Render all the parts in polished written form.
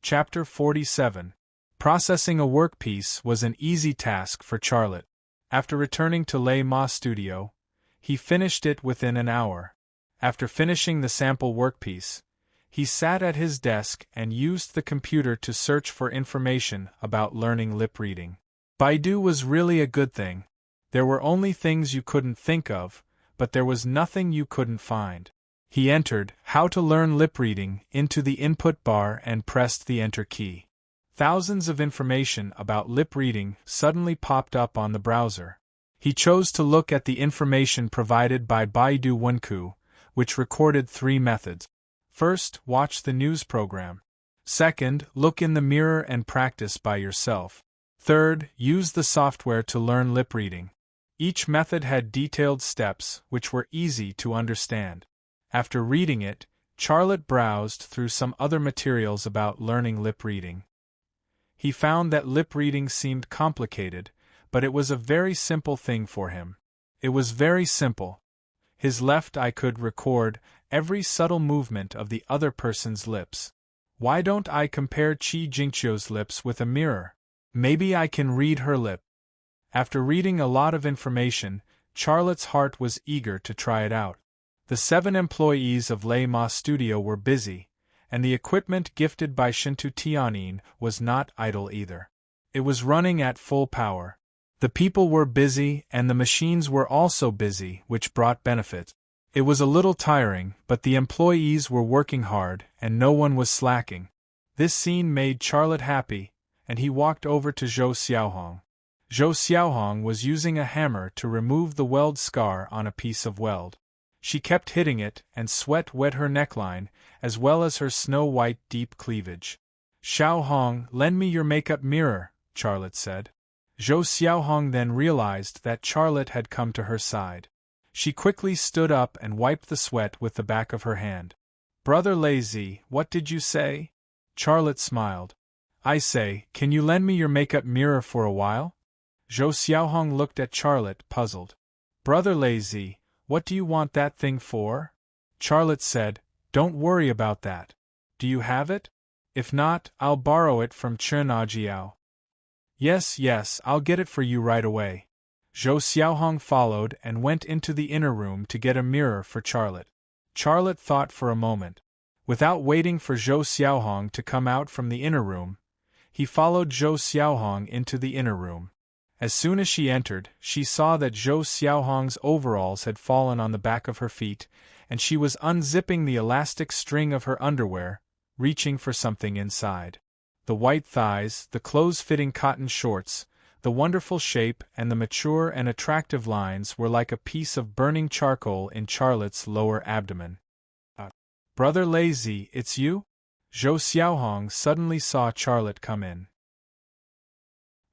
Chapter 47. Processing a workpiece was an easy task for Charlotte. After returning to Le Ma Studio, he finished it within an hour. After finishing the sample workpiece, he sat at his desk and used the computer to search for information about learning lip reading. Baidu was really a good thing. There were only things you couldn't think of, but there was nothing you couldn't find. He entered "How to Learn Lip Reading" into the input bar and pressed the Enter key. Thousands of information about lip reading suddenly popped up on the browser. He chose to look at the information provided by Baidu Wenku, which recorded 3 methods. First, watch the news program. Second, look in the mirror and practice by yourself. Third, use the software to learn lip reading. Each method had detailed steps, which were easy to understand. After reading it, Charlotte browsed through some other materials about learning lip reading. He found that lip reading seemed complicated, but it was a very simple thing for him. It was very simple. His left eye could record every subtle movement of the other person's lips. Why don't I compare Qi Jingqiu's lips with a mirror? Maybe I can read her lip. After reading a lot of information, Charlotte's heart was eager to try it out. The 7 employees of Le Ma Studio were busy, and the equipment gifted by Shintu Tianyin was not idle either. It was running at full power. The people were busy and the machines were also busy, which brought benefits. It was a little tiring, but the employees were working hard and no one was slacking. This scene made Charlotte happy, and he walked over to Zhou Xiaohong. Zhou Xiaohong was using a hammer to remove the weld scar on a piece of weld. She kept hitting it, and sweat wet her neckline, as well as her snow-white deep cleavage. "Xiaohong, lend me your makeup mirror," Charlotte said. Zhou Xiaohong then realized that Charlotte had come to her side. She quickly stood up and wiped the sweat with the back of her hand. "Brother Lazy, what did you say?" Charlotte smiled. "I say, can you lend me your makeup mirror for a while?" Zhou Xiaohong looked at Charlotte, puzzled. "Brother Lazy, what do you want that thing for?" Charlotte said, "Don't worry about that. Do you have it? If not, I'll borrow it from Chen Ajiao." Yes, I'll get it for you right away." Zhou Xiaohong followed and went into the inner room to get a mirror for Charlotte. Charlotte thought for a moment. Without waiting for Zhou Xiaohong to come out from the inner room, he followed Zhou Xiaohong into the inner room. As soon as she entered, she saw that Zhou Xiaohong's overalls had fallen on the back of her feet, and she was unzipping the elastic string of her underwear, reaching for something inside. The white thighs, the close-fitting cotton shorts, the wonderful shape and the mature and attractive lines were like a piece of burning charcoal in Charlotte's lower abdomen. "Brother Lazy, it's you?" Zhou Xiaohong suddenly saw Charlotte come in.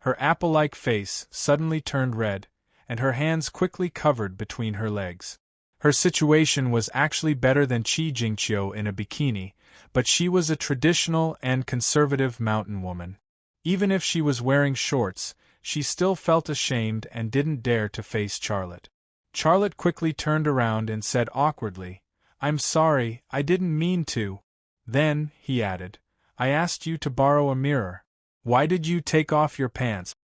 Her apple-like face suddenly turned red, and her hands quickly covered between her legs. Her situation was actually better than Qi Jingqiu in a bikini, but she was a traditional and conservative mountain woman. Even if she was wearing shorts, she still felt ashamed and didn't dare to face Charlotte. Charlotte quickly turned around and said awkwardly, "I'm sorry, I didn't mean to." Then, he added, "I asked you to borrow a mirror. Why did you take off your pants?"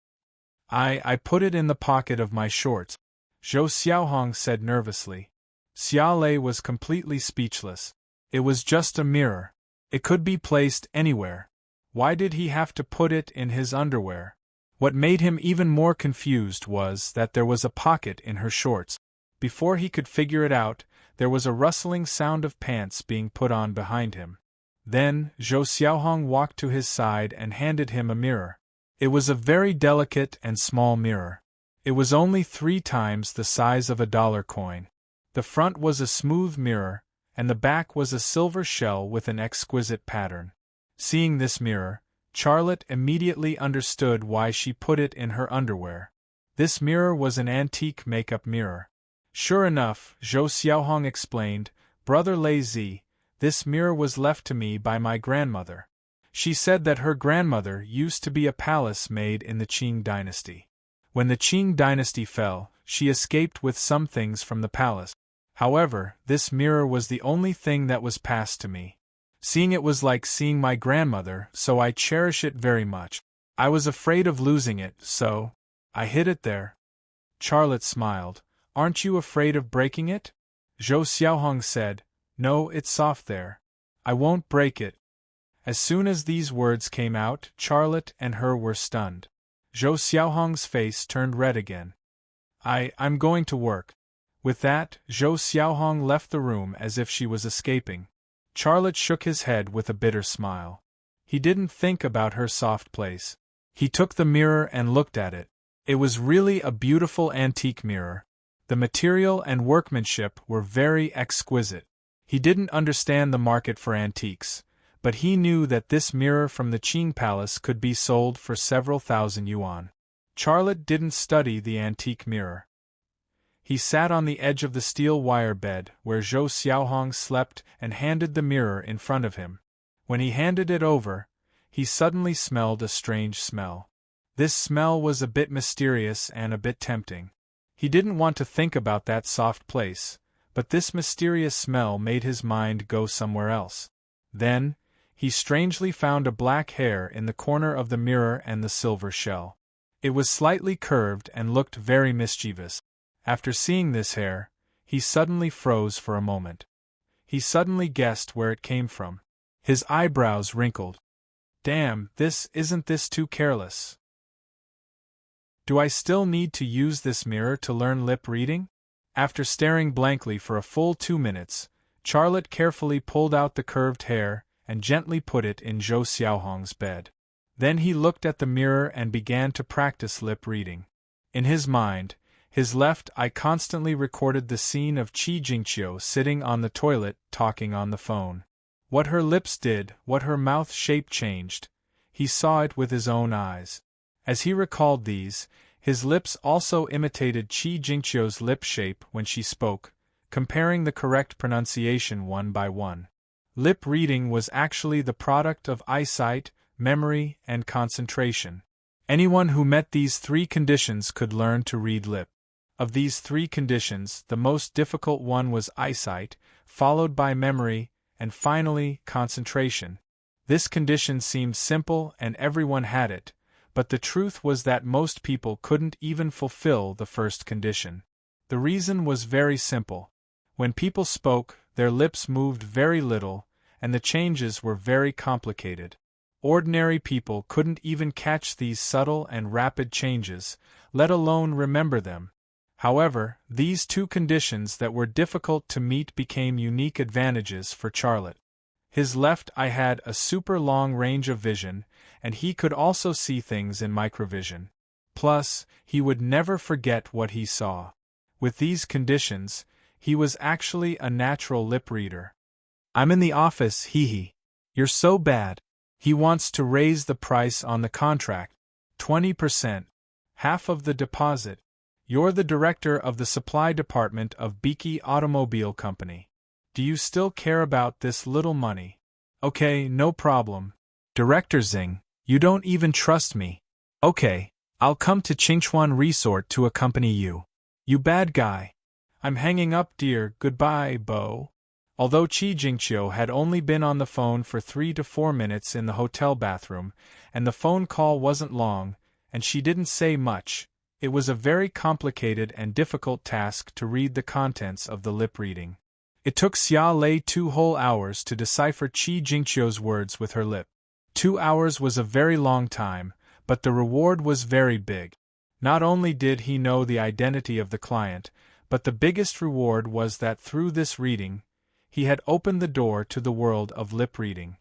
I put it in the pocket of my shorts," Zhou Xiaohong said nervously. Xia Lei was completely speechless. It was just a mirror. It could be placed anywhere. Why did he have to put it in his underwear? What made him even more confused was that there was a pocket in her shorts. Before he could figure it out, there was a rustling sound of pants being put on behind him. Then, Zhou Xiaohong walked to his side and handed him a mirror. It was a very delicate and small mirror. It was only 3 times the size of a dollar coin. The front was a smooth mirror, and the back was a silver shell with an exquisite pattern. Seeing this mirror, Charlotte immediately understood why she put it in her underwear. This mirror was an antique makeup mirror. Sure enough, Zhou Xiaohong explained, "Brother Lazy, this mirror was left to me by my grandmother. She said that her grandmother used to be a palace maid in the Qing dynasty. When the Qing dynasty fell, she escaped with some things from the palace. However, this mirror was the only thing that was passed to me. Seeing it was like seeing my grandmother, so I cherish it very much. I was afraid of losing it, so I hid it there. Charlotte smiled. Aren't you afraid of breaking it? Zhou Xiaohong said. No, it's soft there. I won't break it. As soon as these words came out, Charlotte and her were stunned. Zhou Xiaohong's face turned red again. I'm going to work. With that, Zhou Xiaohong left the room as if she was escaping. Charlotte shook his head with a bitter smile. He didn't think about her soft place. He took the mirror and looked at it. It was really a beautiful antique mirror. The material and workmanship were very exquisite. He didn't understand the market for antiques, but he knew that this mirror from the Qing Palace could be sold for several thousand yuan. Charlotte didn't study the antique mirror. He sat on the edge of the steel wire bed where Zhou Xiaohong slept and handed the mirror in front of him. When he handed it over, he suddenly smelled a strange smell. This smell was a bit mysterious and a bit tempting. He didn't want to think about that soft place, but this mysterious smell made his mind go somewhere else. Then, he strangely found a black hair in the corner of the mirror and the silver shell. It was slightly curved and looked very mischievous. After seeing this hair, he suddenly froze for a moment. He suddenly guessed where it came from. His eyebrows wrinkled. Damn, isn't this too careless? Do I still need to use this mirror to learn lip reading? After staring blankly for a full 2 minutes, Charlotte carefully pulled out the curved hair and gently put it in Zhou Xiaohong's bed. Then he looked at the mirror and began to practice lip reading. In his mind, his left eye constantly recorded the scene of Qi Jingqiu sitting on the toilet talking on the phone. What her lips did, what her mouth shape changed, he saw it with his own eyes. As he recalled these, his lips also imitated Qi Jingqiu's lip shape when she spoke, comparing the correct pronunciation one by one. Lip reading was actually the product of eyesight, memory, and concentration. Anyone who met these 3 conditions could learn to read lip. Of these 3 conditions, the most difficult one was eyesight, followed by memory, and finally, concentration. This condition seemed simple and everyone had it, but the truth was that most people couldn't even fulfill the first condition. The reason was very simple. When people spoke, their lips moved very little, and the changes were very complicated. Ordinary people couldn't even catch these subtle and rapid changes, let alone remember them. However, these 2 conditions that were difficult to meet became unique advantages for Charlotte. His left eye had a super long range of vision, and he could also see things in microvision. Plus, he would never forget what he saw. With these conditions, he was actually a natural lip reader. I'm in the office, hee. You're so bad. He wants to raise the price on the contract. 20%. Half of the deposit. You're the director of the supply department of Beaky Automobile Company. Do you still care about this little money? Okay, no problem. Director Xing, you don't even trust me. Okay, I'll come to Qingchuan Resort to accompany you. You bad guy. I'm hanging up, dear. Goodbye, Bo. Although Qi Jingqiu had only been on the phone for 3 to 4 minutes in the hotel bathroom, and the phone call wasn't long, and she didn't say much, it was a very complicated and difficult task to read the contents of the lip reading. It took Xia Lei 2 whole hours to decipher Qi Jingqiu's words with her lip. 2 hours was a very long time, but the reward was very big. Not only did he know the identity of the client, but the biggest reward was that through this reading, he had opened the door to the world of lip reading.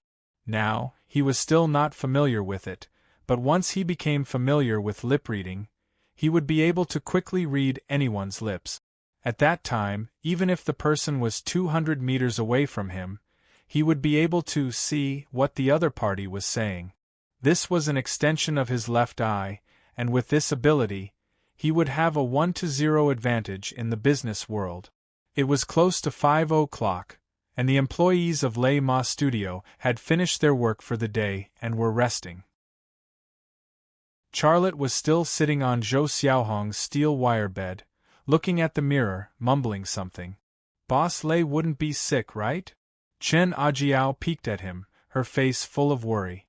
Now, he was still not familiar with it, but once he became familiar with lip reading, he would be able to quickly read anyone's lips. At that time, even if the person was 200 meters away from him, he would be able to see what the other party was saying. This was an extension of his left eye, and with this ability, he would have a 1-0 advantage in the business world. It was close to 5 o'clock, and the employees of Lei Ma Studio had finished their work for the day and were resting. Charlotte was still sitting on Zhou Xiaohong's steel wire bed, looking at the mirror, mumbling something. Boss Lei wouldn't be sick, right? Chen Ajiao peeked at him, her face full of worry.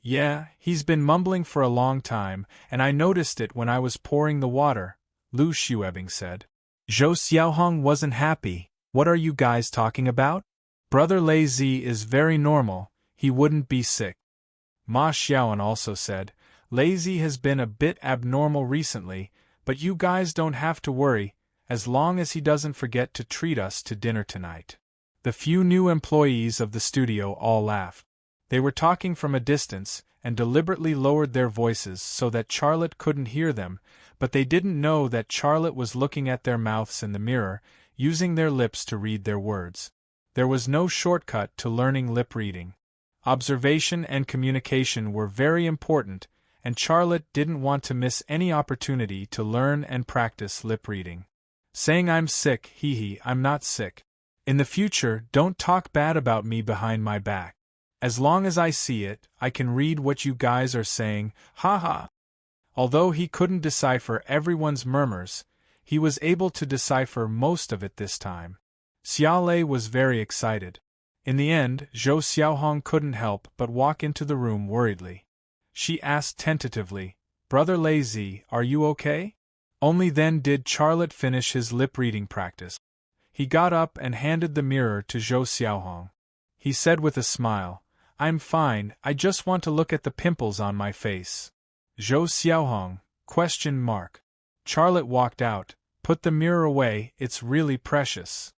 Yeah, he's been mumbling for a long time, and I noticed it when I was pouring the water, Lu Xuebing said. Zhou Xiaohong wasn't happy. What are you guys talking about? Brother Lei Zi is very normal, he wouldn't be sick. Ma Xiaoan also said, Lei Zi has been a bit abnormal recently, but you guys don't have to worry, as long as he doesn't forget to treat us to dinner tonight. The few new employees of the studio all laughed. They were talking from a distance, and deliberately lowered their voices so that Charlotte couldn't hear them, but they didn't know that Charlotte was looking at their mouths in the mirror, using their lips to read their words. There was no shortcut to learning lip reading. Observation and communication were very important, and Charlotte didn't want to miss any opportunity to learn and practice lip reading. Saying I'm sick, I'm not sick. In the future, don't talk bad about me behind my back. As long as I see it, I can read what you guys are saying, ha. Although he couldn't decipher everyone's murmurs, he was able to decipher most of it this time. Xia Lei was very excited. In the end, Zhou Xiaohong couldn't help but walk into the room worriedly. She asked tentatively, Brother Lei Zi, are you okay? Only then did Charlotte finish his lip-reading practice. He got up and handed the mirror to Zhou Xiaohong. He said with a smile, I'm fine, I just want to look at the pimples on my face. Zhou Xiaohong, ? Charlotte walked out, put the mirror away, it's really precious.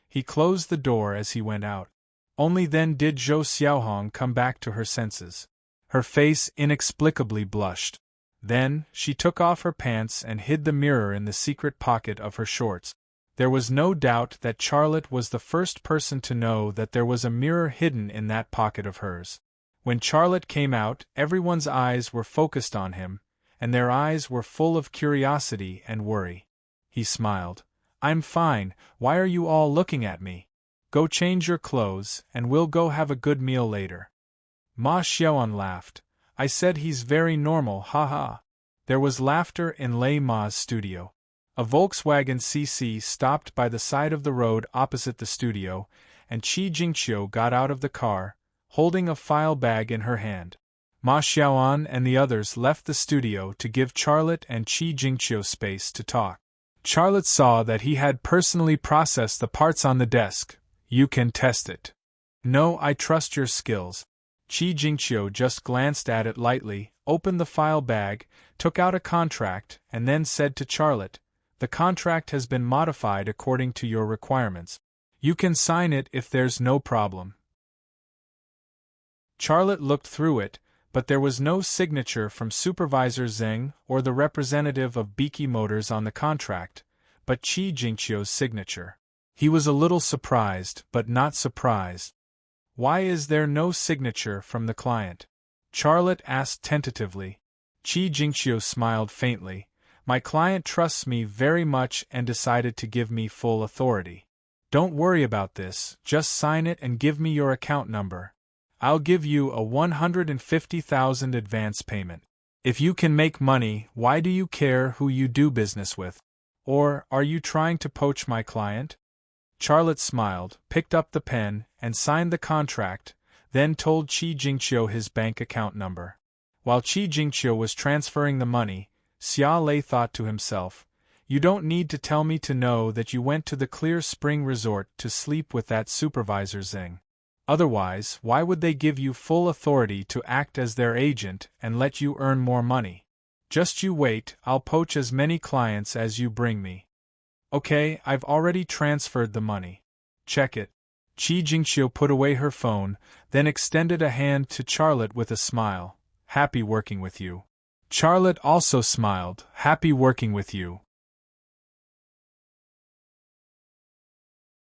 He closed the door as he went out. Only then did Zhou Xiaohong come back to her senses. Her face inexplicably blushed. Then, she took off her pants and hid the mirror in the secret pocket of her shorts. There was no doubt that Charlotte was the first person to know that there was a mirror hidden in that pocket of hers. When Charlotte came out, everyone's eyes were focused on him, and their eyes were full of curiosity and worry. He smiled. I'm fine, why are you all looking at me? Go change your clothes, and we'll go have a good meal later. Ma Xiaoan laughed. I said he's very normal, haha. There was laughter in Lei Ma's studio. A Volkswagen CC stopped by the side of the road opposite the studio, and Qi Jingqiu got out of the car, holding a file bag in her hand. Ma Xiaoan and the others left the studio to give Charlotte and Qi Jingqiu space to talk. Charlotte saw that he had personally processed the parts on the desk. You can test it. No, I trust your skills. Qi Jingqiu just glanced at it lightly, opened the file bag, took out a contract, and then said to Charlotte, the contract has been modified according to your requirements. You can sign it if there's no problem. Charlotte looked through it, but there was no signature from Supervisor Zheng or the representative of Beaky Motors on the contract, but Qi Jingqiu's signature. He was a little surprised, but not surprised. Why is there no signature from the client? Charlotte asked tentatively. Qi Jingqiu smiled faintly. My client trusts me very much and decided to give me full authority. Don't worry about this, just sign it and give me your account number. I'll give you a 150,000 advance payment. If you can make money, why do you care who you do business with? Or, are you trying to poach my client? Charlotte smiled, picked up the pen, and signed the contract, then told Qi Jingqiu his bank account number. While Qi Jingqiu was transferring the money, Xia Lei thought to himself, you don't need to tell me to know that you went to the Clear Spring Resort to sleep with that Supervisor Zheng. Otherwise, why would they give you full authority to act as their agent and let you earn more money? Just you wait, I'll poach as many clients as you bring me. Okay, I've already transferred the money. Check it. Qi Jingqiu put away her phone, then extended a hand to Charlotte with a smile. Happy working with you. Charlotte also smiled. Happy working with you.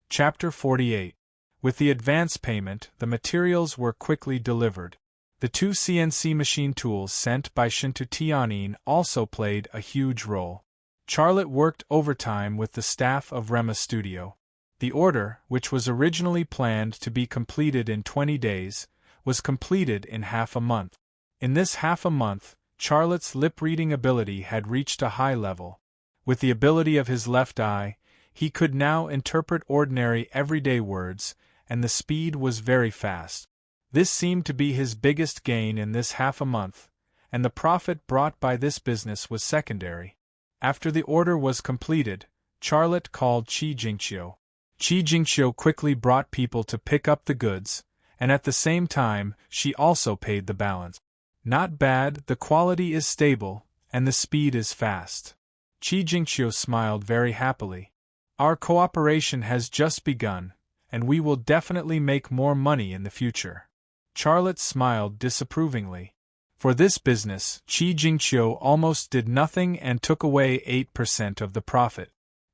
Chapter 48. With the advance payment, the materials were quickly delivered. The 2 CNC machine tools sent by Shintu Tianyin also played a huge role. Charlotte worked overtime with the staff of Rema Studio. The order, which was originally planned to be completed in 20 days, was completed in half a month. In this half a month, Charlotte's lip-reading ability had reached a high level. With the ability of his left eye, he could now interpret ordinary everyday words, and the speed was very fast. This seemed to be his biggest gain in this half a month, and the profit brought by this business was secondary. After the order was completed, Charlotte called Chi Jingqiu. Chi Jingqiu quickly brought people to pick up the goods, and at the same time, she also paid the balance. Not bad, the quality is stable, and the speed is fast. Chi Jingqiu smiled very happily. Our cooperation has just begun, and we will definitely make more money in the future. Charlotte smiled disapprovingly. For this business, Chi Jingqiu almost did nothing and took away 8% of the profit.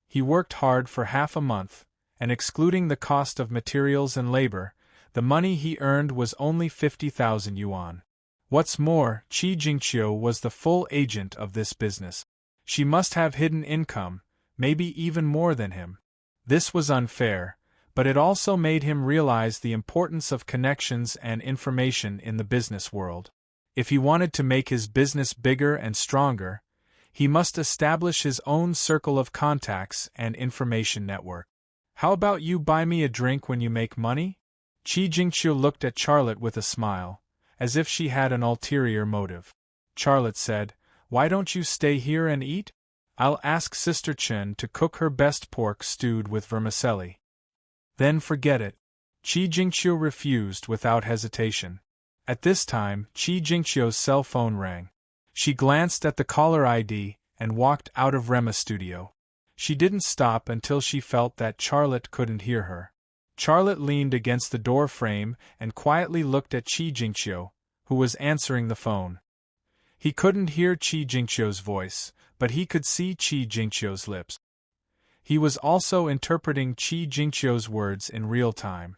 He worked hard for half a month, and excluding the cost of materials and labor, the money he earned was only 50,000 yuan. What's more, Chi Jingqiu was the full agent of this business. She must have hidden income, maybe even more than him. This was unfair, but it also made him realize the importance of connections and information in the business world. If he wanted to make his business bigger and stronger, he must establish his own circle of contacts and information network. How about you buy me a drink when you make money? Chi Jingqiu looked at Charlotte with a smile, as if she had an ulterior motive. Charlotte said, "Why don't you stay here and eat? I'll ask Sister Chen to cook her best pork stewed with vermicelli." Then forget it. Chi Jingqiu refused without hesitation. At this time, Chi Jingqiu's cell phone rang. She glanced at the caller ID and walked out of Rema's studio. She didn't stop until she felt that Charlotte couldn't hear her. Charlotte leaned against the door frame and quietly looked at Chi Jingqiu, who was answering the phone. He couldn't hear Chi Jingqiu's voice, but he could see Chi Jingqiu's lips. He was also interpreting Chi Jingqiu's words in real time.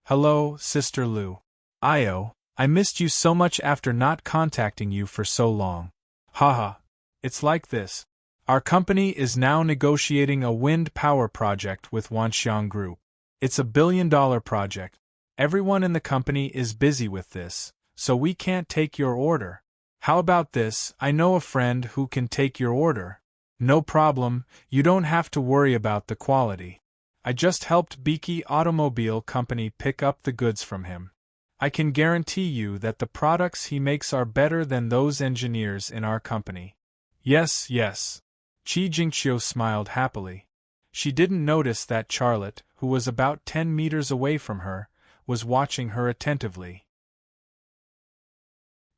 "Hello, Sister Lu. I missed you so much after not contacting you for so long. Haha. It's like this. Our company is now negotiating a wind power project with Wanxiang Group. It's a billion-dollar project. Everyone in the company is busy with this, so we can't take your order. How about this? I know a friend who can take your order. No problem, you don't have to worry about the quality. I just helped Beeke Automobile Company pick up the goods from him. I can guarantee you that the products he makes are better than those engineers in our company." Yes. Chi Jingqiu smiled happily. She didn't notice that Charlotte, who was about 10 meters away from her, was watching her attentively.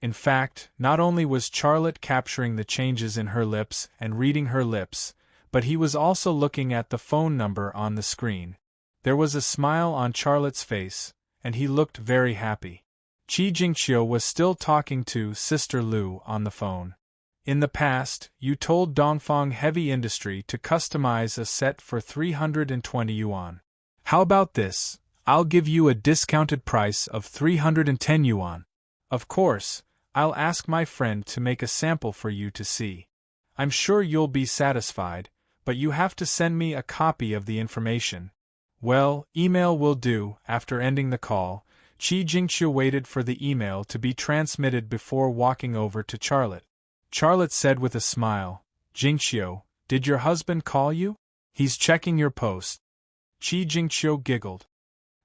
In fact, not only was Charlotte capturing the changes in her lips and reading her lips, but he was also looking at the phone number on the screen. There was a smile on Charlotte's face, and he looked very happy. Chi Jingqiu was still talking to Sister Lu on the phone. "In the past, you told Dongfang Heavy Industry to customize a set for 320 yuan. How about this? I'll give you a discounted price of 310 yuan. Of course, I'll ask my friend to make a sample for you to see. I'm sure you'll be satisfied, but you have to send me a copy of the information." "Well, email will do." After ending the call, Chi Jingqiu waited for the email to be transmitted before walking over to Charlotte. Charlotte said with a smile, "Jingqiu, did your husband call you? He's checking your post." Chi Jingqiu giggled.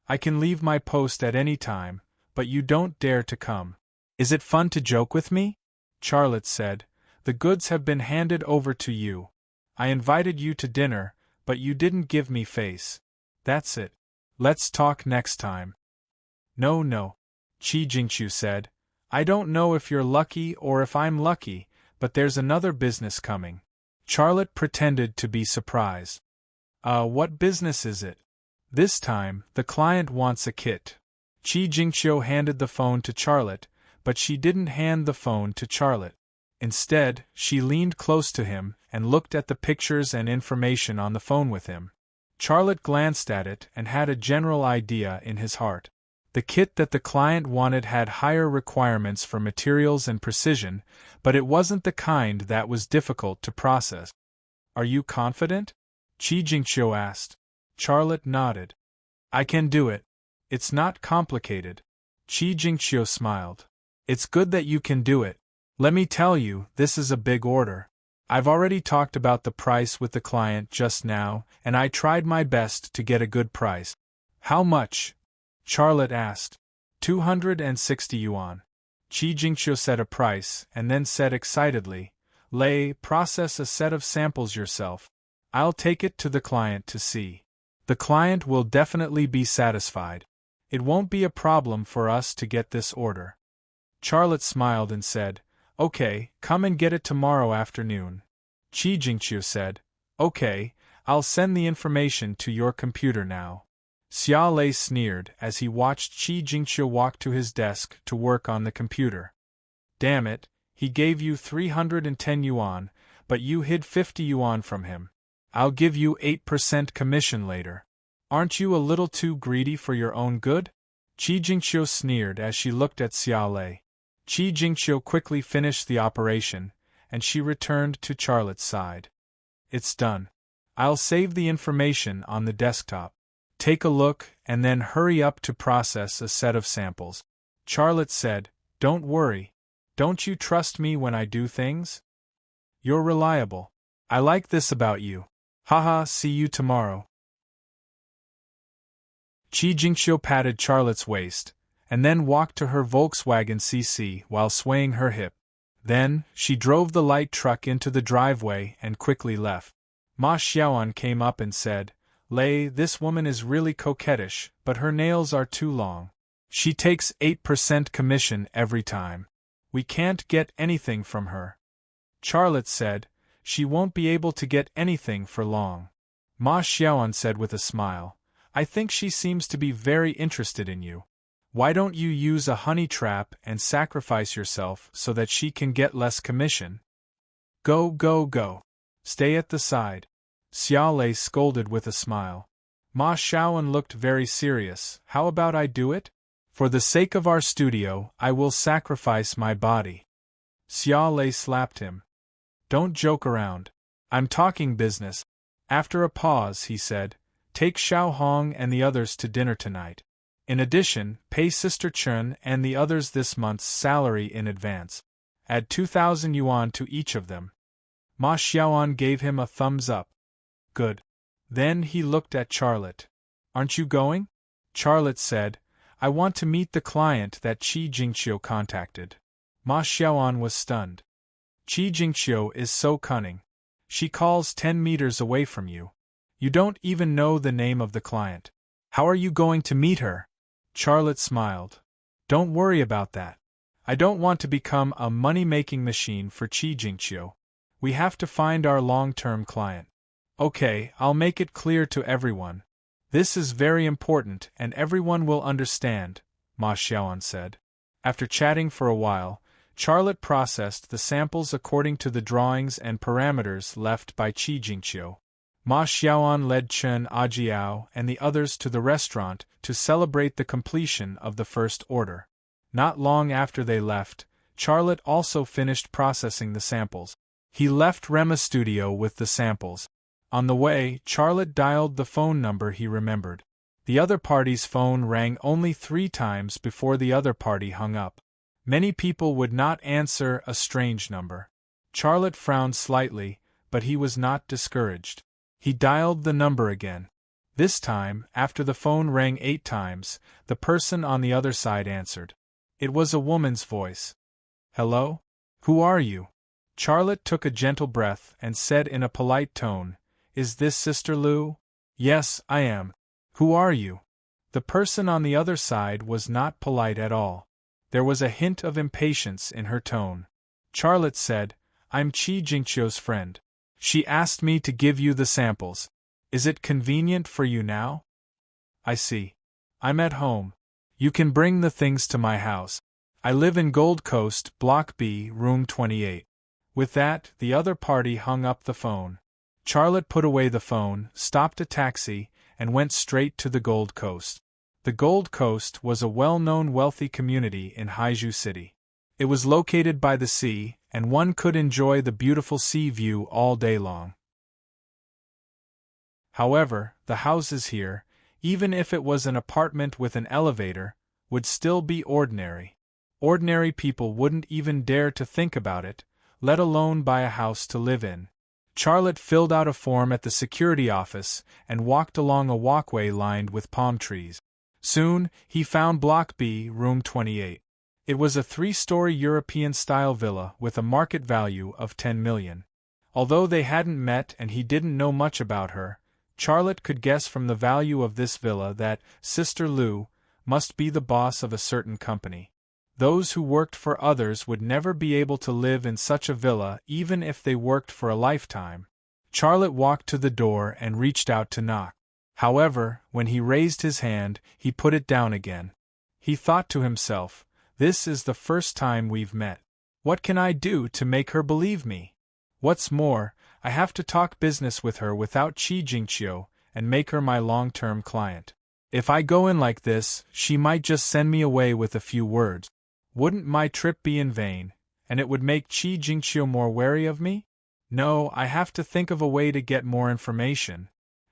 "I can leave my post at any time, but you don't dare to come. Is it fun to joke with me?" Charlotte said, "The goods have been handed over to you. I invited you to dinner, but you didn't give me face. That's it. Let's talk next time." No, Chi Jingqiu said. "I don't know if you're lucky or if I'm lucky, but there's another business coming." Charlotte pretended to be surprised. What business is it?" "This time, the client wants a kit." Chi Jingqiu handed the phone to Charlotte, but she didn't hand the phone to Charlotte. Instead, she leaned close to him and looked at the pictures and information on the phone with him. Charlotte glanced at it and had a general idea in his heart. The kit that the client wanted had higher requirements for materials and precision, but it wasn't the kind that was difficult to process. "Are you confident?" Chi Jingqiu asked. Charlotte nodded. "I can do it. It's not complicated." Chi Jingqiu smiled. "It's good that you can do it. Let me tell you, this is a big order. I've already talked about the price with the client just now, and I tried my best to get a good price." "How much?" Charlotte asked. 260 yuan. Qi Jingqiu said a price, and then said excitedly, Lei, process a set of samples yourself. I'll take it to the client to see. The client will definitely be satisfied. It won't be a problem for us to get this order. Charlotte smiled and said, Okay, come and get it tomorrow afternoon. Qi Jingqiu said, Okay, I'll send the information to your computer now. Xia Lei sneered as he watched Qi Jingqiu walk to his desk to work on the computer. Damn it, he gave you 310 yuan, but you hid 50 yuan from him. I'll give you 8% commission later. Aren't you a little too greedy for your own good? Qi Jingqiu sneered as she looked at Xia Lei. Qi Jingqiu quickly finished the operation, and she returned to Charlotte's side. It's done. I'll save the information on the desktop. Take a look and then hurry up to process a set of samples. Charlotte said, Don't worry. Don't you trust me when I do things? You're reliable. I like this about you. Haha, see you tomorrow. Qi Jingqiu patted Charlotte's waist, and then walked to her Volkswagen CC while swaying her hip. Then, she drove the light truck into the driveway and quickly left. Ma Xiaoan came up and said, Lei, this woman is really coquettish, but her nails are too long. She takes 8% commission every time. We can't get anything from her. Charlotte said, She won't be able to get anything for long. Ma Xiaoan said with a smile, I think she seems to be very interested in you. Why don't you use a honey trap and sacrifice yourself so that she can get less commission? Go, go, go. Stay at the side. Xia Lei scolded with a smile. Ma Xiaoan looked very serious. How about I do it? For the sake of our studio, I will sacrifice my body. Xia Lei slapped him. Don't joke around. I'm talking business. After a pause, he said, Take Xiao Hong and the others to dinner tonight. In addition, pay Sister Chen and the others this month's salary in advance. Add 2,000 yuan to each of them. Ma Xiaoan gave him a thumbs up. Good. Then he looked at Charlotte. Aren't you going? Charlotte said, I want to meet the client that Qi Jingqiu contacted. Ma Xiaoan was stunned. Qi Jingqiu is so cunning. She calls 10 meters away from you. You don't even know the name of the client. How are you going to meet her? Charlotte smiled. Don't worry about that. I don't want to become a money-making machine for Qi Jingqiu. We have to find our long-term client. Okay, I'll make it clear to everyone. This is very important and everyone will understand, Ma Xiaoan said. After chatting for a while, Charlotte processed the samples according to the drawings and parameters left by Qi Jingqiu. Ma Xiaoan led Chen Ajiao and the others to the restaurant to celebrate the completion of the first order. Not long after they left, Charlotte also finished processing the samples. He left Rema Studio with the samples. On the way, Charlotte dialed the phone number he remembered. The other party's phone rang only 3 times before the other party hung up. Many people would not answer a strange number. Charlotte frowned slightly, but he was not discouraged. He dialed the number again. This time, after the phone rang 8 times, the person on the other side answered. It was a woman's voice. Hello? Who are you? Charlotte took a gentle breath and said in a polite tone, Is this Sister Lu? Yes, I am. Who are you? The person on the other side was not polite at all. There was a hint of impatience in her tone. Charlotte said, I'm Qi Jingqiu's friend. She asked me to give you the samples. Is it convenient for you now? I see. I'm at home. You can bring the things to my house. I live in Gold Coast, Block B, Room 28. With that, the other party hung up the phone. Charlotte put away the phone, stopped a taxi, and went straight to the Gold Coast. The Gold Coast was a well-known wealthy community in Haizhu City. It was located by the sea, and one could enjoy the beautiful sea view all day long. However, the houses here, even if it was an apartment with an elevator, would still be ordinary. Ordinary people wouldn't even dare to think about it, let alone buy a house to live in. Charlotte filled out a form at the security office and walked along a walkway lined with palm trees. Soon, he found Block B, room 28. It was a 3-story European-style villa with a market value of 10 million. Although they hadn't met and he didn't know much about her, Charlotte could guess from the value of this villa that Sister Lou must be the boss of a certain company. Those who worked for others would never be able to live in such a villa even if they worked for a lifetime. Charlotte walked to the door and reached out to knock. However, when he raised his hand, he put it down again. He thought to himself, "This is the first time we've met. What can I do to make her believe me? What's more, I have to talk business with her without Qi Jingqiu and make her my long-term client. If I go in like this, she might just send me away with a few words. Wouldn't my trip be in vain, and it would make Qi Jingqiu more wary of me? No, I have to think of a way to get more information."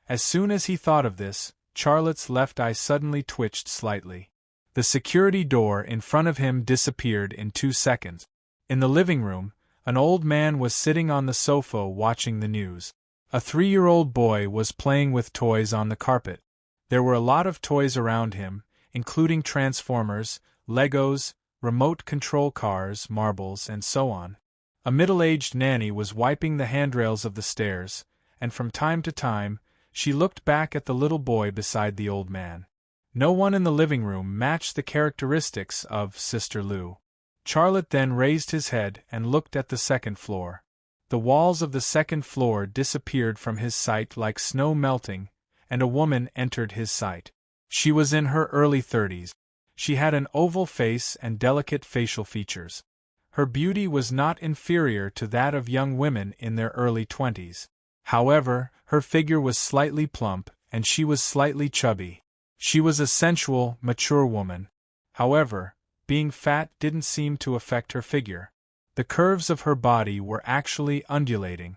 As soon as he thought of this, Charlotte's left eye suddenly twitched slightly. The security door in front of him disappeared in 2 seconds. In the living room, an old man was sitting on the sofa watching the news. A 3-year-old boy was playing with toys on the carpet. There were a lot of toys around him, including Transformers, Legos, remote control cars, marbles, and so on. A middle-aged nanny was wiping the handrails of the stairs, and from time to time, she looked back at the little boy beside the old man. No one in the living room matched the characteristics of Sister Lou. Charlotte then raised his head and looked at the second floor. The walls of the second floor disappeared from his sight like snow melting, and a woman entered his sight. She was in her early 30s. She had an oval face and delicate facial features. Her beauty was not inferior to that of young women in their early 20s. However, her figure was slightly plump, and she was slightly chubby. She was a sensual, mature woman. However, being fat didn't seem to affect her figure. The curves of her body were actually undulating.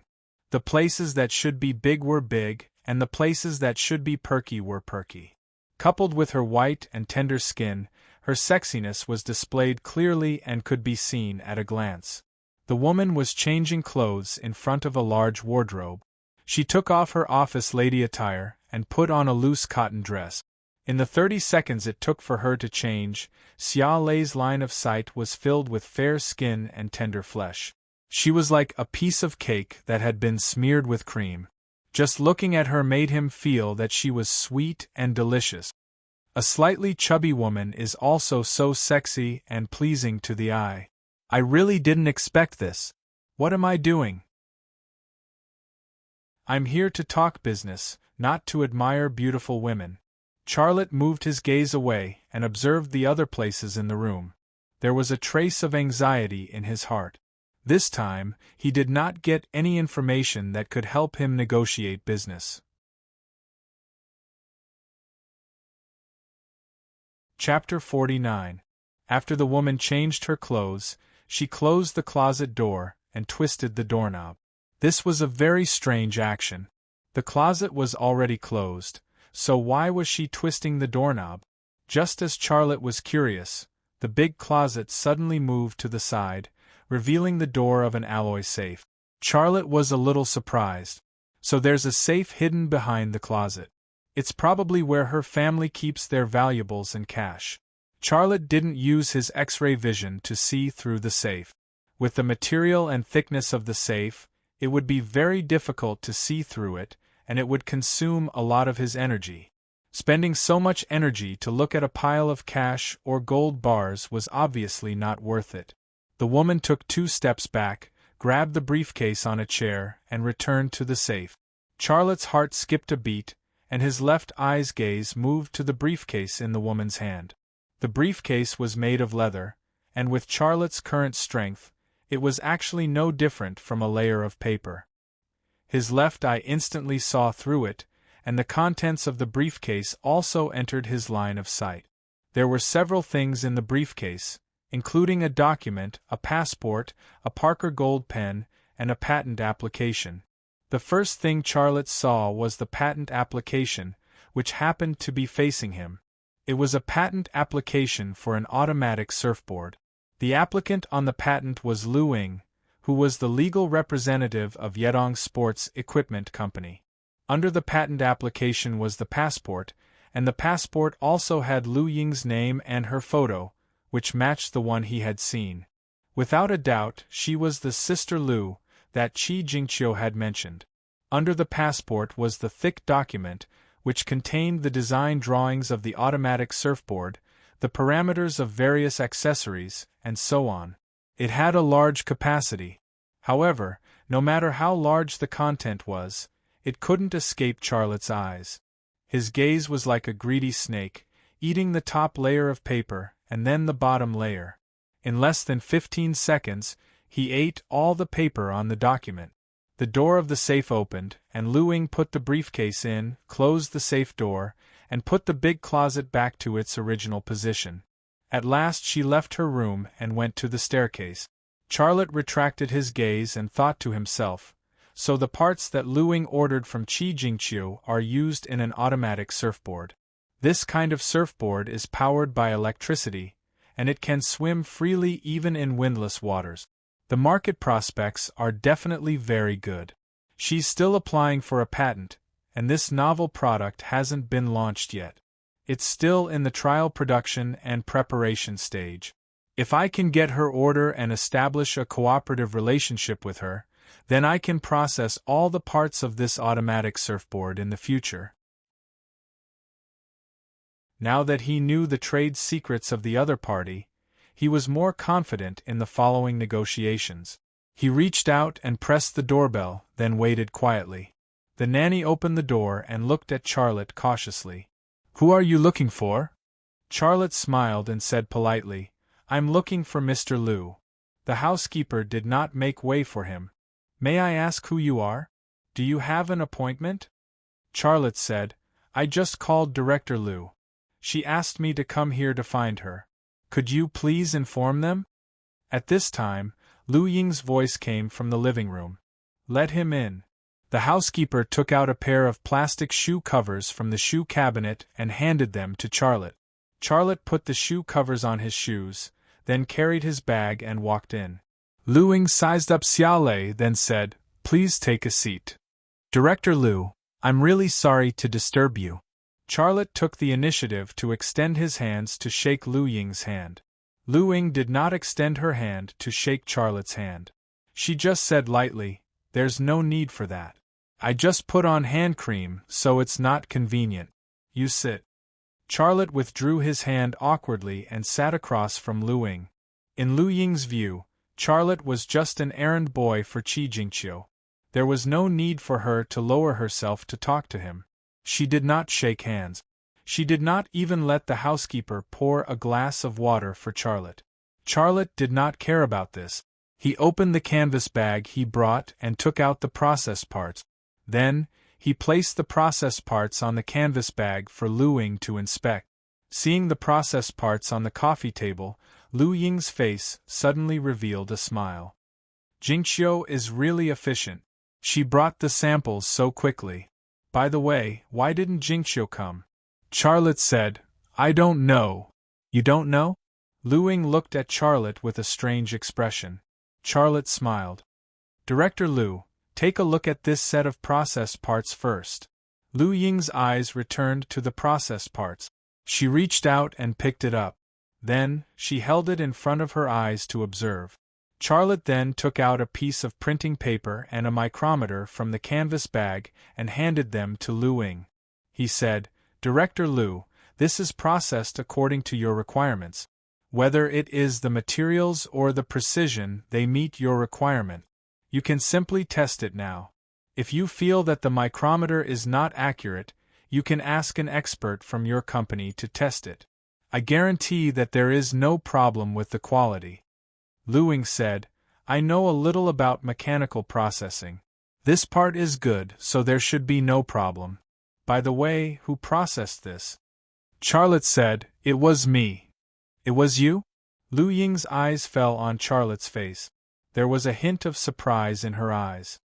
The places that should be big were big, and the places that should be perky were perky. Coupled with her white and tender skin, her sexiness was displayed clearly and could be seen at a glance. The woman was changing clothes in front of a large wardrobe. She took off her office lady attire and put on a loose cotton dress. In the 30 seconds it took for her to change, Xia Lei's line of sight was filled with fair skin and tender flesh. She was like a piece of cake that had been smeared with cream. Just looking at her made him feel that she was sweet and delicious. A slightly chubby woman is also so sexy and pleasing to the eye. I really didn't expect this. What am I doing? I'm here to talk business, not to admire beautiful women. Charlotte moved his gaze away and observed the other places in the room. There was a trace of anxiety in his heart. This time, he did not get any information that could help him negotiate business. Chapter 49. After the woman changed her clothes, she closed the closet door and twisted the doorknob. This was a very strange action. The closet was already closed, so why was she twisting the doorknob? Just as Charlotte was curious, the big closet suddenly moved to the side, revealing the door of an alloy safe. Charlotte was a little surprised. So there's a safe hidden behind the closet. It's probably where her family keeps their valuables and cash. Charlotte didn't use his X-ray vision to see through the safe. With the material and thickness of the safe, it would be very difficult to see through it, and it would consume a lot of his energy. Spending so much energy to look at a pile of cash or gold bars was obviously not worth it. The woman took 2 steps back, grabbed the briefcase on a chair, and returned to the safe. Charlotte's heart skipped a beat, and his left eye's gaze moved to the briefcase in the woman's hand. The briefcase was made of leather, and with Charlotte's current strength, it was actually no different from a layer of paper. His left eye instantly saw through it, and the contents of the briefcase also entered his line of sight. There were several things in the briefcase, including a document, a passport, a Parker Gold pen, and a patent application. The first thing Charlotte saw was the patent application, which happened to be facing him. It was a patent application for an automatic surfboard. The applicant on the patent was Lu Ying, who was the legal representative of Yedong Sports Equipment Company. Under the patent application was the passport, and the passport also had Lu Ying's name and her photo, which matched the one he had seen. Without a doubt, she was the sister Lu that Qi Jingqiu had mentioned. Under the passport was the thick document, which contained the design drawings of the automatic surfboard, the parameters of various accessories, and so on. It had a large capacity. However, no matter how large the content was, it couldn't escape Charlotte's eyes. His gaze was like a greedy snake, eating the top layer of paper and then the bottom layer. In less than 15 seconds, he ate all the paper on the document. The door of the safe opened, and Lu Ying put the briefcase in, closed the safe door, and put the big closet back to its original position. At last she left her room and went to the staircase. Charlotte retracted his gaze and thought to himself, so the parts that Lu Ying ordered from Qi Jingqiu are used in an automatic surfboard. This kind of surfboard is powered by electricity, and it can swim freely even in windless waters. The market prospects are definitely very good. She's still applying for a patent, and this novel product hasn't been launched yet. It's still in the trial production and preparation stage. If I can get her order and establish a cooperative relationship with her, then I can process all the parts of this automatic surfboard in the future. Now that he knew the trade secrets of the other party, he was more confident in the following negotiations. He reached out and pressed the doorbell, then waited quietly. The nanny opened the door and looked at Charlotte cautiously. "Who are you looking for?" Charlotte smiled and said politely, "I'm looking for Mr. Lu." The housekeeper did not make way for him. "May I ask who you are? Do you have an appointment?" Charlotte said, "I just called Director Lu. She asked me to come here to find her. Could you please inform them?" At this time, Lu Ying's voice came from the living room. "Let him in." The housekeeper took out a pair of plastic shoe covers from the shoe cabinet and handed them to Charlotte. Charlotte put the shoe covers on his shoes, then carried his bag and walked in. Lu Ying sized up Xiaolei, then said, "Please take a seat." "Director Lu, I'm really sorry to disturb you." Charlotte took the initiative to extend his hands to shake Lu Ying's hand. Lu Ying did not extend her hand to shake Charlotte's hand. She just said lightly, "There's no need for that. I just put on hand cream, so it's not convenient. You sit." Charlotte withdrew his hand awkwardly and sat across from Lu Ying. In Lu Ying's view, Charlotte was just an errand boy for Qi Jingqiu. There was no need for her to lower herself to talk to him. She did not shake hands. She did not even let the housekeeper pour a glass of water for Charlotte. Charlotte did not care about this. He opened the canvas bag he brought and took out the process parts. Then, he placed the process parts on the canvas bag for Lu Ying to inspect. Seeing the process parts on the coffee table, Lu Ying's face suddenly revealed a smile. Jingqiu is really efficient. She brought the samples so quickly. By the way, why didn't Jingqiu come? Charlotte said, "I don't know." "You don't know?" Lu Ying looked at Charlotte with a strange expression. Charlotte smiled. "Director Lu, take a look at this set of process parts first." Lu Ying's eyes returned to the process parts. She reached out and picked it up. Then, she held it in front of her eyes to observe. Charlotte then took out a piece of printing paper and a micrometer from the canvas bag and handed them to Lu Ying. He said, "Director Lu, this is processed according to your requirements. Whether it is the materials or the precision, they meet your requirement. You can simply test it now. If you feel that the micrometer is not accurate, you can ask an expert from your company to test it. I guarantee that there is no problem with the quality." Lu Ying said, "I know a little about mechanical processing. This part is good, so there should be no problem. By the way, who processed this?" Charlotte said, "It was me." "It was you?" Lu Ying's eyes fell on Charlotte's face. There was a hint of surprise in her eyes.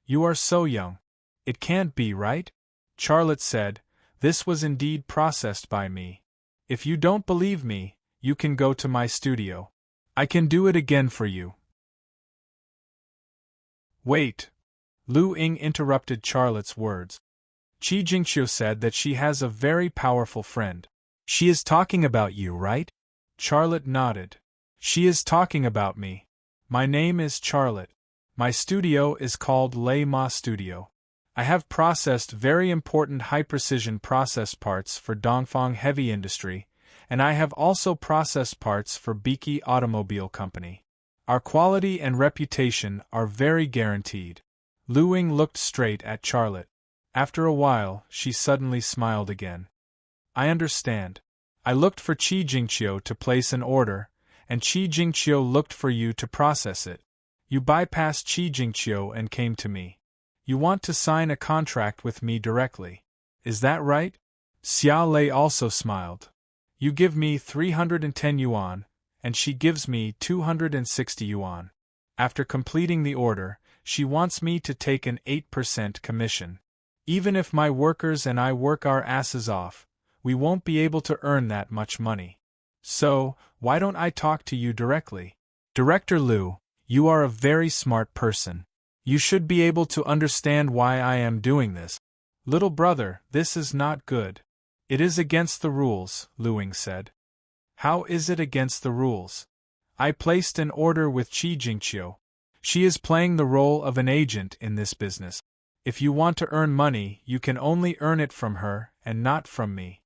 "You are so young. It can't be, right?" Charlotte said, "This was indeed processed by me. If you don't believe me, you can go to my studio. I can do it again for you." "Wait." Lu Ying interrupted Charlotte's words. Qi Jingqiu said that she has a very powerful friend. She is talking about you, right? Charlotte nodded. She is talking about me. My name is Charlotte. My studio is called Lei Ma Studio. I have processed very important high-precision process parts for Dongfang Heavy Industry, and I have also processed parts for Beeke Automobile Company. Our quality and reputation are very guaranteed. Lu Ying looked straight at Charlotte. After a while, she suddenly smiled again. I understand. I looked for Qi Jingqiu to place an order, and Qi Jingqiu looked for you to process it. You bypassed Qi Jingqiu and came to me. You want to sign a contract with me directly. Is that right? Xia Lei also smiled. You give me 310 yuan, and she gives me 260 yuan. After completing the order, she wants me to take an 8% commission. Even if my workers and I work our asses off, we won't be able to earn that much money. So, why don't I talk to you directly? Director Lu, you are a very smart person. You should be able to understand why I am doing this. Little brother, this is not good. It is against the rules, Lu Ying said. How is it against the rules? I placed an order with Qi Jingqiu. She is playing the role of an agent in this business. If you want to earn money, you can only earn it from her and not from me.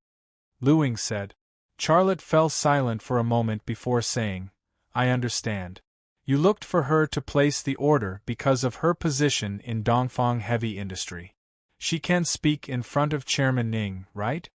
Lu Ying said. Charlotte fell silent for a moment before saying, I understand. You looked for her to place the order because of her position in Dongfang Heavy Industry. She can speak in front of Chairman Ning, right?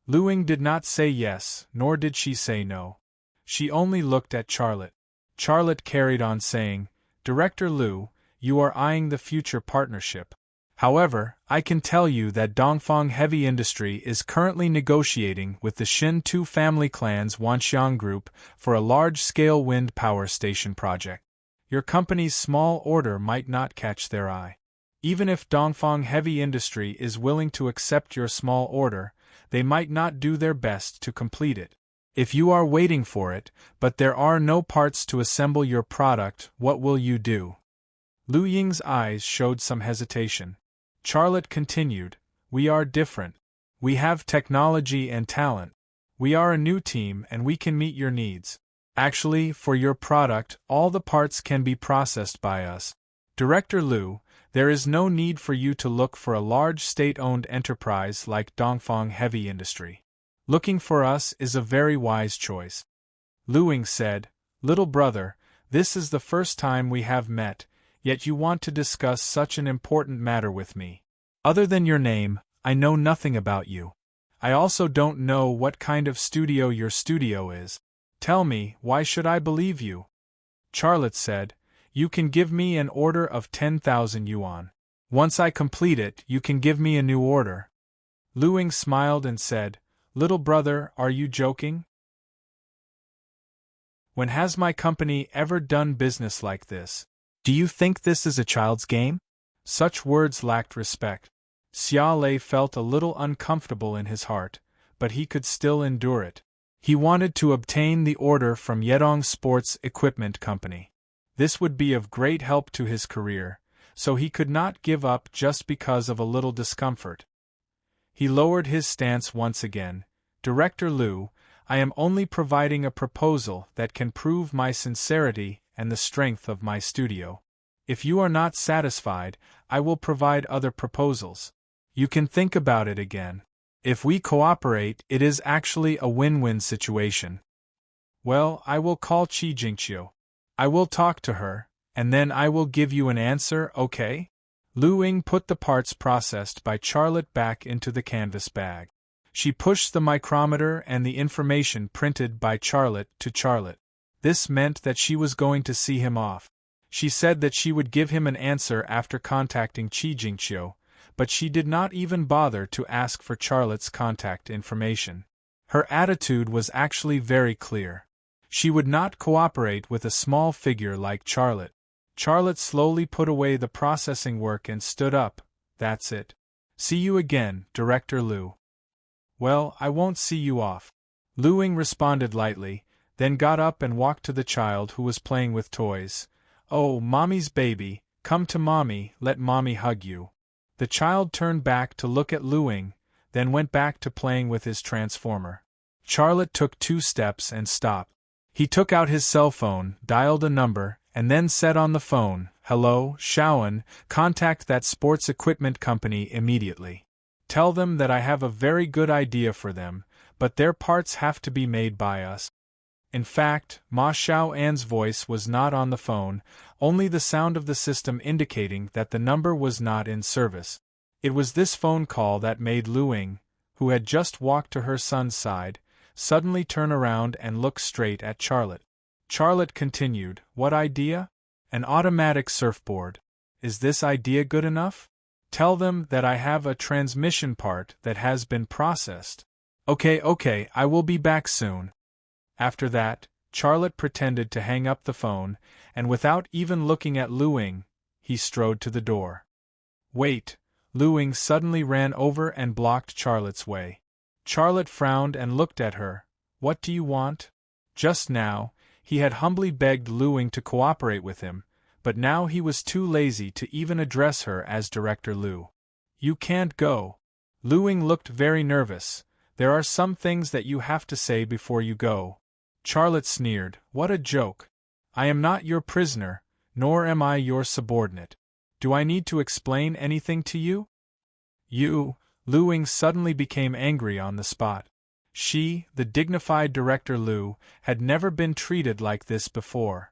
Lu Ying did not say yes, nor did she say no. She only looked at Charlotte. Charlotte carried on saying, Director Lu, you are eyeing the future partnership. However, I can tell you that Dongfang Heavy Industry is currently negotiating with the Shin Tu family clan's Wanxiang Group for a large-scale wind power station project. Your company's small order might not catch their eye. Even if Dongfang Heavy Industry is willing to accept your small order, they might not do their best to complete it. If you are waiting for it, but there are no parts to assemble your product, what will you do? Lu Ying's eyes showed some hesitation. Charlotte continued, We are different. We have technology and talent. We are a new team and we can meet your needs. Actually, for your product, all the parts can be processed by us. Director Lu, there is no need for you to look for a large state-owned enterprise like Dongfang Heavy Industry. Looking for us is a very wise choice. Lu Ying said, Little brother, this is the first time we have met, yet you want to discuss such an important matter with me. Other than your name, I know nothing about you. I also don't know what kind of studio your studio is. Tell me, why should I believe you? Charlotte said, You can give me an order of 10,000 yuan. Once I complete it, you can give me a new order. Lu Ying smiled and said, Little brother, are you joking? When has my company ever done business like this? Do you think this is a child's game? Such words lacked respect. Xia Lei felt a little uncomfortable in his heart, but he could still endure it. He wanted to obtain the order from Yedong Sports Equipment Company. This would be of great help to his career, so he could not give up just because of a little discomfort. He lowered his stance once again. Director Lu, I am only providing a proposal that can prove my sincerity and the strength of my studio. If you are not satisfied, I will provide other proposals. You can think about it again. If we cooperate, it is actually a win-win situation. Well, I will call Qi Jingqiu. I will talk to her, and then I will give you an answer, okay? Lu Ying put the parts processed by Charlotte back into the canvas bag. She pushed the micrometer and the information printed by Charlotte to Charlotte. This meant that she was going to see him off. She said that she would give him an answer after contacting Qi Jingqiu, but she did not even bother to ask for Charlotte's contact information. Her attitude was actually very clear. She would not cooperate with a small figure like Charlotte. Charlotte slowly put away the processing work and stood up. That's it. See you again, Director Lu. Well, I won't see you off. Lu Ying responded lightly, then got up and walked to the child who was playing with toys. Oh, Mommy's baby, come to Mommy, let Mommy hug you. The child turned back to look at Luing, then went back to playing with his transformer. Charlotte took 2 steps and stopped. He took out his cell phone, dialed a number, and then said on the phone, "Hello, Shaoan, contact that sports equipment company immediately. Tell them that I have a very good idea for them, but their parts have to be made by us." In fact, Ma Xiaoan's voice was not on the phone, only the sound of the system indicating that the number was not in service. It was this phone call that made Luing, who had just walked to her son's side, suddenly turn around and look straight at Charlotte. Charlotte continued, "What idea? An automatic surfboard. Is this idea good enough? Tell them that I have a transmission part that has been processed." Okay, I will be back soon." After that, Charlotte pretended to hang up the phone, and without even looking at Luing, he strode to the door. "Wait!" Luing suddenly ran over and blocked Charlotte's way. Charlotte frowned and looked at her. "What do you want?" Just now, he had humbly begged Luing to cooperate with him, but now he was too lazy to even address her as Director Lu. "You can't go." Luing looked very nervous. "There are some things that you have to say before you go." Charlotte sneered, "What a joke. I am not your prisoner, nor am I your subordinate. Do I need to explain anything to you?" "You." Luing suddenly became angry on the spot. She, the dignified Director Lu, had never been treated like this before.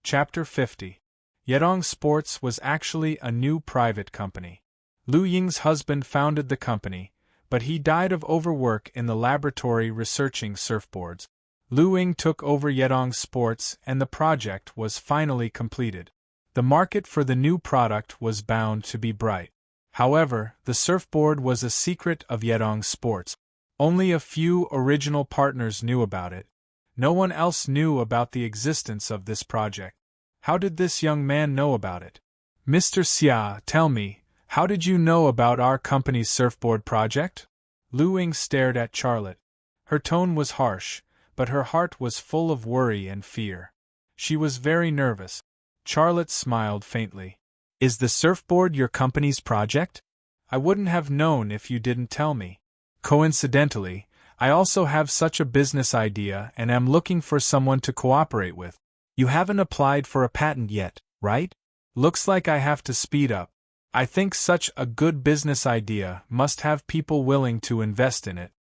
Chapter 50. Yedong Sports was actually a new private company. Lu Ying's husband founded the company, but he died of overwork in the laboratory researching surfboards. Lu Ying took over Yedong Sports and the project was finally completed. The market for the new product was bound to be bright. However, the surfboard was a secret of Yedong Sports. Only a few original partners knew about it. No one else knew about the existence of this project. How did this young man know about it? "Mr. Xia, tell me, how did you know about our company's surfboard project?" Lu Ying stared at Charlotte. Her tone was harsh, but her heart was full of worry and fear. She was very nervous. Charlotte smiled faintly. "Is the surfboard your company's project? I wouldn't have known if you didn't tell me. Coincidentally, I also have such a business idea and am looking for someone to cooperate with. You haven't applied for a patent yet, right? Looks like I have to speed up. I think such a good business idea must have people willing to invest in it."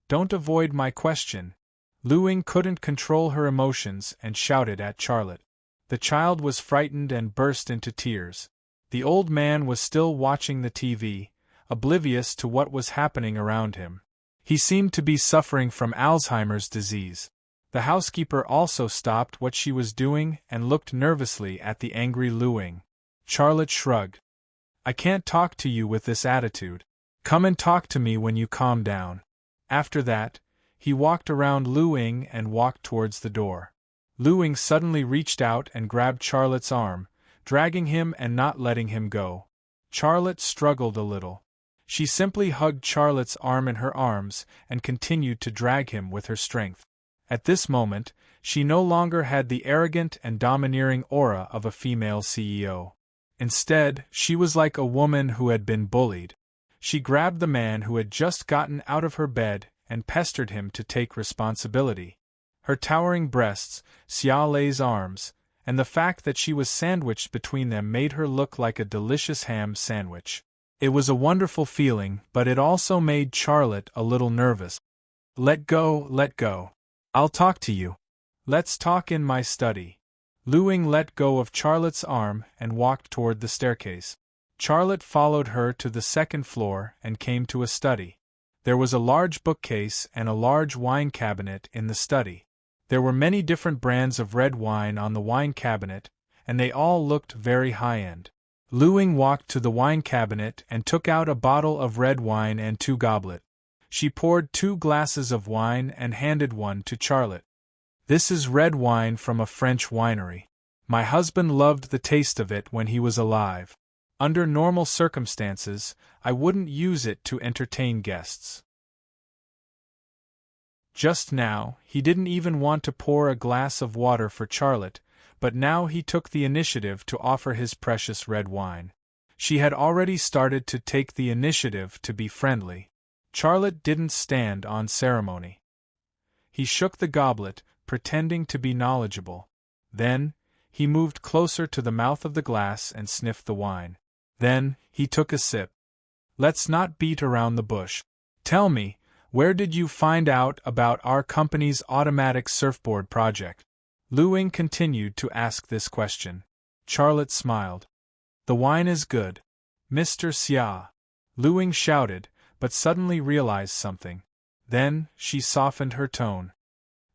"Don't avoid my question." Lu Ying couldn't control her emotions and shouted at Charlotte. The child was frightened and burst into tears. The old man was still watching the TV, oblivious to what was happening around him. He seemed to be suffering from Alzheimer's disease. The housekeeper also stopped what she was doing and looked nervously at the angry Lu Ying. Charlotte shrugged. "I can't talk to you with this attitude. Come and talk to me when you calm down." After that, he walked around Lu Ying and walked towards the door. Lu Ying suddenly reached out and grabbed Charlotte's arm, dragging him and not letting him go. Charlotte struggled a little. She simply hugged Charlotte's arm in her arms and continued to drag him with her strength. At this moment, she no longer had the arrogant and domineering aura of a female CEO. Instead, she was like a woman who had been bullied. She grabbed the man who had just gotten out of her bed and pestered him to take responsibility. Her towering breasts, Xia Lei's arms, and the fact that she was sandwiched between them made her look like a delicious ham sandwich. It was a wonderful feeling, but it also made Charlotte a little nervous. Let go. I'll talk to you. Let's talk in my study." Lu Ying let go of Charlotte's arm and walked toward the staircase. Charlotte followed her to the second floor and came to a study. There was a large bookcase and a large wine cabinet in the study. There were many different brands of red wine on the wine cabinet, and they all looked very high-end. Lu Ying walked to the wine cabinet and took out a bottle of red wine and 2 goblets. She poured 2 glasses of wine and handed one to Charlotte. "This is red wine from a French winery. My husband loved the taste of it when he was alive. Under normal circumstances, I wouldn't use it to entertain guests." Just now, he didn't even want to pour a glass of water for Charlotte, but now he took the initiative to offer his precious red wine. She had already started to take the initiative to be friendly. Charlotte didn't stand on ceremony. He shook the goblet, pretending to be knowledgeable. Then, he moved closer to the mouth of the glass and sniffed the wine. Then, he took a sip. Let's not beat around the bush. Tell me, where did you find out about our company's automatic surfboard project? Lu Ying continued to ask this question. Charlotte smiled. The wine is good, Mr. Xia. Lu Ying shouted, but suddenly realized something. Then, she softened her tone.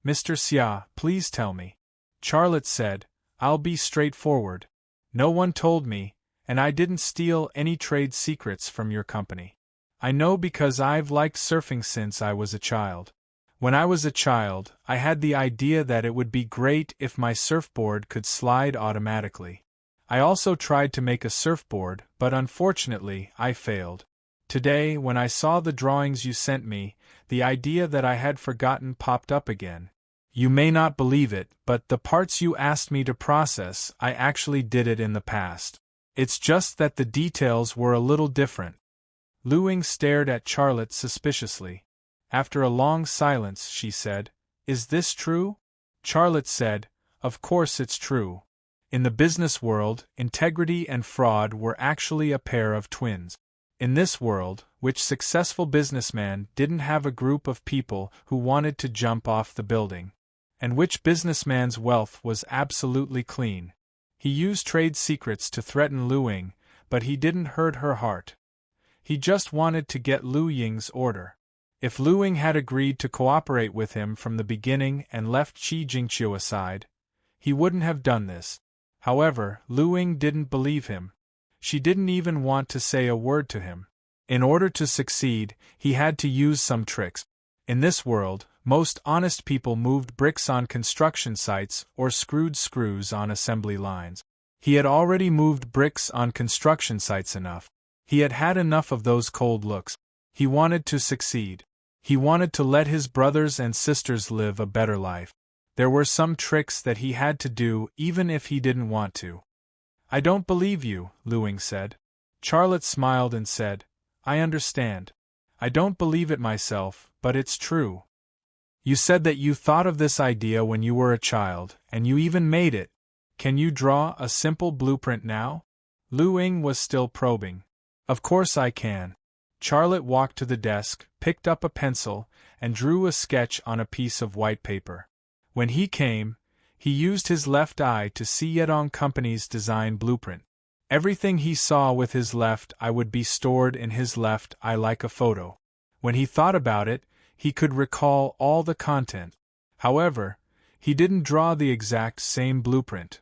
Mr. Xia, please tell me. Charlotte said, I'll be straightforward. No one told me, and I didn't steal any trade secrets from your company. I know because I've liked surfing since I was a child. When I was a child, I had the idea that it would be great if my surfboard could slide automatically. I also tried to make a surfboard, but unfortunately, I failed. Today, when I saw the drawings you sent me, the idea that I had forgotten popped up again. You may not believe it, but the parts you asked me to process, I actually did it in the past. It's just that the details were a little different. Lu Ying stared at Charlotte suspiciously. After a long silence, she said, Is this true? Charlotte said, Of course it's true. In the business world, integrity and fraud were actually a pair of twins. In this world, which successful businessman didn't have a group of people who wanted to jump off the building? And which businessman's wealth was absolutely clean? He used trade secrets to threaten Lu Ying, but he didn't hurt her heart. He just wanted to get Lu Ying's order. If Lu Ying had agreed to cooperate with him from the beginning and left Qi Jingqiu aside, he wouldn't have done this. However, Lu Ying didn't believe him. She didn't even want to say a word to him. In order to succeed, he had to use some tricks. In this world, most honest people moved bricks on construction sites or screwed screws on assembly lines. He had already moved bricks on construction sites enough. He had had enough of those cold looks. He wanted to succeed. He wanted to let his brothers and sisters live a better life. There were some tricks that he had to do even if he didn't want to. I don't believe you, Lu Ying said. Charlotte smiled and said, I understand. I don't believe it myself, but it's true. You said that you thought of this idea when you were a child, and you even made it. Can you draw a simple blueprint now? Lu Ying was still probing. Of course I can. Charlotte walked to the desk, picked up a pencil, and drew a sketch on a piece of white paper. When he came, he used his left eye to see Yedong Company's design blueprint. Everything he saw with his left eye would be stored in his left eye like a photo. When he thought about it, he could recall all the content. However, he didn't draw the exact same blueprint.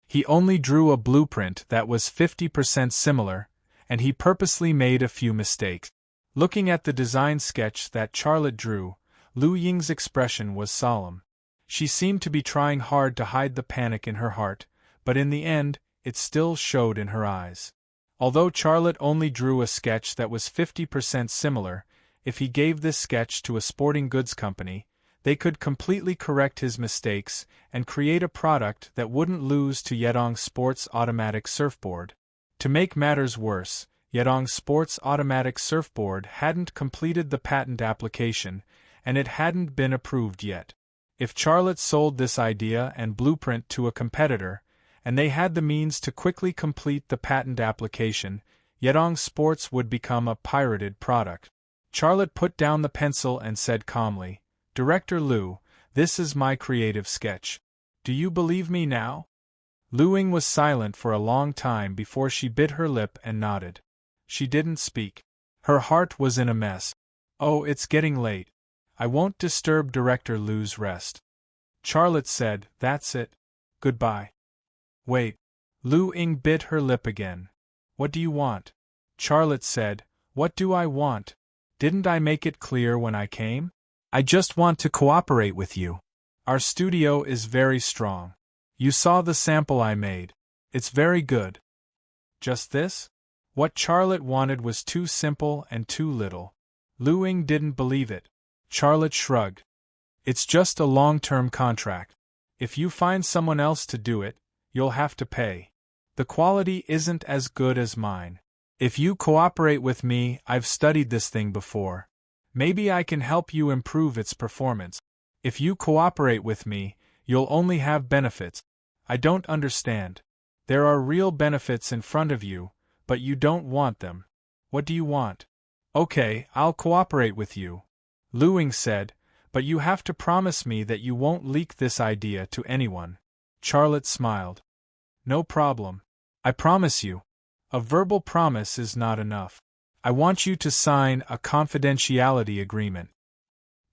He only drew a blueprint that was 50% similar, and he purposely made a few mistakes. Looking at the design sketch that Charlotte drew, Lu Ying's expression was solemn. She seemed to be trying hard to hide the panic in her heart, but in the end, it still showed in her eyes. Although Charlotte only drew a sketch that was 50% similar, if he gave this sketch to a sporting goods company, they could completely correct his mistakes and create a product that wouldn't lose to Yedong Sports' automatic surfboard. To make matters worse, Yedong Sports' automatic surfboard hadn't completed the patent application, and it hadn't been approved yet. If Charlotte sold this idea and blueprint to a competitor, and they had the means to quickly complete the patent application, Yedong Sports would become a pirated product. Charlotte put down the pencil and said calmly, Director Lu, this is my creative sketch. Do you believe me now? Lu Ying was silent for a long time before she bit her lip and nodded. She didn't speak. Her heart was in a mess. Oh, it's getting late. I won't disturb Director Lu's rest. Charlotte said, That's it. Goodbye. Wait. Lu Ying bit her lip again. What do you want? Charlotte said, What do I want? Didn't I make it clear when I came? I just want to cooperate with you. Our studio is very strong. You saw the sample I made. It's very good. Just this? What Charlotte wanted was too simple and too little. Lu Ying didn't believe it. Charlotte shrugged. It's just a long-term contract. If you find someone else to do it, you'll have to pay. The quality isn't as good as mine. If you cooperate with me, I've studied this thing before. Maybe I can help you improve its performance. If you cooperate with me, you'll only have benefits. I don't understand. There are real benefits in front of you, but you don't want them. What do you want? Okay, I'll cooperate with you, Lu Ying said, but you have to promise me that you won't leak this idea to anyone. Charlotte smiled. No problem. I promise you. A verbal promise is not enough. I want you to sign a confidentiality agreement.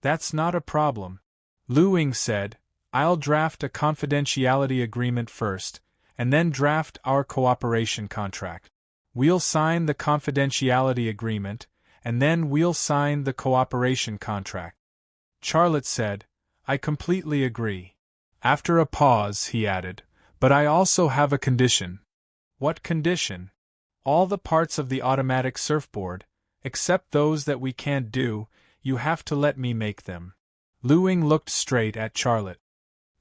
That's not a problem, Lu Ying said. I'll draft a confidentiality agreement first, and then draft our cooperation contract. We'll sign the confidentiality agreement, and then we'll sign the cooperation contract. Charlotte said, I completely agree. After a pause, he added, but I also have a condition. What condition? All the parts of the automatic surfboard, except those that we can't do, you have to let me make them. Lu Ying looked straight at Charlotte.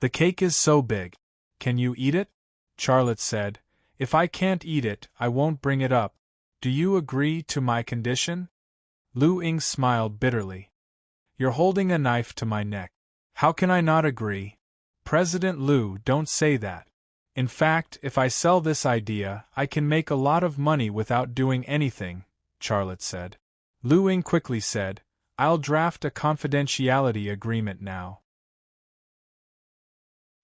The cake is so big. Can you eat it? Charlotte said, if I can't eat it, I won't bring it up. Do you agree to my condition? Lu Ying smiled bitterly. You're holding a knife to my neck. How can I not agree? President Lu, don't say that. In fact, if I sell this idea, I can make a lot of money without doing anything, Charlotte said. Lu Ying quickly said, I'll draft a confidentiality agreement now.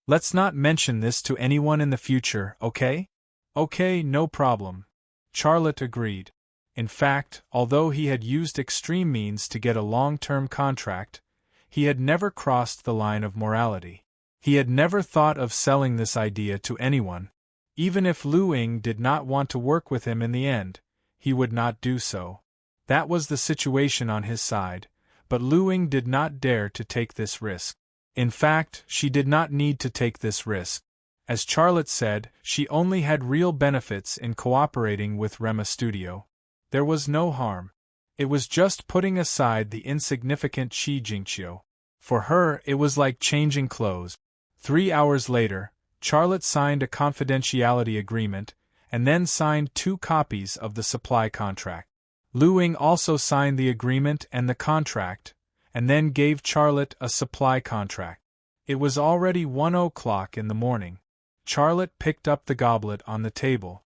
Let's not mention this to anyone in the future, okay? Okay, no problem. Charlotte agreed. In fact, although he had used extreme means to get a long-term contract, he had never crossed the line of morality. He had never thought of selling this idea to anyone. Even if Lu Ying did not want to work with him in the end, he would not do so. That was the situation on his side, but Lu Ying did not dare to take this risk. In fact, she did not need to take this risk. As Charlotte said, she only had real benefits in cooperating with Rema Studio. There was no harm. It was just putting aside the insignificant Qi Jingqiu. For her, it was like changing clothes. 3 hours later, Charlotte signed a confidentiality agreement, and then signed 2 copies of the supply contract. Lu Ying also signed the agreement and the contract, and then gave Charlotte a supply contract. It was already 1:00 in the morning. Charlotte picked up the goblet on the table.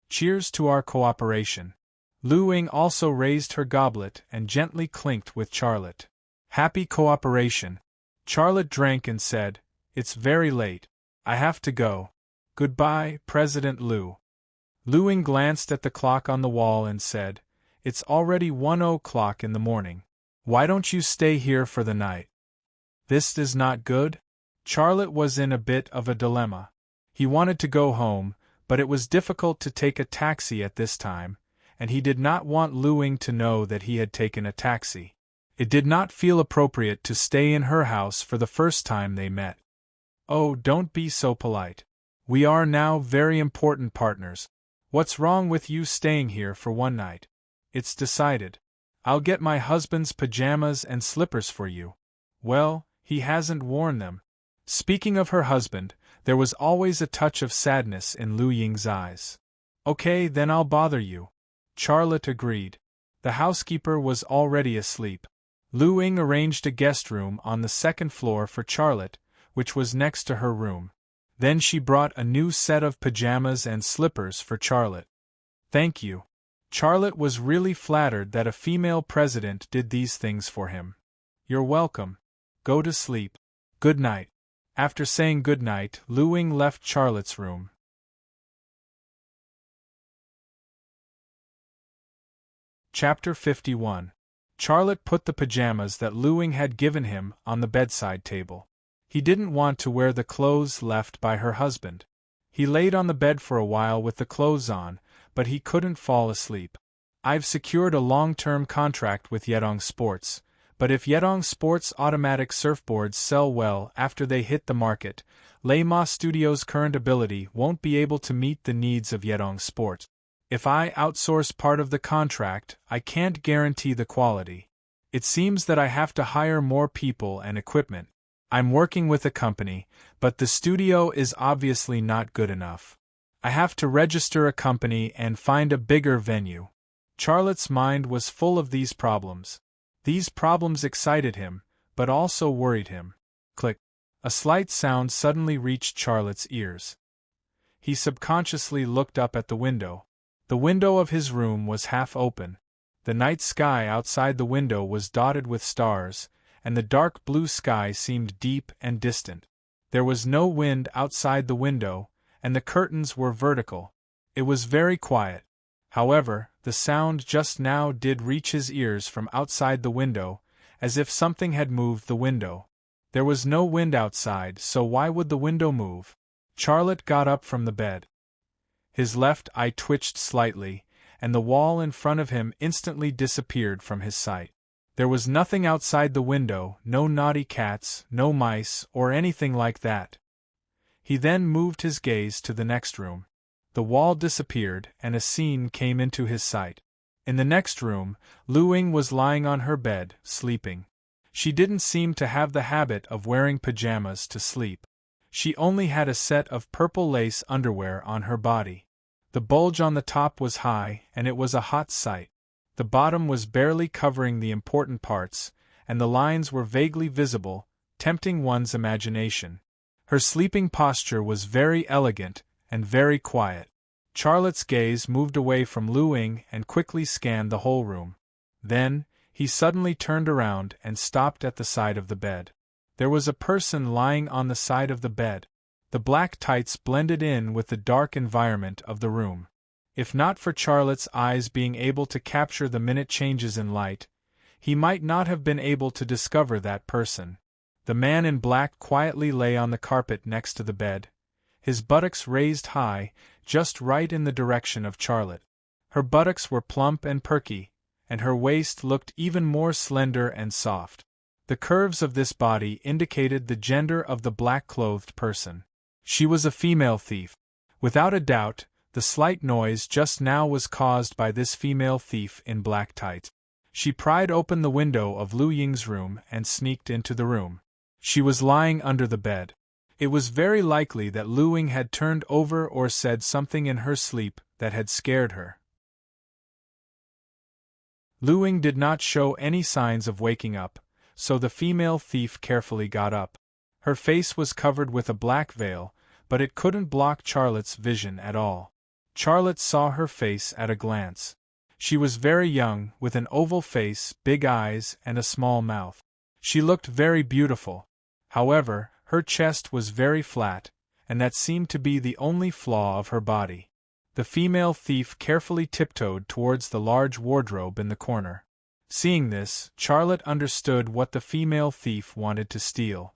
Cheers to our cooperation. Lu Ying also raised her goblet and gently clinked with Charlotte. Happy cooperation. Charlotte drank and said, It's very late. I have to go. Goodbye, President Lu. Lu Ying glanced at the clock on the wall and said, It's already 1:00 in the morning. Why don't you stay here for the night? This is not good? Charlotte was in a bit of a dilemma. He wanted to go home, but it was difficult to take a taxi at this time, and he did not want Lu Ying to know that he had taken a taxi. It did not feel appropriate to stay in her house for the first time they met. Oh, don't be so polite. We are now very important partners. What's wrong with you staying here for one night? It's decided. I'll get my husband's pajamas and slippers for you. Well, he hasn't worn them. Speaking of her husband, there was always a touch of sadness in Lu Ying's eyes. Okay, then I'll bother you. Charlotte agreed. The housekeeper was already asleep. Lu Ying arranged a guest room on the second floor for Charlotte, which was next to her room. Then she brought a new set of pajamas and slippers for Charlotte. Thank you. Charlotte was really flattered that a female president did these things for him. You're welcome. Go to sleep. Good night. After saying good night, Lu Ying left Charlotte's room. Chapter 51. Charlotte put the pajamas that Lu Ying had given him on the bedside table. He didn't want to wear the clothes left by her husband. He laid on the bed for a while with the clothes on, but he couldn't fall asleep. I've secured a long-term contract with Yedong Sports, but if Yedong Sports automatic surfboards sell well after they hit the market, Ma Studio's current ability won't be able to meet the needs of Yedong Sports. If I outsource part of the contract, I can't guarantee the quality. It seems that I have to hire more people and equipment. I'm working with a company, but the studio is obviously not good enough. I have to register a company and find a bigger venue. Charlotte's mind was full of these problems. These problems excited him, but also worried him. Click. A slight sound suddenly reached Charlotte's ears. He subconsciously looked up at the window. The window of his room was half open. The night sky outside the window was dotted with stars, and the dark blue sky seemed deep and distant. There was no wind outside the window, and the curtains were vertical. It was very quiet. However, the sound just now did reach his ears from outside the window, as if something had moved the window. There was no wind outside, so why would the window move? Charlotte got up from the bed. His left eye twitched slightly, and the wall in front of him instantly disappeared from his sight. There was nothing outside the window, no naughty cats, no mice, or anything like that. He then moved his gaze to the next room. The wall disappeared, and a scene came into his sight. In the next room, Lu Ying was lying on her bed, sleeping. She didn't seem to have the habit of wearing pajamas to sleep. She only had a set of purple lace underwear on her body. The bulge on the top was high, and it was a hot sight. The bottom was barely covering the important parts, and the lines were vaguely visible, tempting one's imagination. Her sleeping posture was very elegant and very quiet. Charlotte's gaze moved away from Lu Ying and quickly scanned the whole room. Then, he suddenly turned around and stopped at the side of the bed. There was a person lying on the side of the bed. The black tights blended in with the dark environment of the room. If not for Charlotte's eyes being able to capture the minute changes in light, he might not have been able to discover that person. The man in black quietly lay on the carpet next to the bed, his buttocks raised high, just right in the direction of Charlotte. Her buttocks were plump and perky, and her waist looked even more slender and soft. The curves of this body indicated the gender of the black-clothed person. She was a female thief. Without a doubt, the slight noise just now was caused by this female thief in black tights. She pried open the window of Lu Ying's room and sneaked into the room. She was lying under the bed. It was very likely that Lu Ying had turned over or said something in her sleep that had scared her. Lu Ying did not show any signs of waking up, so the female thief carefully got up. Her face was covered with a black veil, but it couldn't block Charlotte's vision at all. Charlotte saw her face at a glance. She was very young, with an oval face, big eyes, and a small mouth. She looked very beautiful. However, her chest was very flat, and that seemed to be the only flaw of her body. The female thief carefully tiptoed towards the large wardrobe in the corner. Seeing this, Charlotte understood what the female thief wanted to steal.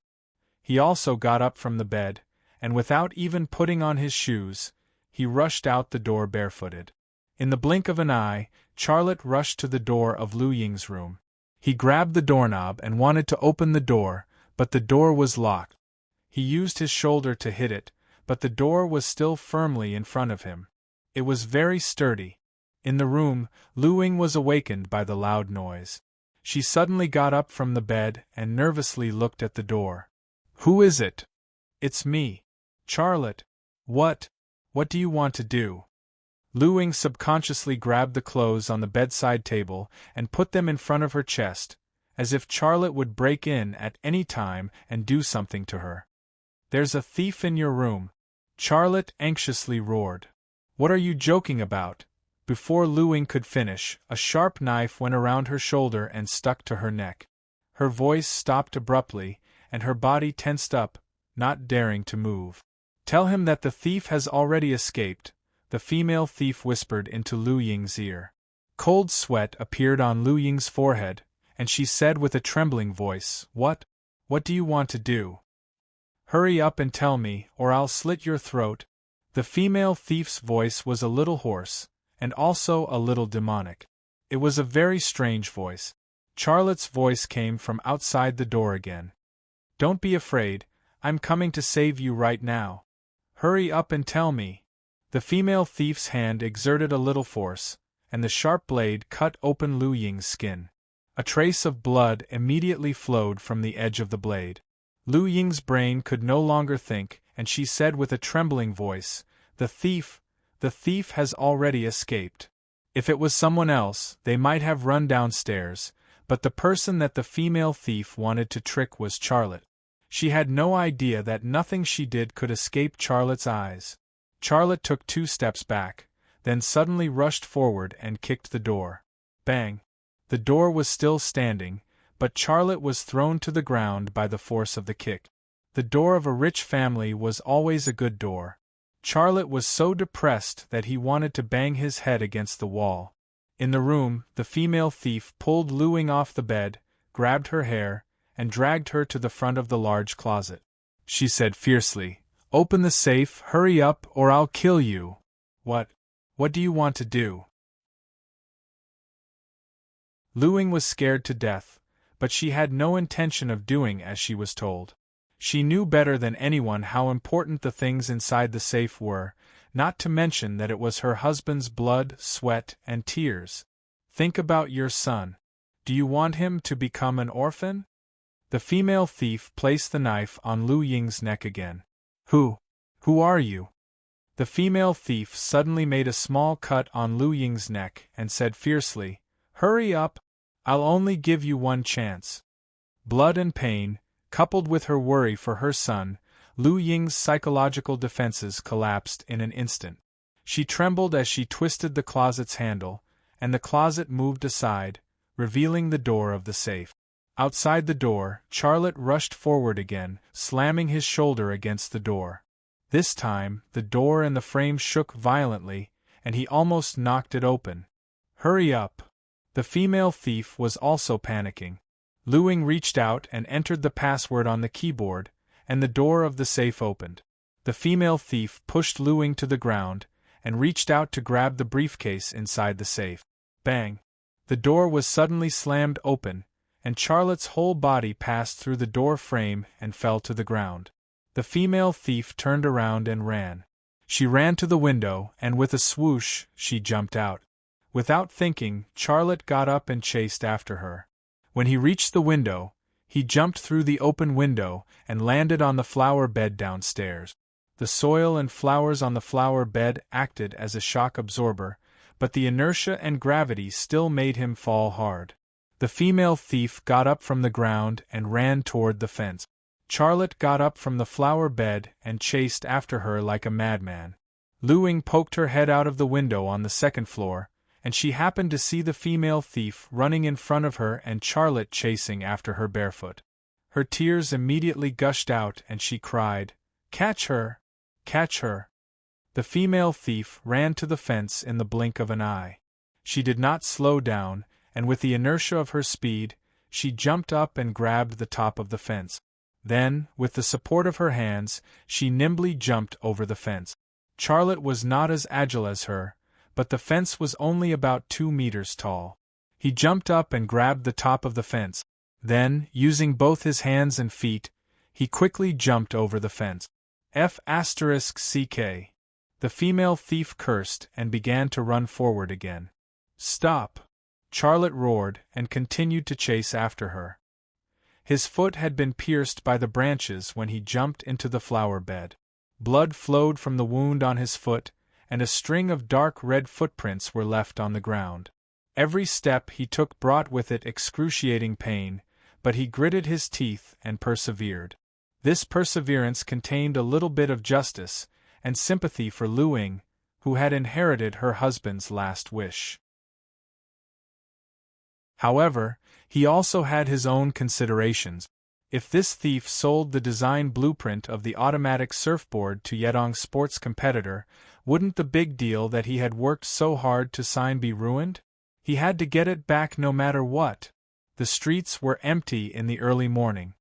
He also got up from the bed, and without even putting on his shoes, he rushed out the door barefooted. In the blink of an eye, Charlotte rushed to the door of Lu Ying's room. He grabbed the doorknob and wanted to open the door, but the door was locked. He used his shoulder to hit it, but the door was still firmly in front of him. It was very sturdy. In the room, Lu Ying was awakened by the loud noise. She suddenly got up from the bed and nervously looked at the door. "Who is it?" "It's me. Charlotte." What do you want to do?" Lu Ying subconsciously grabbed the clothes on the bedside table and put them in front of her chest, as if Charlotte would break in at any time and do something to her. "There's a thief in your room," Charlotte anxiously roared. "What are you joking about?" Before Lu Ying could finish, a sharp knife went around her shoulder and stuck to her neck. Her voice stopped abruptly, and her body tensed up, not daring to move. "Tell him that the thief has already escaped," the female thief whispered into Lu Ying's ear. Cold sweat appeared on Lu Ying's forehead, and she said with a trembling voice, What do you want to do?" "Hurry up and tell me, or I'll slit your throat." The female thief's voice was a little hoarse, and also a little demonic. It was a very strange voice. Charlotte's voice came from outside the door again. "Don't be afraid, I'm coming to save you right now. Hurry up and tell me." The female thief's hand exerted a little force, and the sharp blade cut open Lu Ying's skin. A trace of blood immediately flowed from the edge of the blade. Lu Ying's brain could no longer think, and she said with a trembling voice, the thief has already escaped. If it was someone else, they might have run downstairs, but the person that the female thief wanted to trick was Charlotte. She had no idea that nothing she did could escape Charlotte's eyes. Charlotte took 2 steps back, then suddenly rushed forward and kicked the door. Bang! The door was still standing, but Charlotte was thrown to the ground by the force of the kick. The door of a rich family was always a good door. Charlotte was so depressed that he wanted to bang his head against the wall. In the room, the female thief pulled Lu Ying off the bed, grabbed her hair, and dragged her to the front of the large closet. She said fiercely, "Open the safe, hurry up, or I'll kill you." What do you want to do?" Lu Ying was scared to death, but she had no intention of doing as she was told. She knew better than anyone how important the things inside the safe were, not to mention that it was her husband's blood, sweat, and tears. "Think about your son. Do you want him to become an orphan?" The female thief placed the knife on Lu Ying's neck again. Who are you?" The female thief suddenly made a small cut on Lu Ying's neck and said fiercely, "Hurry up! I'll only give you 1 chance." Blood and pain, coupled with her worry for her son, Lu Ying's psychological defenses collapsed in an instant. She trembled as she twisted the closet's handle, and the closet moved aside, revealing the door of the safe. Outside the door, Charlotte rushed forward again, slamming his shoulder against the door. This time, the door and the frame shook violently, and he almost knocked it open. "Hurry up!" The female thief was also panicking. Lu Ying reached out and entered the password on the keyboard, and the door of the safe opened. The female thief pushed Lu Ying to the ground, and reached out to grab the briefcase inside the safe. Bang! The door was suddenly slammed open, and Charlotte's whole body passed through the door frame and fell to the ground. The female thief turned around and ran. She ran to the window, and with a swoosh, she jumped out. Without thinking, Charlotte got up and chased after her. When he reached the window, he jumped through the open window and landed on the flower bed downstairs. The soil and flowers on the flower bed acted as a shock absorber, but the inertia and gravity still made him fall hard. The female thief got up from the ground and ran toward the fence. Charlotte got up from the flower bed and chased after her like a madman. Lu Ying poked her head out of the window on the 2nd floor, and she happened to see the female thief running in front of her and Charlotte chasing after her barefoot. Her tears immediately gushed out and she cried, "Catch her! Catch her!" The female thief ran to the fence in the blink of an eye. She did not slow down, and with the inertia of her speed, she jumped up and grabbed the top of the fence. Then, with the support of her hands, she nimbly jumped over the fence. Charlotte was not as agile as her, but the fence was only about 2 meters tall. He jumped up and grabbed the top of the fence. Then, using both his hands and feet, he quickly jumped over the fence. F***ck. The female thief cursed and began to run forward again. "Stop!" Charlotte roared and continued to chase after her. His foot had been pierced by the branches when he jumped into the flower bed. Blood flowed from the wound on his foot, and a string of dark red footprints were left on the ground. Every step he took brought with it excruciating pain, but he gritted his teeth and persevered. This perseverance contained a little bit of justice and sympathy for Lu Ying, who had inherited her husband's last wish. However, he also had his own considerations. If this thief sold the design blueprint of the automatic surfboard to Yedong's sports competitor, wouldn't the big deal that he had worked so hard to sign be ruined? He had to get it back no matter what. The streets were empty in the early morning.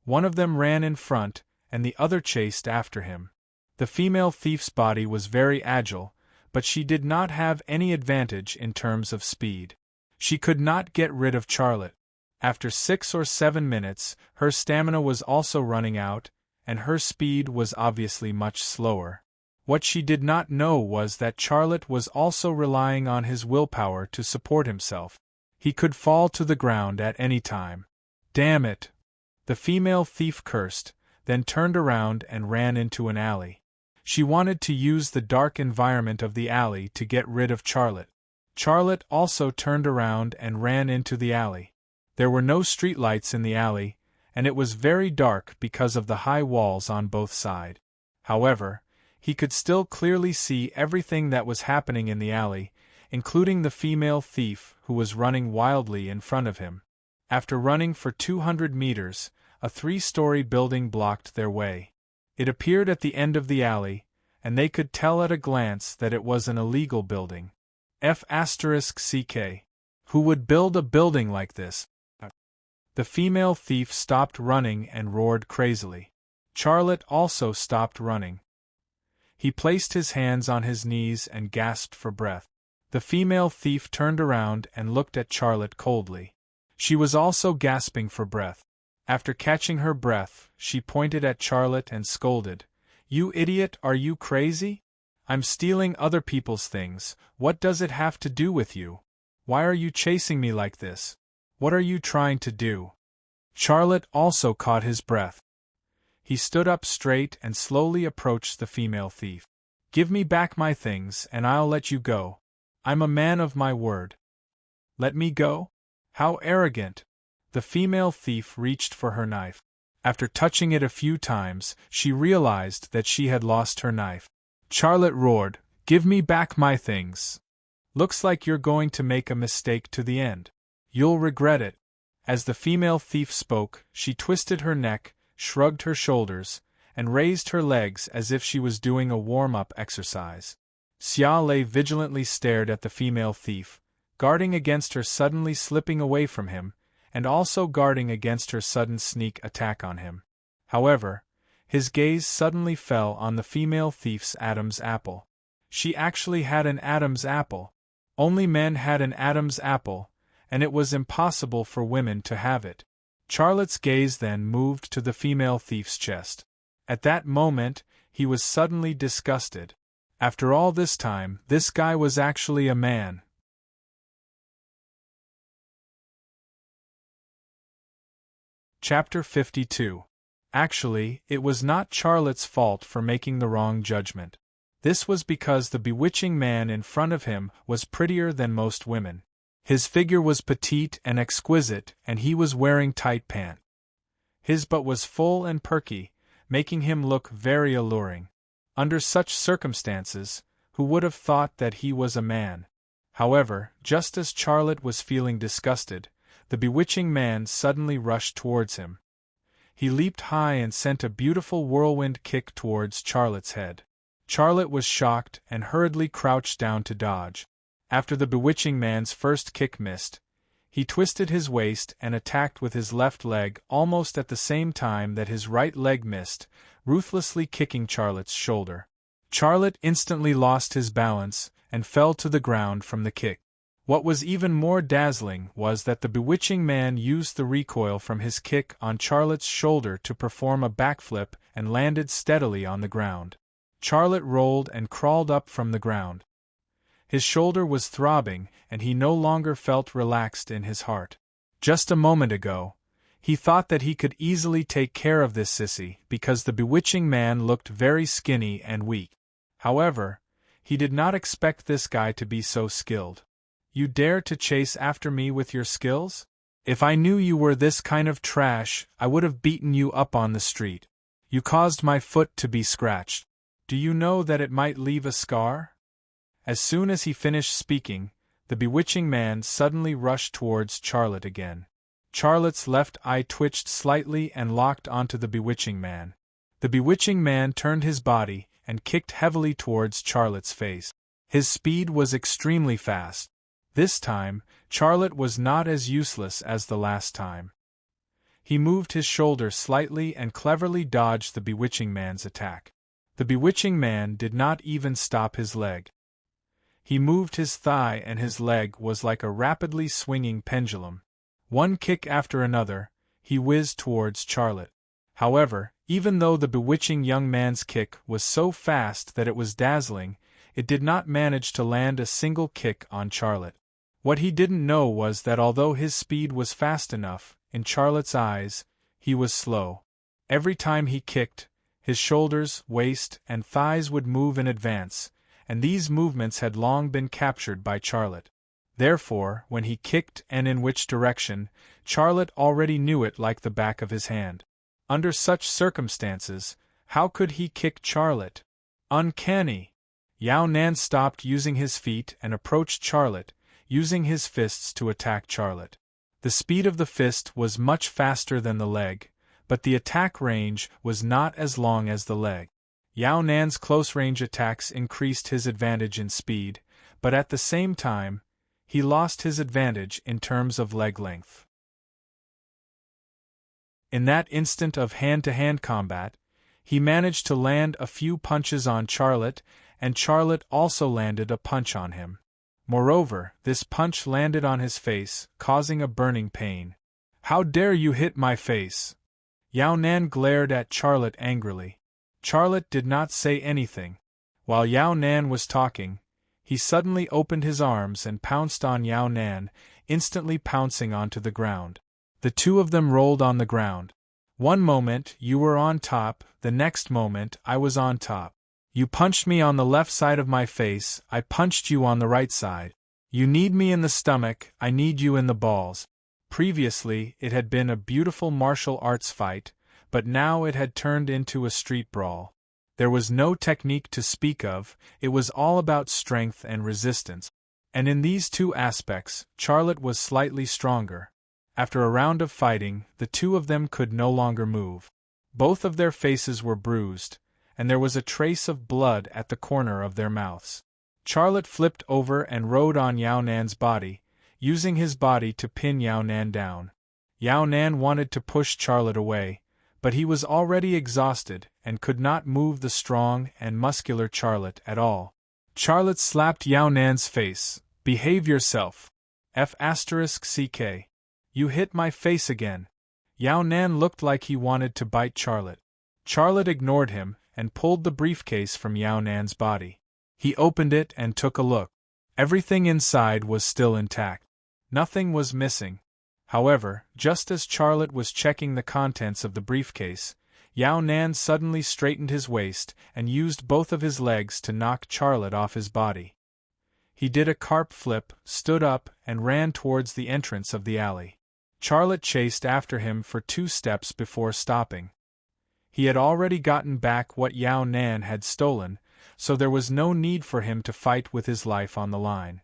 One of them ran in front, and the other chased after him. The female thief's body was very agile, but she did not have any advantage in terms of speed. She could not get rid of Charlotte. After 6 or 7 minutes, her stamina was also running out, and her speed was obviously much slower. What she did not know was that Charlotte was also relying on his willpower to support himself. He could fall to the ground at any time. Damn it! The female thief cursed, then turned around and ran into an alley. She wanted to use the dark environment of the alley to get rid of Charlotte. Charlotte also turned around and ran into the alley. There were no streetlights in the alley, and it was very dark because of the high walls on both sides. However, he could still clearly see everything that was happening in the alley, including the female thief who was running wildly in front of him. After running for 200 meters, a 3-story building blocked their way. It appeared at the end of the alley, and they could tell at a glance that it was an illegal building. F***ck. Who would build a building like this? The female thief stopped running and roared crazily. Charlotte also stopped running. He placed his hands on his knees and gasped for breath. The female thief turned around and looked at Charlotte coldly. She was also gasping for breath. After catching her breath, she pointed at Charlotte and scolded, "You idiot, are you crazy? I'm stealing other people's things, what does it have to do with you? Why are you chasing me like this? What are you trying to do?" Charlotte also caught his breath. He stood up straight and slowly approached the female thief. "Give me back my things and I'll let you go. I'm a man of my word." "Let me go? How arrogant!" The female thief reached for her knife. After touching it a few times, she realized that she had lost her knife. Charlotte roared, "Give me back my things. Looks like you're going to make a mistake to the end. You'll regret it." As the female thief spoke, she twisted her neck, shrugged her shoulders, and raised her legs as if she was doing a warm-up exercise. Xia Lei vigilantly stared at the female thief, guarding against her suddenly slipping away from him, and also guarding against her sudden sneak attack on him. However, his gaze suddenly fell on the female thief's Adam's apple. She actually had an Adam's apple. Only men had an Adam's apple, and it was impossible for women to have it. Charlotte's gaze then moved to the female thief's chest. At that moment, he was suddenly disgusted. After all this time, this guy was actually a man. Chapter 52. Actually, it was not Charlotte's fault for making the wrong judgment. This was because the bewitching man in front of him was prettier than most women. His figure was petite and exquisite, and he was wearing tight pants. His butt was full and perky, making him look very alluring. Under such circumstances, who would have thought that he was a man? However, just as Charlotte was feeling disgusted, the bewitching man suddenly rushed towards him. He leaped high and sent a beautiful whirlwind kick towards Charlotte's head. Charlotte was shocked and hurriedly crouched down to dodge. After the bewitching man's first kick missed, he twisted his waist and attacked with his left leg almost at the same time that his right leg missed, ruthlessly kicking Charlotte's shoulder. Charlotte instantly lost his balance and fell to the ground from the kick. What was even more dazzling was that the bewitching man used the recoil from his kick on Charlotte's shoulder to perform a backflip and landed steadily on the ground. Charlotte rolled and crawled up from the ground. His shoulder was throbbing, and he no longer felt relaxed in his heart. Just a moment ago, he thought that he could easily take care of this sissy because the bewitching man looked very skinny and weak. However, he did not expect this guy to be so skilled. "You dare to chase after me with your skills? If I knew you were this kind of trash, I would have beaten you up on the street. You caused my foot to be scratched. Do you know that it might leave a scar?" As soon as he finished speaking, the bewitching man suddenly rushed towards Charlotte again. Charlotte's left eye twitched slightly and locked onto the bewitching man. The bewitching man turned his body and kicked heavily towards Charlotte's face. His speed was extremely fast. This time, Charlotte was not as useless as the last time. He moved his shoulder slightly and cleverly dodged the bewitching man's attack. The bewitching man did not even stop his leg. He moved his thigh and his leg was like a rapidly swinging pendulum. One kick after another, he whizzed towards Charlotte. However, even though the bewitching young man's kick was so fast that it was dazzling, it did not manage to land a single kick on Charlotte. What he didn't know was that although his speed was fast enough, in Charlotte's eyes, he was slow. Every time he kicked, his shoulders, waist, and thighs would move in advance, and these movements had long been captured by Charlotte. Therefore, when he kicked and in which direction, Charlotte already knew it like the back of his hand. Under such circumstances, how could he kick Charlotte? Uncanny! Yao Nan stopped using his feet and approached Charlotte, using his fists to attack Charlotte. The speed of the fist was much faster than the leg, but the attack range was not as long as the leg. Yao Nan's close-range attacks increased his advantage in speed, but at the same time, he lost his advantage in terms of leg length. In that instant of hand-to-hand combat, he managed to land a few punches on Charlotte, and Charlotte also landed a punch on him. Moreover, this punch landed on his face, causing a burning pain. "How dare you hit my face?" Yao Nan glared at Charlotte angrily. Charlotte did not say anything. While Yao Nan was talking, he suddenly opened his arms and pounced on Yao Nan, instantly pouncing onto the ground. The two of them rolled on the ground. One moment you were on top, the next moment I was on top. You punched me on the left side of my face, I punched you on the right side. You need me in the stomach, I need you in the balls. Previously, it had been a beautiful martial arts fight, but now it had turned into a street brawl. There was no technique to speak of, it was all about strength and resistance. And in these two aspects, Charlotte was slightly stronger. After a round of fighting, the two of them could no longer move. Both of their faces were bruised, and there was a trace of blood at the corner of their mouths. Charlotte flipped over and rode on Yao Nan's body, using his body to pin Yao Nan down. Yao Nan wanted to push Charlotte away, but he was already exhausted and could not move the strong and muscular Charlotte at all. Charlotte slapped Yao Nan's face. "Behave yourself. F***ck. You hit my face again." Yao Nan looked like he wanted to bite Charlotte. Charlotte ignored him and pulled the briefcase from Yao Nan's body. He opened it and took a look. Everything inside was still intact. Nothing was missing. However, just as Charlotte was checking the contents of the briefcase, Yao Nan suddenly straightened his waist and used both of his legs to knock Charlotte off his body. He did a carp flip, stood up, and ran towards the entrance of the alley. Charlotte chased after him for 2 steps before stopping. He had already gotten back what Yao Nan had stolen, so there was no need for him to fight with his life on the line.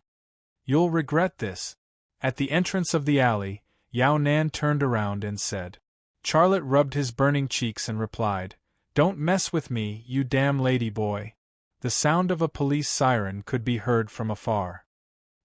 "You'll regret this." At the entrance of the alley, Yao Nan turned around and said. Charlotte rubbed his burning cheeks and replied, "Don't mess with me, you damn lady boy." The sound of a police siren could be heard from afar.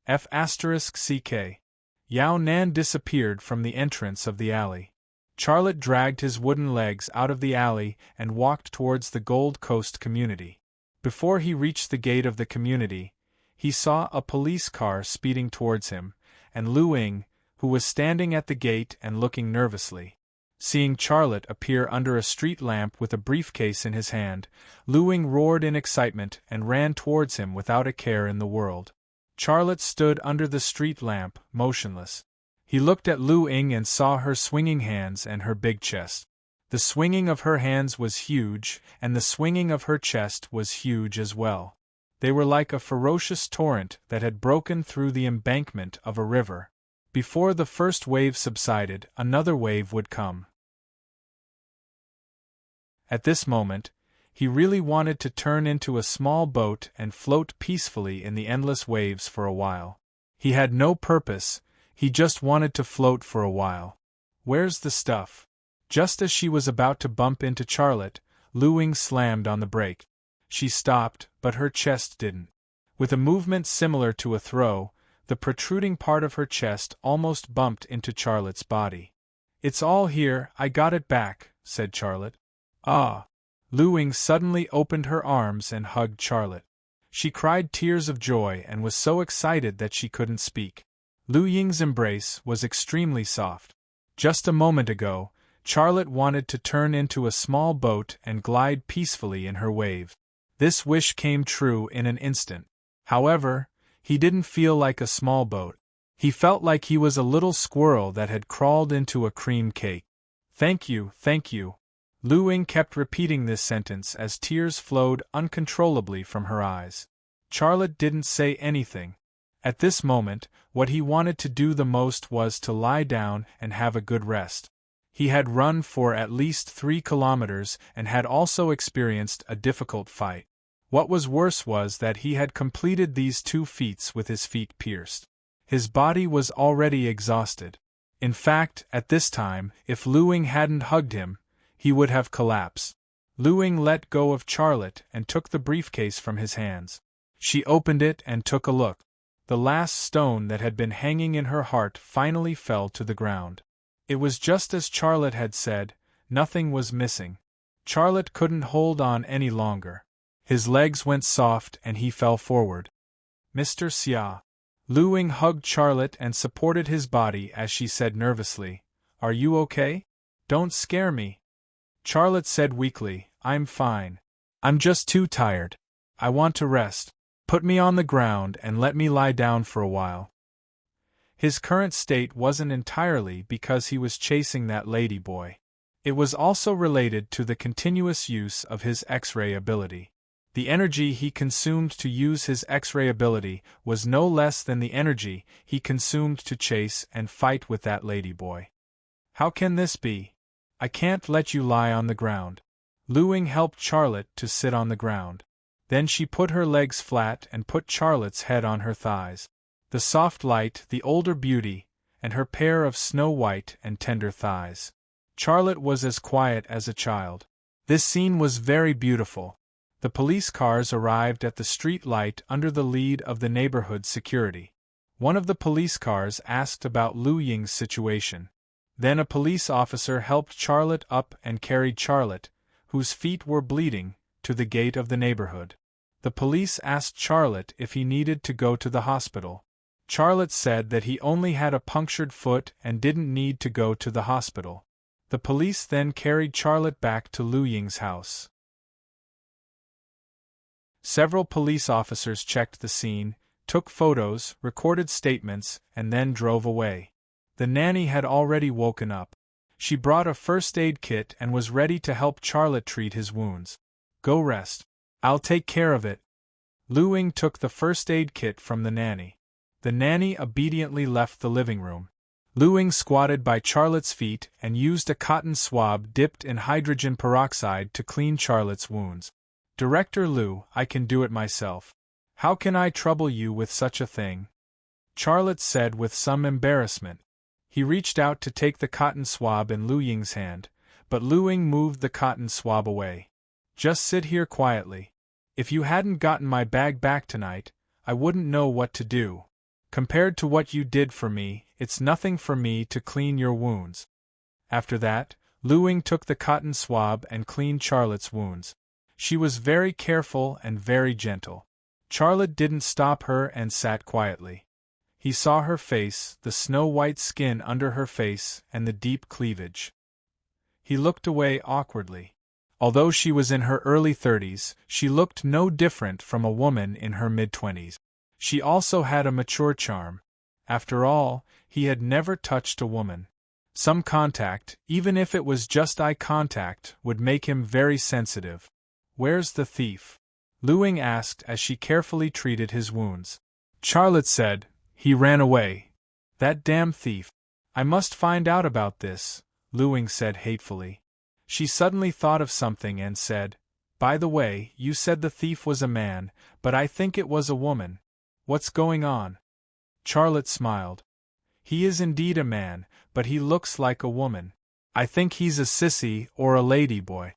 F***ck. Yao Nan disappeared from the entrance of the alley. Charlotte dragged his wooden legs out of the alley and walked towards the Gold Coast community. Before he reached the gate of the community, he saw a police car speeding towards him, and Lu Ying, who was standing at the gate and looking nervously. Seeing Charlotte appear under a street lamp with a briefcase in his hand, Lu Ying roared in excitement and ran towards him without a care in the world. Charlotte stood under the street lamp, motionless. He looked at Lu Ying and saw her swinging hands and her big chest. The swinging of her hands was huge, and the swinging of her chest was huge as well. They were like a ferocious torrent that had broken through the embankment of a river. Before the first wave subsided, another wave would come. At this moment, he really wanted to turn into a small boat and float peacefully in the endless waves for a while. He had no purpose, he just wanted to float for a while. "Where's the stuff?" Just as she was about to bump into Charlotte, Lu Ying slammed on the brake. She stopped, but her chest didn't. With a movement similar to a throw, the protruding part of her chest almost bumped into Charlotte's body. "It's all here, I got it back," said Charlotte. "Ah!" Lu Ying suddenly opened her arms and hugged Charlotte. She cried tears of joy and was so excited that she couldn't speak. Lu Ying's embrace was extremely soft. Just a moment ago, Charlotte wanted to turn into a small boat and glide peacefully in her wave. This wish came true in an instant. However, he didn't feel like a small boat. He felt like he was a little squirrel that had crawled into a cream cake. Thank you, thank you. Lu Ying kept repeating this sentence as tears flowed uncontrollably from her eyes. Charlotte didn't say anything. At this moment, what he wanted to do the most was to lie down and have a good rest. He had run for at least 3 kilometers and had also experienced a difficult fight. What was worse was that he had completed these 2 feats with his feet pierced. His body was already exhausted. In fact, at this time, if Lu Ying hadn't hugged him, he would have collapsed. Lu Ying let go of Charlotte and took the briefcase from his hands. She opened it and took a look. The last stone that had been hanging in her heart finally fell to the ground. It was just as Charlotte had said, nothing was missing. Charlotte couldn't hold on any longer. His legs went soft and he fell forward. Mr. Xia. Lu Ying hugged Charlotte and supported his body as she said nervously, "Are you okay? Don't scare me." Charlotte said weakly, "I'm fine. I'm just too tired. I want to rest. Put me on the ground and let me lie down for a while." His current state wasn't entirely because he was chasing that lady boy. It was also related to the continuous use of his X-ray ability. The energy he consumed to use his X-ray ability was no less than the energy he consumed to chase and fight with that ladyboy. How can this be? I can't let you lie on the ground. Lu Ying helped Charlotte to sit on the ground. Then she put her legs flat and put Charlotte's head on her thighs. The soft light, the older beauty, and her pair of snow-white and tender thighs. Charlotte was as quiet as a child. This scene was very beautiful. The police cars arrived at the street light under the lead of the neighborhood security. One of the police cars asked about Lu Ying's situation. Then a police officer helped Charlotte up and carried Charlotte, whose feet were bleeding, to the gate of the neighborhood. The police asked Charlotte if he needed to go to the hospital. Charlotte said that he only had a punctured foot and didn't need to go to the hospital. The police then carried Charlotte back to Lu Ying's house. Several police officers checked the scene, took photos, recorded statements, and then drove away. The nanny had already woken up. She brought a first aid kit and was ready to help Charlotte treat his wounds. "Go rest. I'll take care of it." Lu Ying took the first aid kit from the nanny. The nanny obediently left the living room. Lu Ying squatted by Charlotte's feet and used a cotton swab dipped in hydrogen peroxide to clean Charlotte's wounds. "Director Lu, I can do it myself. How can I trouble you with such a thing?" Charlotte said with some embarrassment. He reached out to take the cotton swab in Lu Ying's hand, but Lu Ying moved the cotton swab away. "Just sit here quietly. If you hadn't gotten my bag back tonight, I wouldn't know what to do. Compared to what you did for me, it's nothing for me to clean your wounds." After that, Lu Ying took the cotton swab and cleaned Charlotte's wounds. She was very careful and very gentle. Charlotte didn't stop her and sat quietly. He saw her face, the snow-white skin under her face, and the deep cleavage. He looked away awkwardly. Although she was in her early 30s, she looked no different from a woman in her mid-20s. She also had a mature charm. After all, he had never touched a woman. Some contact, even if it was just eye contact, would make him very sensitive. "Where's the thief?" Lu Ying asked as she carefully treated his wounds. Charlotte said, "He ran away. That damn thief. I must find out about this," Lu Ying said hatefully. She suddenly thought of something and said, "By the way, you said the thief was a man, but I think it was a woman. What's going on?" Charlotte smiled. "He is indeed a man, but he looks like a woman. I think he's a sissy or a ladyboy.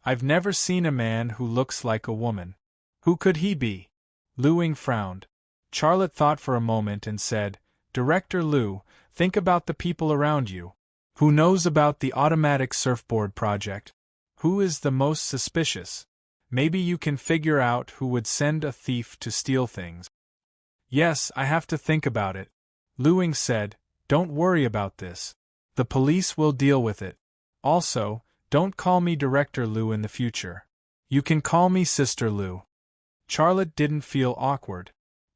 I've never seen a man who looks like a woman. Who could he be?" Lu Ying frowned. Charlotte thought for a moment and said, "Director Lu, think about the people around you. Who knows about the automatic surfboard project? Who is the most suspicious? Maybe you can figure out who would send a thief to steal things." "Yes, I have to think about it," Lu Ying said. "Don't worry about this. The police will deal with it. Also, don't call me Director Lu in the future. You can call me Sister Lu." Charlotte didn't feel awkward.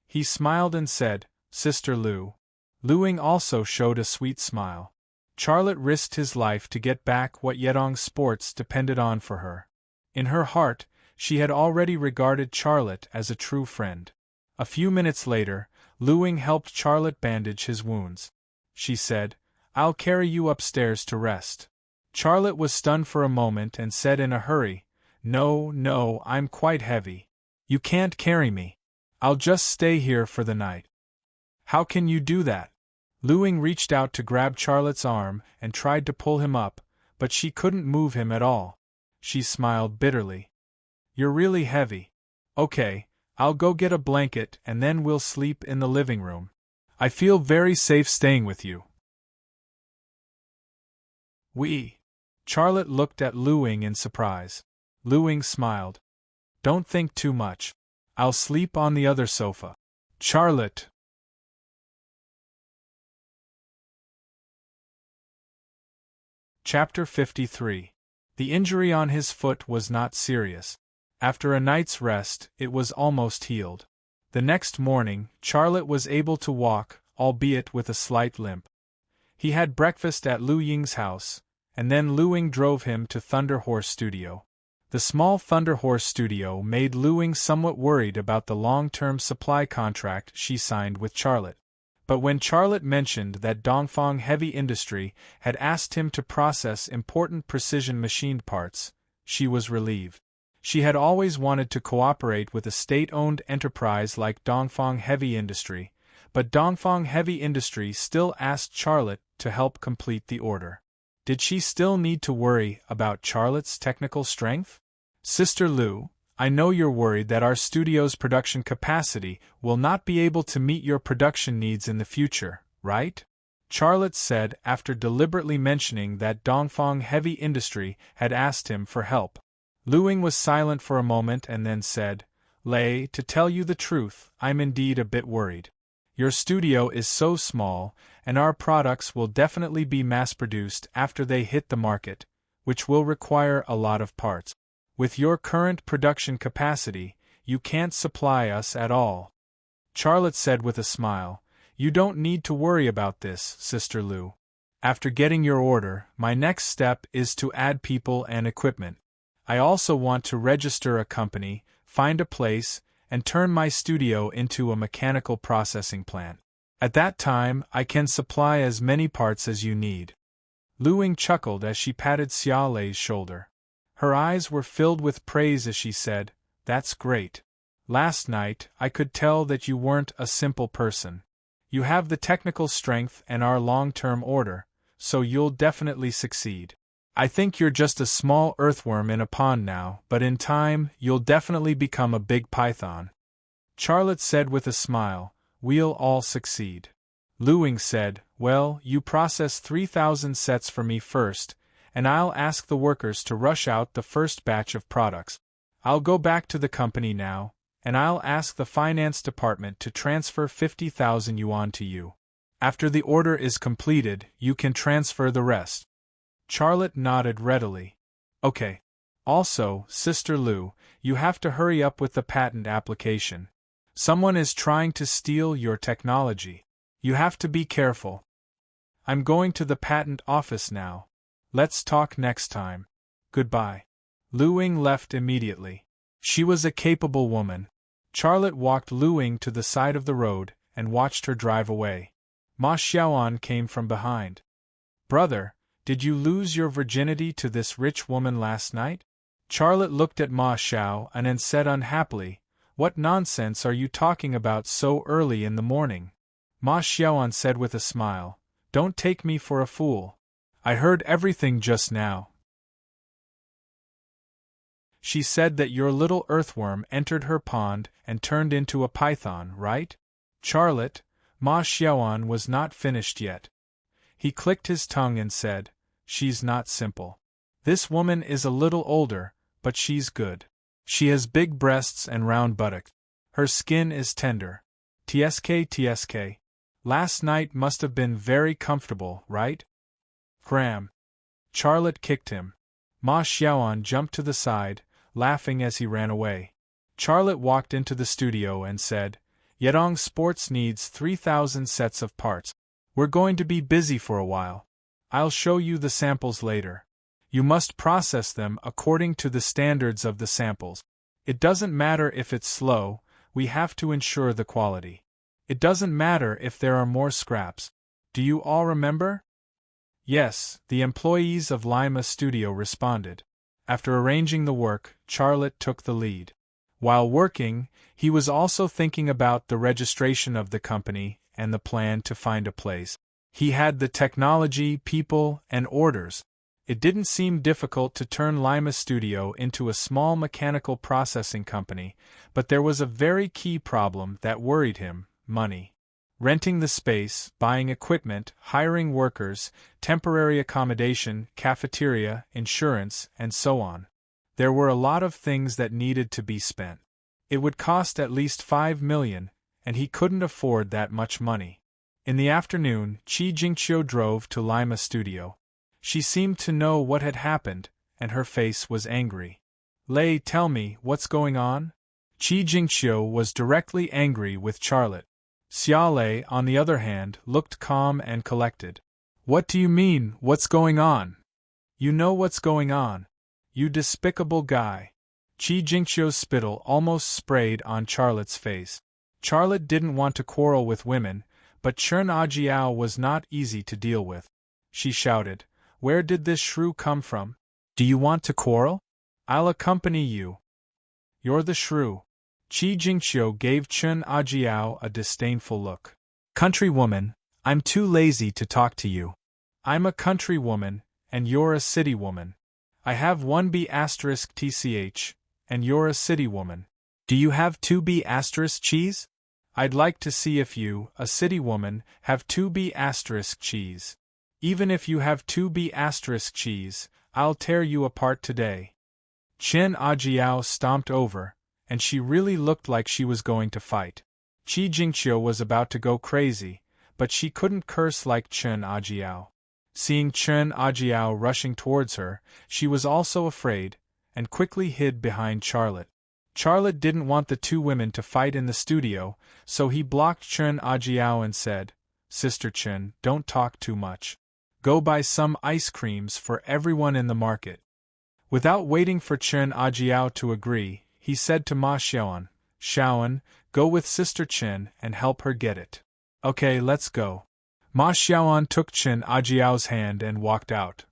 He smiled and said, "Sister Lu." Lu Ying also showed a sweet smile. Charlotte risked his life to get back what Yedong Sports depended on for her. In her heart, she had already regarded Charlotte as a true friend. A few minutes later, Luing helped Charlotte bandage his wounds. She said, "I'll carry you upstairs to rest." Charlotte was stunned for a moment and said in a hurry, No, I'm quite heavy. You can't carry me. I'll just stay here for the night." "How can you do that?" Luing reached out to grab Charlotte's arm and tried to pull him up, but she couldn't move him at all. She smiled bitterly. "You're really heavy. Okay, I'll go get a blanket and then we'll sleep in the living room. I feel very safe staying with you." Charlotte looked at Luing in surprise. Luing smiled. "Don't think too much. I'll sleep on the other sofa." Charlotte. Chapter 53. The injury on his foot was not serious. After a night's rest, it was almost healed. The next morning, Charlotte was able to walk, albeit with a slight limp. He had breakfast at Lu Ying's house, and then Luing drove him to Thunder Horse Studio. The small Thunder Horse Studio made Luing somewhat worried about the long-term supply contract she signed with Charlotte. But when Charlotte mentioned that Dongfang Heavy Industry had asked him to process important precision machined parts, she was relieved. She had always wanted to cooperate with a state-owned enterprise like Dongfang Heavy Industry, but Dongfang Heavy Industry still asked Charlotte to help complete the order. Did she still need to worry about Charlotte's technical strength? "Sister Lu, I know you're worried that our studio's production capacity will not be able to meet your production needs in the future, right?" Charlotte said after deliberately mentioning that Dongfang Heavy Industry had asked him for help. Luing was silent for a moment and then said, "Lei, to tell you the truth, I'm indeed a bit worried. Your studio is so small, and our products will definitely be mass-produced after they hit the market, which will require a lot of parts. With your current production capacity, you can't supply us at all." Charlotte said with a smile, "You don't need to worry about this, Sister Lu. After getting your order, my next step is to add people and equipment. I also want to register a company, find a place, and turn my studio into a mechanical processing plant. At that time, I can supply as many parts as you need." Luing chuckled as she patted Xia Lei's shoulder. Her eyes were filled with praise as she said, "That's great. Last night, I could tell that you weren't a simple person. You have the technical strength and our long-term order, so you'll definitely succeed. I think you're just a small earthworm in a pond now, but in time, you'll definitely become a big python." Charlotte said with a smile, "We'll all succeed." Luing said, "Well, you process 3,000 sets for me first, and I'll ask the workers to rush out the first batch of products. I'll go back to the company now, and I'll ask the finance department to transfer 50,000 yuan to you. After the order is completed, you can transfer the rest." Charlotte nodded readily. "Okay. Also, Sister Lu, you have to hurry up with the patent application. Someone is trying to steal your technology. You have to be careful." "I'm going to the patent office now. Let's talk next time. Goodbye." Luing left immediately. She was a capable woman. Charlotte walked Luing to the side of the road and watched her drive away. Ma Xiaoan came from behind. "Brother, did you lose your virginity to this rich woman last night?" Charlotte looked at Ma Xiao and then said unhappily, "What nonsense are you talking about so early in the morning?" Ma Xiaoan said with a smile, "Don't take me for a fool. I heard everything just now. She said that your little earthworm entered her pond and turned into a python, right?" "Charlotte, Ma Xiaoan was not finished yet." He clicked his tongue and said, "She's not simple. This woman is a little older, but she's good. She has big breasts and round buttocks. Her skin is tender. TSK. Last night must have been very comfortable, right?" "Cram." Charlotte kicked him. Ma Xiaoan jumped to the side, laughing as he ran away. Charlotte walked into the studio and said, "Yedong Sports needs 3,000 sets of parts. We're going to be busy for a while. I'll show you the samples later. You must process them according to the standards of the samples. It doesn't matter if it's slow, we have to ensure the quality. It doesn't matter if there are more scraps. Do you all remember? Yes, the employees of Lima Studio responded. After arranging the work, Charlotte took the lead. While working, he was also thinking about the registration of the company and the plan to find a place. He had the technology, people, and orders. It didn't seem difficult to turn Lima Studio into a small mechanical processing company, but there was a very key problem that worried him: money. Renting the space, buying equipment, hiring workers, temporary accommodation, cafeteria, insurance, and so on. There were a lot of things that needed to be spent. It would cost at least $5 million, and he couldn't afford that much money. In the afternoon, Chi Jingqiu drove to Lima Studio. She seemed to know what had happened, and her face was angry. Lei, tell me, what's going on? Chi Jingqiu was directly angry with Charlotte. Xia Lei, on the other hand, looked calm and collected. What do you mean, what's going on? You know what's going on. You despicable guy. Chi Jingqiu's spittle almost sprayed on Charlotte's face. Charlotte didn't want to quarrel with women, but Chen Ajiao was not easy to deal with. She shouted, "Where did this shrew come from? Do you want to quarrel? I'll accompany you." You're the shrew. Chi Jingqiu gave Chen Ajiao a disdainful look. Countrywoman, I'm too lazy to talk to you. I'm a countrywoman, and you're a city woman. I have 1B*TCH, and you're a city woman. Do you have 2B*cheese? I'd like to see if you, a city woman, have 2B*cheese. Even if you have 2B*cheese, I'll tear you apart today. Chen Ajiao stomped over, and she really looked like she was going to fight. Chi Jingqiu was about to go crazy, but she couldn't curse like Chen Ajiao. Seeing Chen Ajiao rushing towards her, she was also afraid, and quickly hid behind Charlotte. Charlotte didn't want the two women to fight in the studio, so he blocked Chen Ajiao and said, "Sister Chen, don't talk too much. Go buy some ice creams for everyone in the market." Without waiting for Chen Ajiao to agree, he said to Ma Xiaoan, "Xiaoan, go with Sister Chen and help her get it." "Okay, let's go." Ma Xiaoan took Chen Ajiao's hand and walked out.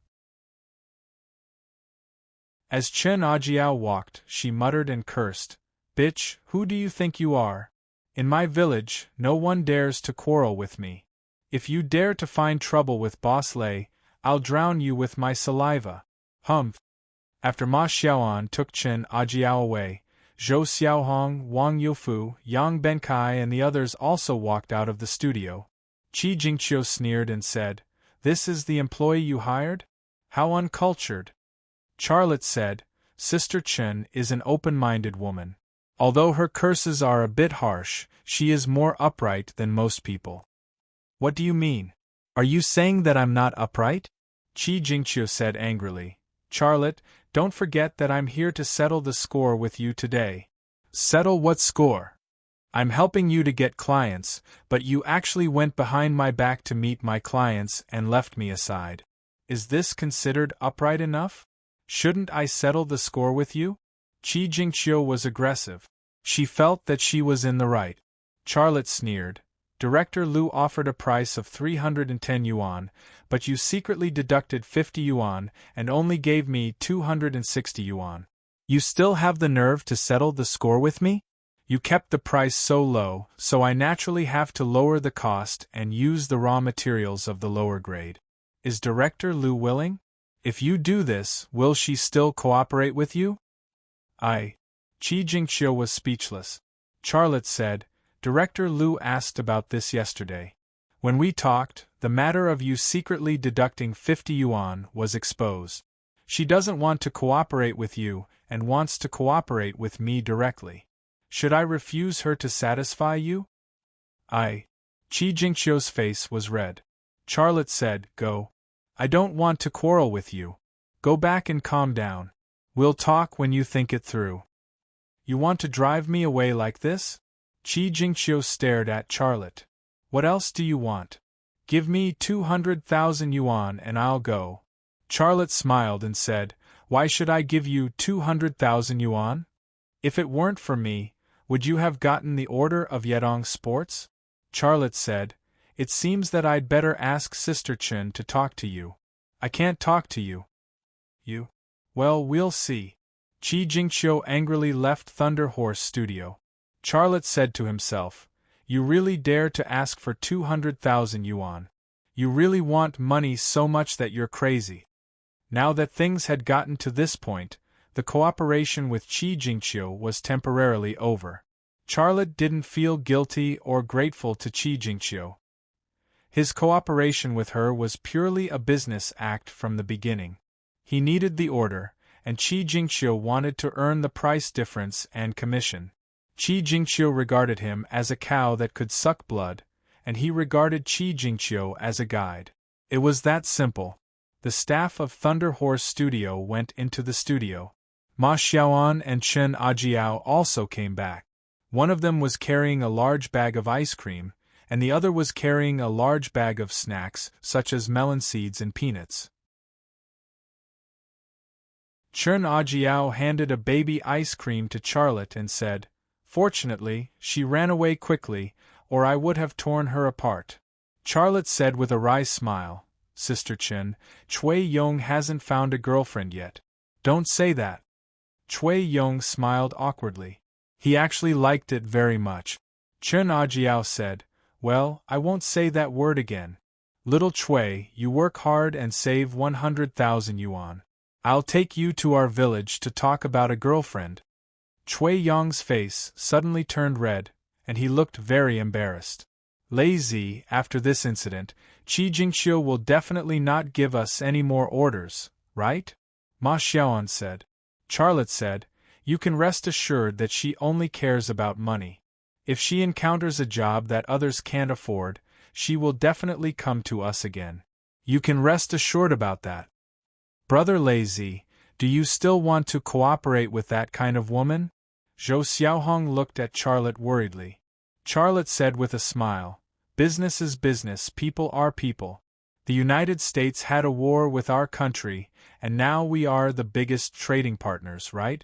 As Chen Ajiao walked, she muttered and cursed, "Bitch, who do you think you are? In my village, no one dares to quarrel with me. If you dare to find trouble with Boss Lei, I'll drown you with my saliva." Humph. After Ma Xiaoan took Chen Ajiao away, Zhou Xiaohong, Wang Youfu, Yang Benkai and the others also walked out of the studio. Chi Jingqiu sneered and said, "This is the employee you hired? How uncultured." Charlotte said, "Sister Chen is an open-minded woman. Although her curses are a bit harsh, she is more upright than most people." "What do you mean? Are you saying that I'm not upright?" Chi Jingqiu said angrily. "Charlotte, don't forget that I'm here to settle the score with you today." "Settle what score? I'm helping you to get clients, but you actually went behind my back to meet my clients and left me aside. Is this considered upright enough? Shouldn't I settle the score with you?" Chi Jingqiu was aggressive. She felt that she was in the right. Charlotte sneered. "Director Liu offered a price of 310 yuan, but you secretly deducted 50 yuan and only gave me 260 yuan. You still have the nerve to settle the score with me? You kept the price so low, so I naturally have to lower the cost and use the raw materials of the lower grade. Is Director Liu willing? If you do this, will she still cooperate with you?" Chi Jingqiu was speechless. Charlotte said, "Director Liu asked about this yesterday. When we talked, the matter of you secretly deducting 50 yuan was exposed. She doesn't want to cooperate with you and wants to cooperate with me directly. Should I refuse her to satisfy you?" Chi Jingqiu's face was red. Charlotte said, "Go. I don't want to quarrel with you. Go back and calm down. We'll talk when you think it through." "You want to drive me away like this?" Chi Jingqiu stared at Charlotte. "What else do you want? Give me 200,000 yuan and I'll go. Charlotte smiled and said, Why should I give you 200,000 yuan? If it weren't for me, would you have gotten the order of Yedong Sports? Charlotte said, It seems that I'd better ask Sister Chen to talk to you. I can't talk to you. You? Well, we'll see. Qi Jingqiu angrily left Thunder Horse Studio. Charlotte said to himself, You really dare to ask for 200,000 yuan. You really want money so much that you're crazy. Now that things had gotten to this point, the cooperation with Qi Jingqiu was temporarily over. Charlotte didn't feel guilty or grateful to Qi Jingqiu. His cooperation with her was purely a business act from the beginning. He needed the order, and Qi Jingqiu wanted to earn the price difference and commission. Qi Jingqiu regarded him as a cow that could suck blood, and he regarded Qi Jingqiu as a guide. It was that simple. The staff of Thunder Horse Studio went into the studio. Ma Xiaoan and Chen Ajiao also came back. One of them was carrying a large bag of ice cream, and the other was carrying a large bag of snacks, such as melon seeds and peanuts. Chen Ajiao handed a baby ice cream to Charlotte and said, Fortunately, she ran away quickly, or I would have torn her apart. Charlotte said with a wry smile, Sister Chen, Cui Yong hasn't found a girlfriend yet. Don't say that. Cui Yong smiled awkwardly. He actually liked it very much. Chen Ajiao said, Well, I won't say that word again. Little Cui, you work hard and save 100,000 yuan. I'll take you to our village to talk about a girlfriend. Cui Yong's face suddenly turned red, and he looked very embarrassed. Lazy, after this incident, Qi Jingqiu will definitely not give us any more orders, right? Ma Xiaoan said. Charlotte said, You can rest assured that she only cares about money. If she encounters a job that others can't afford, she will definitely come to us again. You can rest assured about that. Brother Lazy, do you still want to cooperate with that kind of woman? Zhou Xiaohong looked at Charlotte worriedly. Charlotte said with a smile, Business is business, people are people. The United States had a war with our country, and now we are the biggest trading partners, right?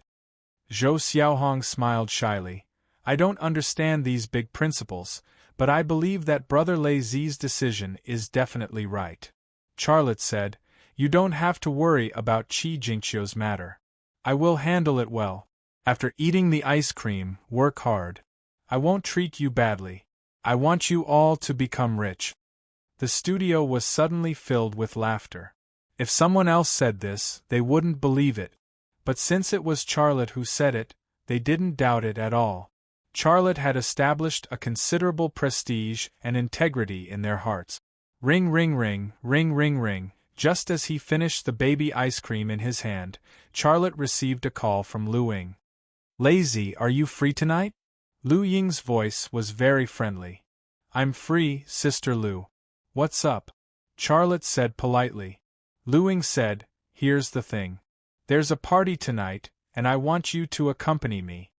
Zhou Xiaohong smiled shyly. I don't understand these big principles, but I believe that Brother Lazy's decision is definitely right. Charlotte said, You don't have to worry about Qi Jingqiu's matter. I will handle it well. After eating the ice cream, work hard. I won't treat you badly. I want you all to become rich. The studio was suddenly filled with laughter. If someone else said this, they wouldn't believe it. But since it was Charlotte who said it, they didn't doubt it at all. Charlotte had established a considerable prestige and integrity in their hearts. Ring ring ring, ring ring ring. Just as he finished the baby ice cream in his hand, Charlotte received a call from Lu Ying. Lazy, are you free tonight? Lu Ying's voice was very friendly. I'm free, Sister Lu. What's up? Charlotte said politely. Lu Ying said, Here's the thing. There's a party tonight, and I want you to accompany me.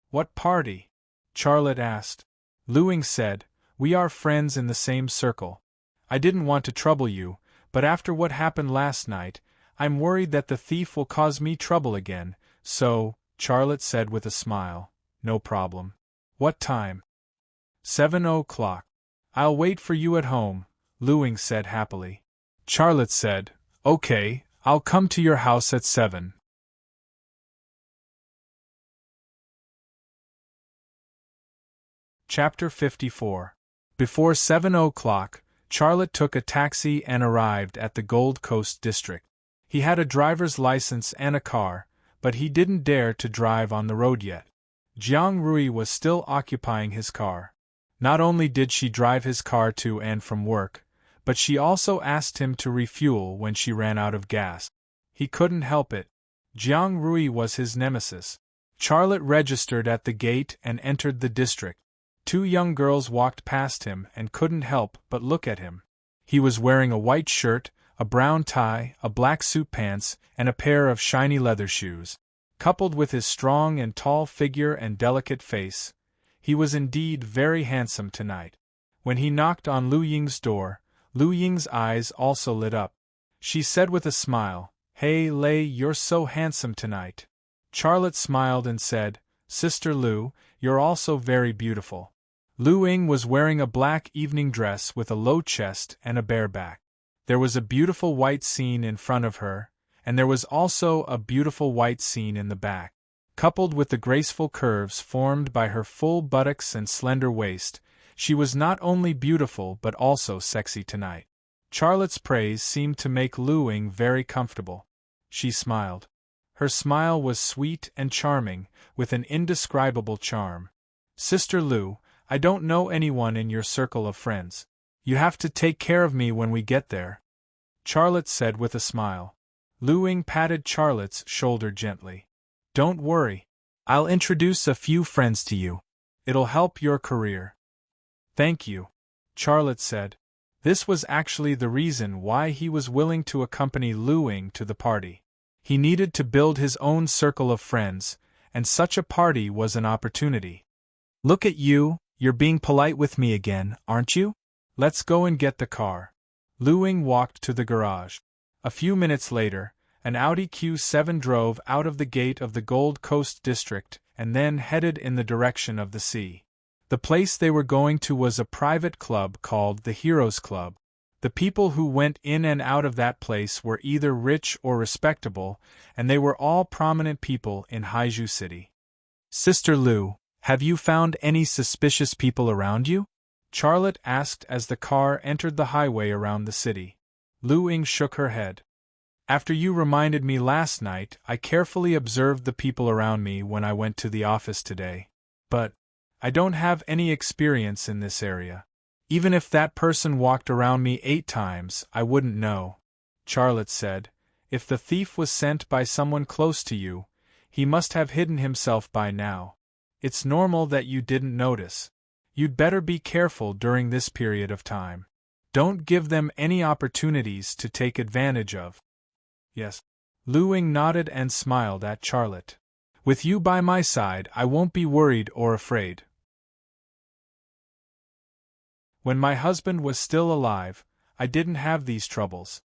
What party? Charlotte asked. Lu Ying said, We are friends in the same circle. I didn't want to trouble you, but after what happened last night, I'm worried that the thief will cause me trouble again, so, Charlotte said with a smile, No problem. What time? 7 o'clock. I'll wait for you at home, Lu Ying said happily. Charlotte said, Okay, I'll come to your house at 7. Chapter 54. Before 7 o'clock, Charlotte took a taxi and arrived at the Gold Coast district. He had a driver's license and a car, but he didn't dare to drive on the road yet. Jiang Rui was still occupying his car. Not only did she drive his car to and from work, but she also asked him to refuel when she ran out of gas. He couldn't help it. Jiang Rui was his nemesis. Charlotte registered at the gate and entered the district. Two young girls walked past him and couldn't help but look at him. He was wearing a white shirt, a brown tie, a black suit pants, and a pair of shiny leather shoes. Coupled with his strong and tall figure and delicate face, he was indeed very handsome tonight. When he knocked on Lu Ying's door, Lu Ying's eyes also lit up. She said with a smile, "Hey Lei, you're so handsome tonight." Charlotte smiled and said, "Sister Lu, you're also very beautiful." Lu Ying was wearing a black evening dress with a low chest and a bare back. There was a beautiful white scene in front of her, and there was also a beautiful white scene in the back. Coupled with the graceful curves formed by her full buttocks and slender waist, she was not only beautiful but also sexy tonight. Charlotte's praise seemed to make Lu Ying very comfortable. She smiled. Her smile was sweet and charming, with an indescribable charm. "Sister Lu, I don't know anyone in your circle of friends. You have to take care of me when we get there," Charlotte said with a smile. Lu Ying patted Charlotte's shoulder gently. "Don't worry. I'll introduce a few friends to you. It'll help your career." "Thank you," Charlotte said. This was actually the reason why he was willing to accompany Lu Ying to the party. He needed to build his own circle of friends, and such a party was an opportunity. "Look at you, you're being polite with me again, aren't you? Let's go and get the car." Lu Ying walked to the garage. A few minutes later, an Audi Q7 drove out of the gate of the Gold Coast district and then headed in the direction of the sea. The place they were going to was a private club called the Heroes Club. The people who went in and out of that place were either rich or respectable, and they were all prominent people in Haiju City. "Sister Lu, have you found any suspicious people around you?" Charlotte asked as the car entered the highway around the city. Lu Ying shook her head. "After you reminded me last night, I carefully observed the people around me when I went to the office today. But I don't have any experience in this area. Even if that person walked around me 8 times, I wouldn't know," Charlotte said. "If the thief was sent by someone close to you, he must have hidden himself by now. It's normal that you didn't notice. You'd better be careful during this period of time. Don't give them any opportunities to take advantage of." "Yes." Lu Ying nodded and smiled at Charlotte. "With you by my side, I won't be worried or afraid." When my husband was still alive, I didn't have these troubles.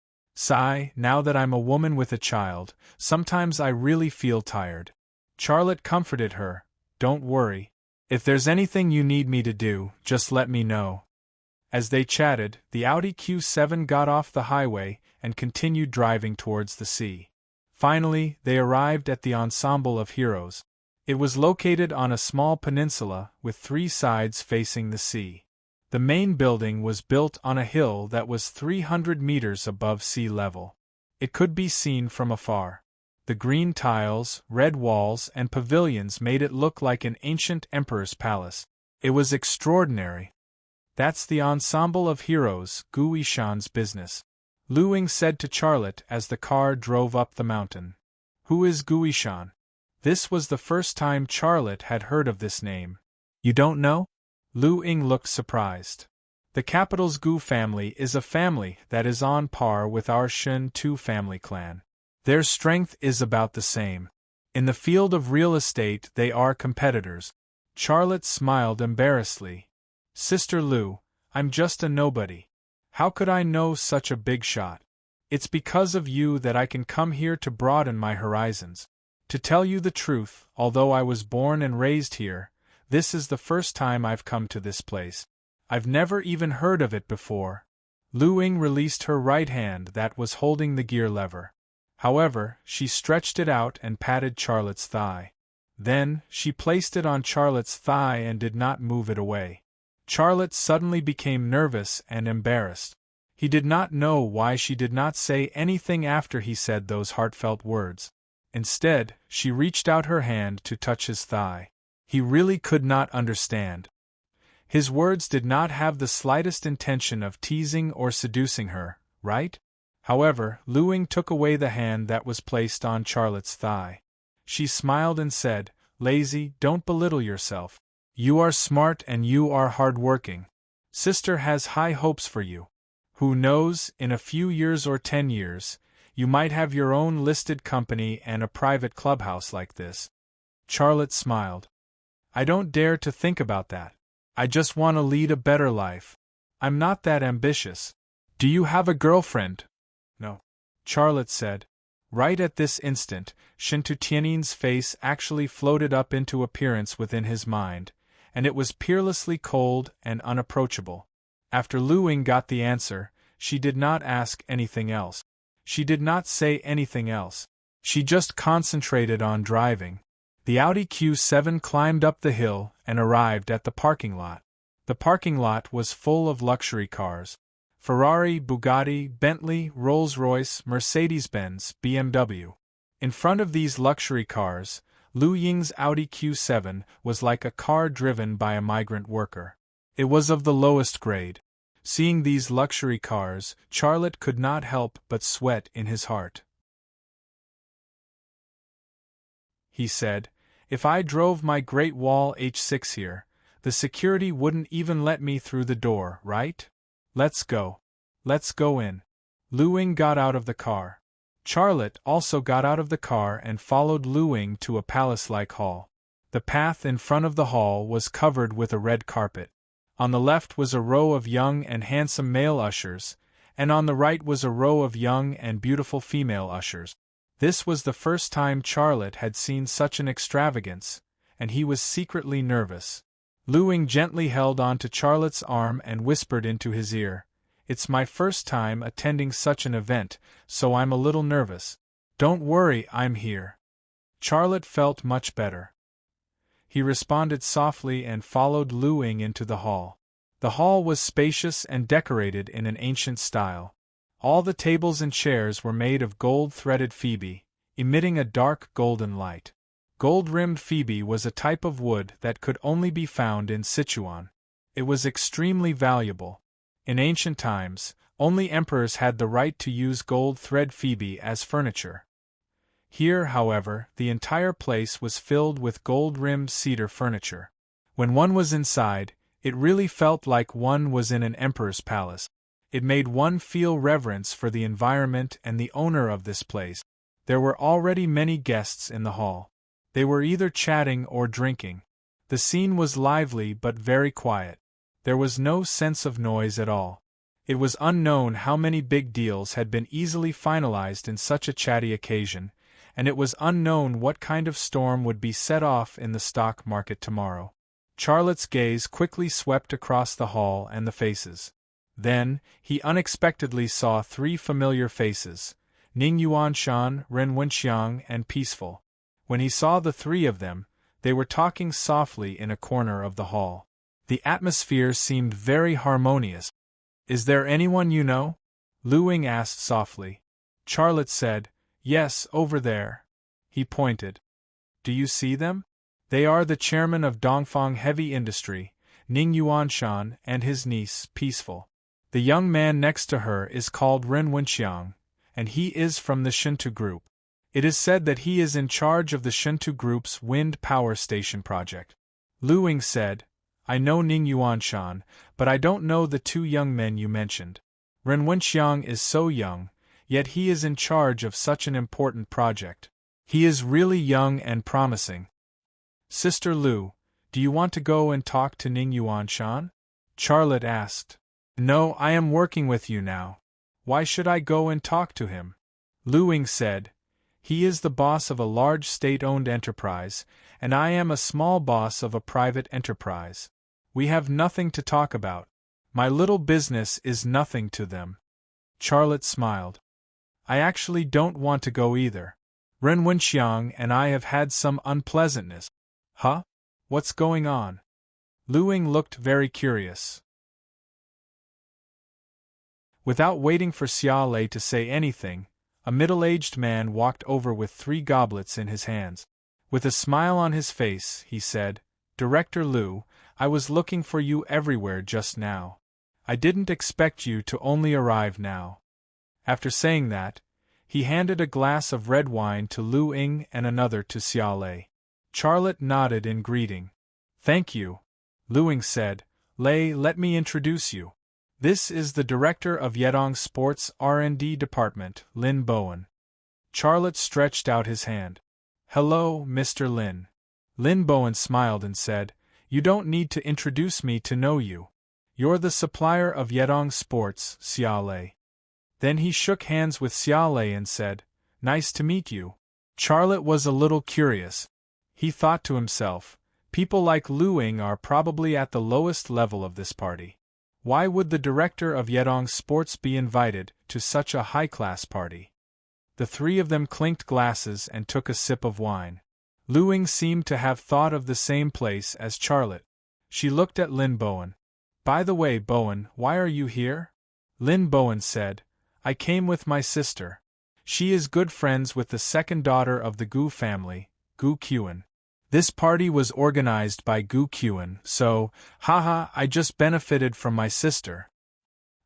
Now that I'm a woman with a child, sometimes I really feel tired. Charlotte comforted her. "Don't worry. If there's anything you need me to do, just let me know." As they chatted, the Audi Q7 got off the highway and continued driving towards the sea. Finally, they arrived at the Ensemble of Heroes. It was located on a small peninsula with 3 sides facing the sea. The main building was built on a hill that was 300 meters above sea level. It could be seen from afar. The green tiles, red walls, and pavilions made it look like an ancient emperor's palace. It was extraordinary. "That's the Ensemble of Heroes, Guishan's business," Lu Ying said to Charlotte as the car drove up the mountain. "Who is Guishan?" This was the first time Charlotte had heard of this name. "You don't know?" Lu Ying looked surprised. "The capital's Gu family is a family that is on par with our Shen Tu family clan. Their strength is about the same. In the field of real estate they are competitors." Charlotte smiled embarrassedly. "Sister Lu, I'm just a nobody. How could I know such a big shot? It's because of you that I can come here to broaden my horizons. To tell you the truth, although I was born and raised here, this is the first time I've come to this place. I've never even heard of it before." Lu Ying released her right hand that was holding the gear lever. However, she stretched it out and patted Charlotte's thigh. Then, she placed it on Charlotte's thigh and did not move it away. Charlotte suddenly became nervous and embarrassed. He did not know why she did not say anything after he said those heartfelt words. Instead, she reached out her hand to touch his thigh. He really could not understand. His words did not have the slightest intention of teasing or seducing her, right? However, Lu Ying took away the hand that was placed on Charlotte's thigh. She smiled and said, "Lazy, don't belittle yourself. You are smart and you are hard-working. Sister has high hopes for you. Who knows, in a few years or 10 years, you might have your own listed company and a private clubhouse like this." Charlotte smiled. "I don't dare to think about that. I just want to lead a better life. I'm not that ambitious." Do you have a girlfriend? No. Charlotte said. Right at this instant, Shintu Tianin's face actually floated up into appearance within his mind, and it was peerlessly cold and unapproachable. After Lu Ying got the answer, she did not ask anything else. She did not say anything else. She just concentrated on driving. The Audi Q7 climbed up the hill and arrived at the parking lot. The parking lot was full of luxury cars. Ferrari, Bugatti, Bentley, Rolls-Royce, Mercedes-Benz, BMW. In front of these luxury cars, Lu Ying's Audi Q7 was like a car driven by a migrant worker. It was of the lowest grade. Seeing these luxury cars, Charlotte could not help but sweat in his heart. He said, "If I drove my Great Wall H6 here, the security wouldn't even let me through the door, right? Let's go. Let's go in." Lu Ying got out of the car. Charlotte also got out of the car and followed Lu Ying to a palace-like hall. The path in front of the hall was covered with a red carpet. On the left was a row of young and handsome male ushers, and on the right was a row of young and beautiful female ushers. This was the first time Charlotte had seen such an extravagance, and he was secretly nervous. Lu Ying gently held on to Charlotte's arm and whispered into his ear, "It's my first time attending such an event, so I'm a little nervous. Don't worry, I'm here." Charlotte felt much better. He responded softly and followed Lu Ying into the hall. The hall was spacious and decorated in an ancient style. All the tables and chairs were made of gold-threaded phoebe, emitting a dark golden light. Gold-rimmed phoebe was a type of wood that could only be found in Sichuan. It was extremely valuable. In ancient times, only emperors had the right to use gold-thread phoebe as furniture. Here, however, the entire place was filled with gold-rimmed cedar furniture. When one was inside, it really felt like one was in an emperor's palace. It made one feel reverence for the environment and the owner of this place. There were already many guests in the hall. They were either chatting or drinking. The scene was lively but very quiet. There was no sense of noise at all. It was unknown how many big deals had been easily finalized in such a chatty occasion, and it was unknown what kind of storm would be set off in the stock market tomorrow. Charlotte's gaze quickly swept across the hall and the faces. Then, he unexpectedly saw three familiar faces: Ning Yuanshan, Ren Wenxiang, and Peaceful. When he saw the three of them, they were talking softly in a corner of the hall. The atmosphere seemed very harmonious. "Is there anyone you know?" Lu Ying asked softly. Charlotte said, "Yes, over there." He pointed. "Do you see them? They are the chairman of Dongfang Heavy Industry, Ning Yuanshan, and his niece, Peaceful. The young man next to her is called Ren Wenxiang, and he is from the Shintu Group. It is said that he is in charge of the Shintu Group's wind power station project." Lu Ying said, "I know Ning Yuanshan, but I don't know the two young men you mentioned. Ren Wenxiang is so young, yet he is in charge of such an important project. He is really young and promising." "Sister Lu, do you want to go and talk to Ning Yuanshan?" Charlotte asked. "No, I am working with you now. Why should I go and talk to him?" Lu Ying said, "He is the boss of a large state-owned enterprise, and I am a small boss of a private enterprise. We have nothing to talk about. My little business is nothing to them." Charlotte smiled. "I actually don't want to go either. Ren Wenxiang and I have had some unpleasantness." "Huh? What's going on?" Lu Ying looked very curious. Without waiting for Xia Lei to say anything, a middle-aged man walked over with 3 goblets in his hands. With a smile on his face, he said, "Director Lu, I was looking for you everywhere just now. I didn't expect you to only arrive now." After saying that, he handed a glass of red wine to Lu Ying and another to Xia Lei. Charlotte nodded in greeting. "Thank you." Lu Ying said, "Lei, let me introduce you. This is the director of Yedong Sports R&D Department, Lin Bowen." Charlotte stretched out his hand. "Hello, Mr. Lin." Lin Bowen smiled and said, "You don't need to introduce me to know you. You're the supplier of Yedong Sports, Xia Lei. Then he shook hands with Xia Lei and said, Nice to meet you. Charlotte was a little curious. He thought to himself, people like Lu Ying are probably at the lowest level of this party. Why would the director of Yedong Sports be invited to such a high-class party? The three of them clinked glasses and took a sip of wine. Lu Ying seemed to have thought of the same place as Charlotte. She looked at Lin Bowen. By the way, Bowen, why are you here? Lin Bowen said, I came with my sister. She is good friends with the second daughter of the Gu family, Gu Qian. This party was organized by Gu Qian, so, I just benefited from my sister.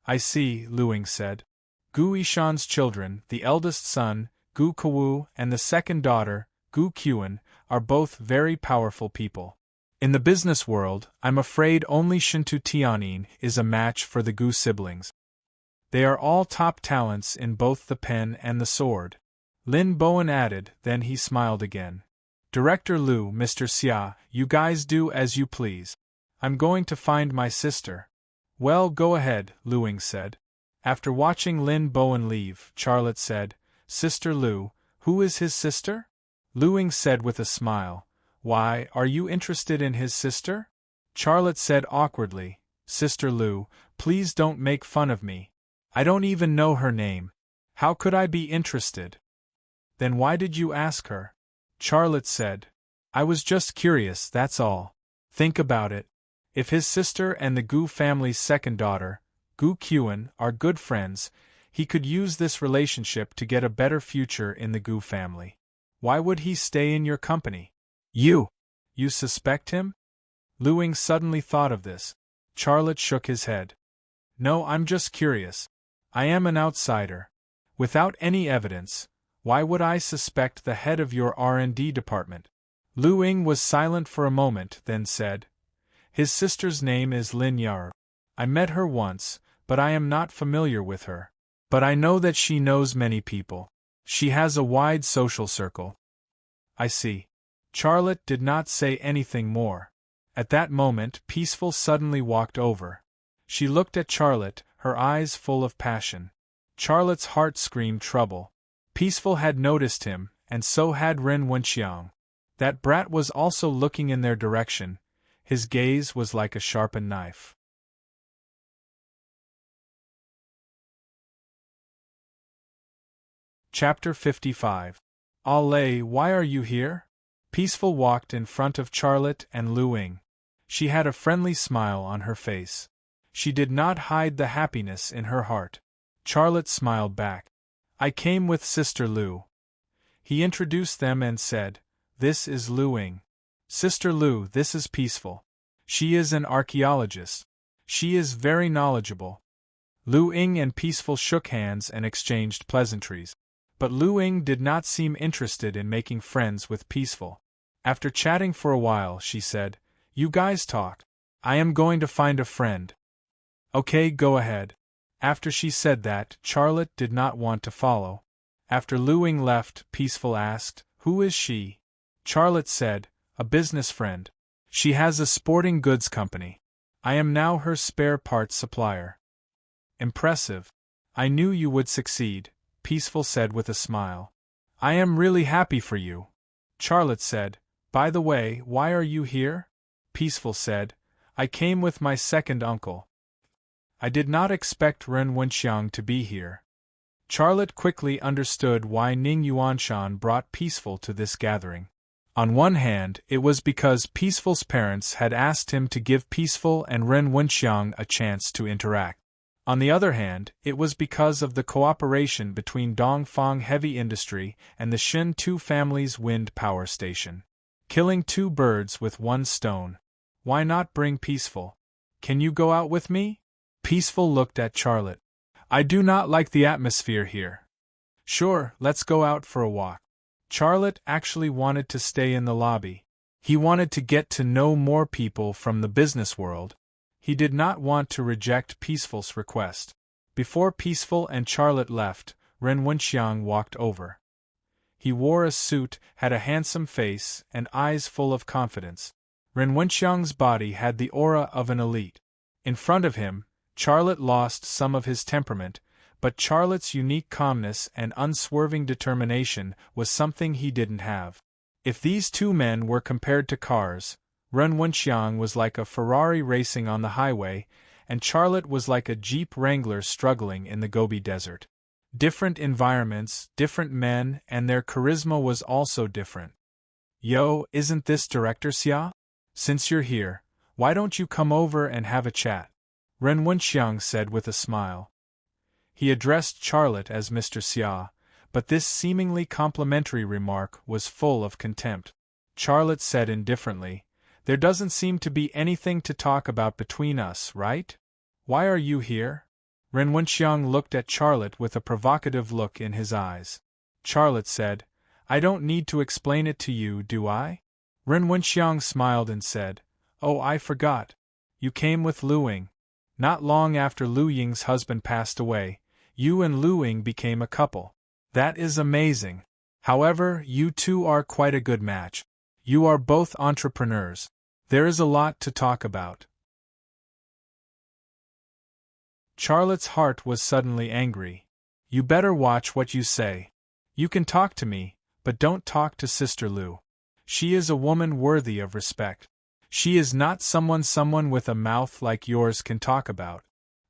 I see, Lu Ying said. Gu Yishan's children, the eldest son, Gu Kawu, and the second daughter, Gu Qian, are both very powerful people. In the business world, I'm afraid only Shintu Tianyin is a match for the Gu siblings. They are all top talents in both the pen and the sword. Lin Bowen added, then he smiled again. Director Lu, Mr. Xia, you guys do as you please. I'm going to find my sister. Well, go ahead, Lu Ying said. After watching Lin Bowen leave, Charlotte said, Sister Lu, who is his sister? Lu Ying said with a smile, Why, are you interested in his sister? Charlotte said awkwardly, Sister Lu, please don't make fun of me. I don't even know her name. How could I be interested? Then why did you ask her? Charlotte said, I was just curious, that's all. Think about it. If his sister and the Gu family's second daughter, Gu Qian, are good friends, he could use this relationship to get a better future in the Gu family. Why would he stay in your company? You suspect him? Lu Ying suddenly thought of this. Charlotte shook his head. No, I'm just curious. I am an outsider. Without any evidence, why would I suspect the head of your R&D department? Lu Ying was silent for a moment, then said, His sister's name is Lin Yar. I met her once, but I am not familiar with her. But I know that she knows many people. She has a wide social circle. I see. Charlotte did not say anything more. At that moment, Peaceful suddenly walked over. She looked at Charlotte, her eyes full of passion. Charlotte's heart screamed trouble. Peaceful had noticed him, and so had Ren Wenxiang. That brat was also looking in their direction. His gaze was like a sharpened knife. Chapter 55. Lei, why are you here? Peaceful walked in front of Charlotte and Lu Ying. She had a friendly smile on her face. She did not hide the happiness in her heart. Charlotte smiled back. I came with Sister Lu. He introduced them and said, This is Lu Ying. Sister Lu, this is Peaceful. She is an archaeologist. She is very knowledgeable. Lu Ying and Peaceful shook hands and exchanged pleasantries. But Lu Ying did not seem interested in making friends with Peaceful. After chatting for a while, she said, You guys talk. I am going to find a friend. Okay, go ahead. After she said that, Charlotte did not want to follow. After Lu Ying left, Peaceful asked, Who is she? Charlotte said, A business friend. She has a sporting goods company. I am now her spare parts supplier. Impressive. I knew you would succeed, Peaceful said with a smile. I am really happy for you. Charlotte said, By the way, why are you here? Peaceful said, I came with my second uncle. I did not expect Ren Wenxiang to be here. Charlotte quickly understood why Ning Yuanshan brought Peaceful to this gathering. On one hand, it was because Peaceful's parents had asked him to give Peaceful and Ren Wenxiang a chance to interact. On the other hand, it was because of the cooperation between Dongfang Heavy Industry and the Shin Tu family's wind power station. Killing two birds with one stone. Why not bring Peaceful? Can you go out with me? Peaceful looked at Charlotte. I do not like the atmosphere here. Sure, let's go out for a walk. Charlotte actually wanted to stay in the lobby. He wanted to get to know more people from the business world. He did not want to reject Peaceful's request. Before Peaceful and Charlotte left, Ren Wenxiang walked over. He wore a suit, had a handsome face, and eyes full of confidence. Ren Wenxiang's body had the aura of an elite. In front of him, Charlotte lost some of his temperament, but Charlotte's unique calmness and unswerving determination was something he didn't have. If these two men were compared to cars, Ren Wenxiang was like a Ferrari racing on the highway, and Charlotte was like a Jeep Wrangler struggling in the Gobi Desert. Different environments, different men, and their charisma was also different. Yo, isn't this Director Xia? Since you're here, why don't you come over and have a chat? Ren Wenxiang said with a smile. He addressed Charlotte as Mr. Xia, but this seemingly complimentary remark was full of contempt. Charlotte said indifferently, "There doesn't seem to be anything to talk about between us, right? Why are you here?" Ren Wenxiang looked at Charlotte with a provocative look in his eyes. Charlotte said, "I don't need to explain it to you, do I?" Ren Wenxiang smiled and said, "Oh, I forgot. You came with Lu Ying. Not long after Lu Ying's husband passed away, you and Lu Ying became a couple. That is amazing. However, you two are quite a good match. You are both entrepreneurs. There is a lot to talk about." Charlotte's heart was suddenly angry. "You better watch what you say. You can talk to me, but don't talk to Sister Lu. She is a woman worthy of respect. She is not someone with a mouth like yours can talk about."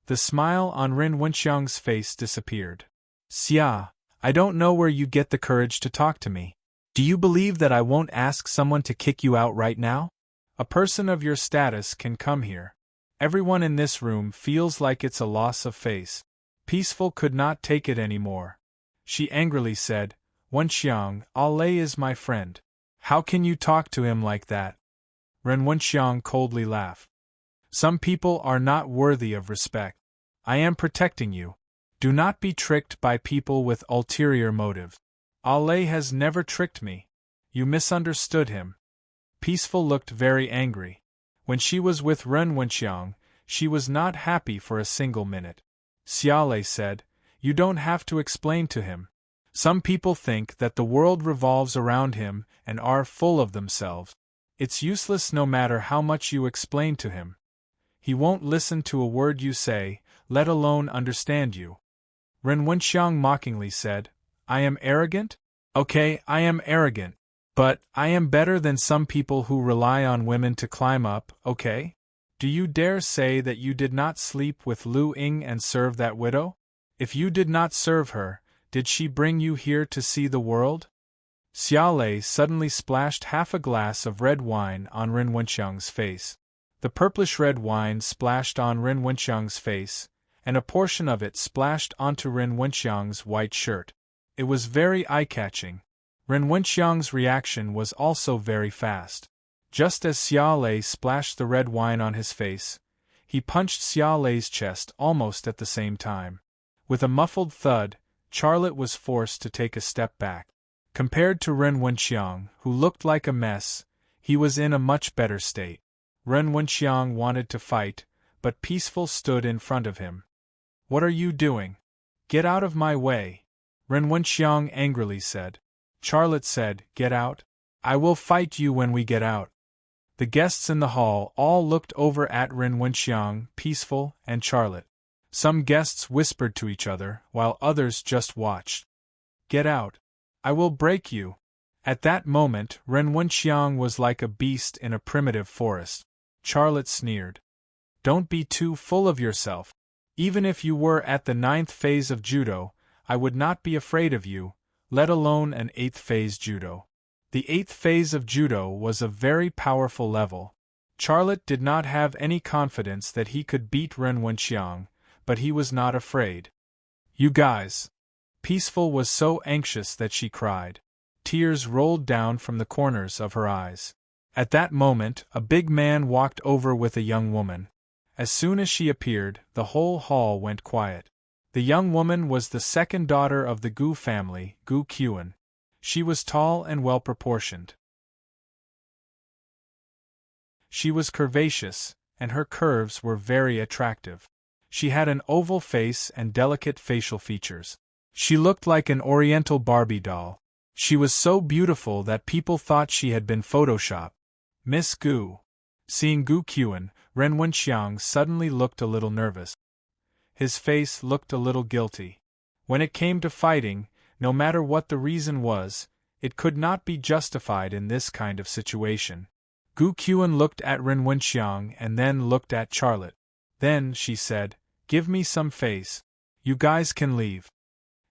The smile on Ren Wenxiang's face disappeared. "Xia, I don't know where you get the courage to talk to me. Do you believe that I won't ask someone to kick you out right now? A person of your status can come here. Everyone in this room feels like it's a loss of face." Peaceful could not take it anymore. She angrily said, "Wenxiang, Lei is my friend. How can you talk to him like that?" Ren Wenxiang coldly laughed. "Some people are not worthy of respect. I am protecting you. Do not be tricked by people with ulterior motives. Lei has never tricked me. You misunderstood him." Peaceful looked very angry. When she was with Ren Wenxiang, she was not happy for a single minute. Xiaolei said, "You don't have to explain to him. Some people think that the world revolves around him and are full of themselves. It's useless no matter how much you explain to him. He won't listen to a word you say, let alone understand you." Ren Wenxiang mockingly said, "I am arrogant? Okay, I am arrogant. But I am better than some people who rely on women to climb up, okay? Do you dare say that you did not sleep with Lu Ying and serve that widow? If you did not serve her, did she bring you here to see the world?" Xiaolei suddenly splashed half a glass of red wine on Ren Wenxiang's face. The purplish-red wine splashed on Ren Wenxiang's face, and a portion of it splashed onto Ren Wenxiang's white shirt. It was very eye-catching. Ren Wenxiang's reaction was also very fast. Just as Xiaolei splashed the red wine on his face, he punched Xiaolei's chest almost at the same time. With a muffled thud, Charlotte was forced to take a step back. Compared to Ren Wenxiang, who looked like a mess, he was in a much better state. Ren Wenxiang wanted to fight, but Peaceful stood in front of him. "What are you doing? Get out of my way," Ren Wenxiang angrily said. Charlotte said, "Get out? I will fight you when we get out." The guests in the hall all looked over at Ren Wenxiang, Peaceful, and Charlotte. Some guests whispered to each other, while others just watched. "Get out. I will break you." At that moment, Ren Wenxiang was like a beast in a primitive forest. Charlotte sneered. "Don't be too full of yourself. Even if you were at the 9th phase of judo, I would not be afraid of you, let alone an 8th phase judo." The 8th phase of judo was a very powerful level. Charlotte did not have any confidence that he could beat Ren Wenxiang, but he was not afraid. "You guys!" Peaceful was so anxious that she cried. Tears rolled down from the corners of her eyes. At that moment, a big man walked over with a young woman. As soon as she appeared, the whole hall went quiet. The young woman was the second daughter of the Gu family, Gu Qian. She was tall and well-proportioned. She was curvaceous, and her curves were very attractive. She had an oval face and delicate facial features. She looked like an oriental Barbie doll. She was so beautiful that people thought she had been photoshopped. "Miss Gu." Seeing Gu Qian, Ren Wenxiang suddenly looked a little nervous. His face looked a little guilty. When it came to fighting, no matter what the reason was, it could not be justified in this kind of situation. Gu Qian looked at Ren Wenxiang and then looked at Charlotte. Then, she said, "Give me some face. You guys can leave."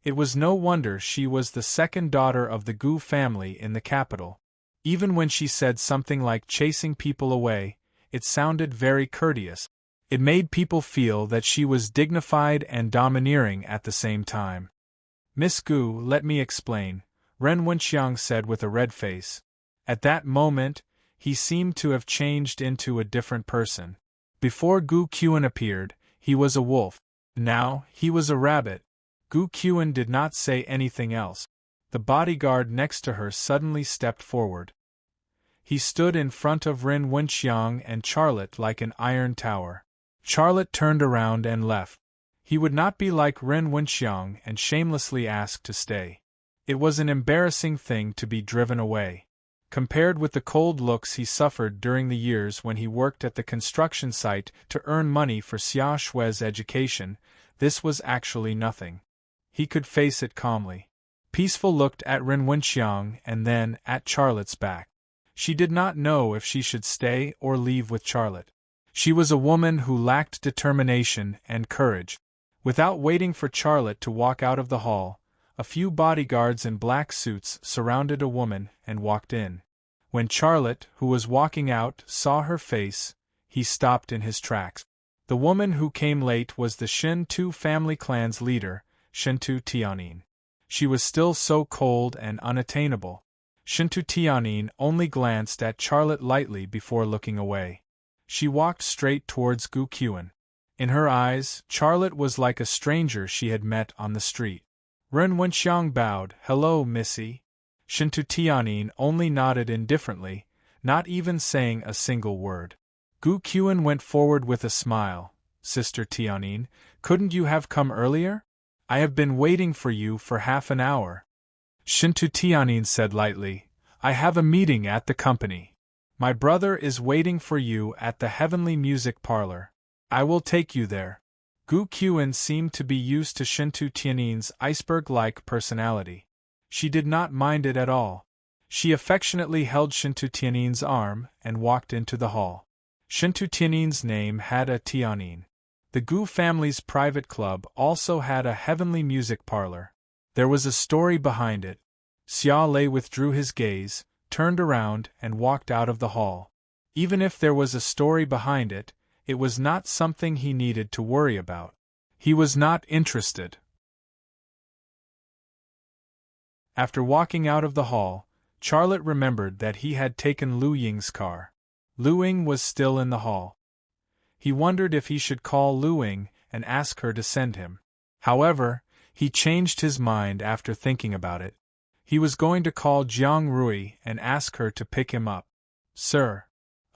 It was no wonder she was the second daughter of the Gu family in the capital. Even when she said something like chasing people away, it sounded very courteous. It made people feel that she was dignified and domineering at the same time. "Miss Gu, let me explain," Ren Wenxiang said with a red face. At that moment, he seemed to have changed into a different person. Before Gu Qian appeared, he was a wolf. Now, he was a rabbit. Gu Qian did not say anything else. The bodyguard next to her suddenly stepped forward. He stood in front of Ren Wenxiang and Charlotte like an iron tower. Charlotte turned around and left. He would not be like Ren Wenxiang and shamelessly asked to stay. It was an embarrassing thing to be driven away. Compared with the cold looks he suffered during the years when he worked at the construction site to earn money for Xia Shui's education, this was actually nothing. He could face it calmly. Peaceful looked at Ren Wenxiang and then at Charlotte's back. She did not know if she should stay or leave with Charlotte. She was a woman who lacked determination and courage. Without waiting for Charlotte to walk out of the hall, a few bodyguards in black suits surrounded a woman and walked in. When Charlotte, who was walking out, saw her face, he stopped in his tracks. The woman who came late was the Shen Tu family clan's leader, Shentu Tianin. She was still so cold and unattainable. Shentu Tianin only glanced at Charlotte lightly before looking away. She walked straight towards Gu Qian. In her eyes, Charlotte was like a stranger she had met on the street. Ren Wenxiang bowed. "Hello, Missy." Shentu Tianin only nodded indifferently, not even saying a single word. Gu Qian went forward with a smile. "Sister Tianin, couldn't you have come earlier? I have been waiting for you for half an hour." Shentu Tianin said lightly, "I have a meeting at the company. My brother is waiting for you at the Heavenly Music Parlor. I will take you there." Gu Qian seemed to be used to Shentu Tianin's iceberg-like personality. She did not mind it at all. She affectionately held Shentu Tianin's arm and walked into the hall. Shentu Tianin's name had a Tianin. The Gu family's private club also had a Heavenly Music Parlor. There was a story behind it. Xia Lei withdrew his gaze, turned around and walked out of the hall. Even if there was a story behind it, it was not something he needed to worry about. He was not interested. After walking out of the hall, Charlotte remembered that he had taken Lu Ying's car. Lu Ying was still in the hall. He wondered if he should call Lu Ying and ask her to send him. However, he changed his mind after thinking about it. He was going to call Jiang Rui and ask her to pick him up. "Sir."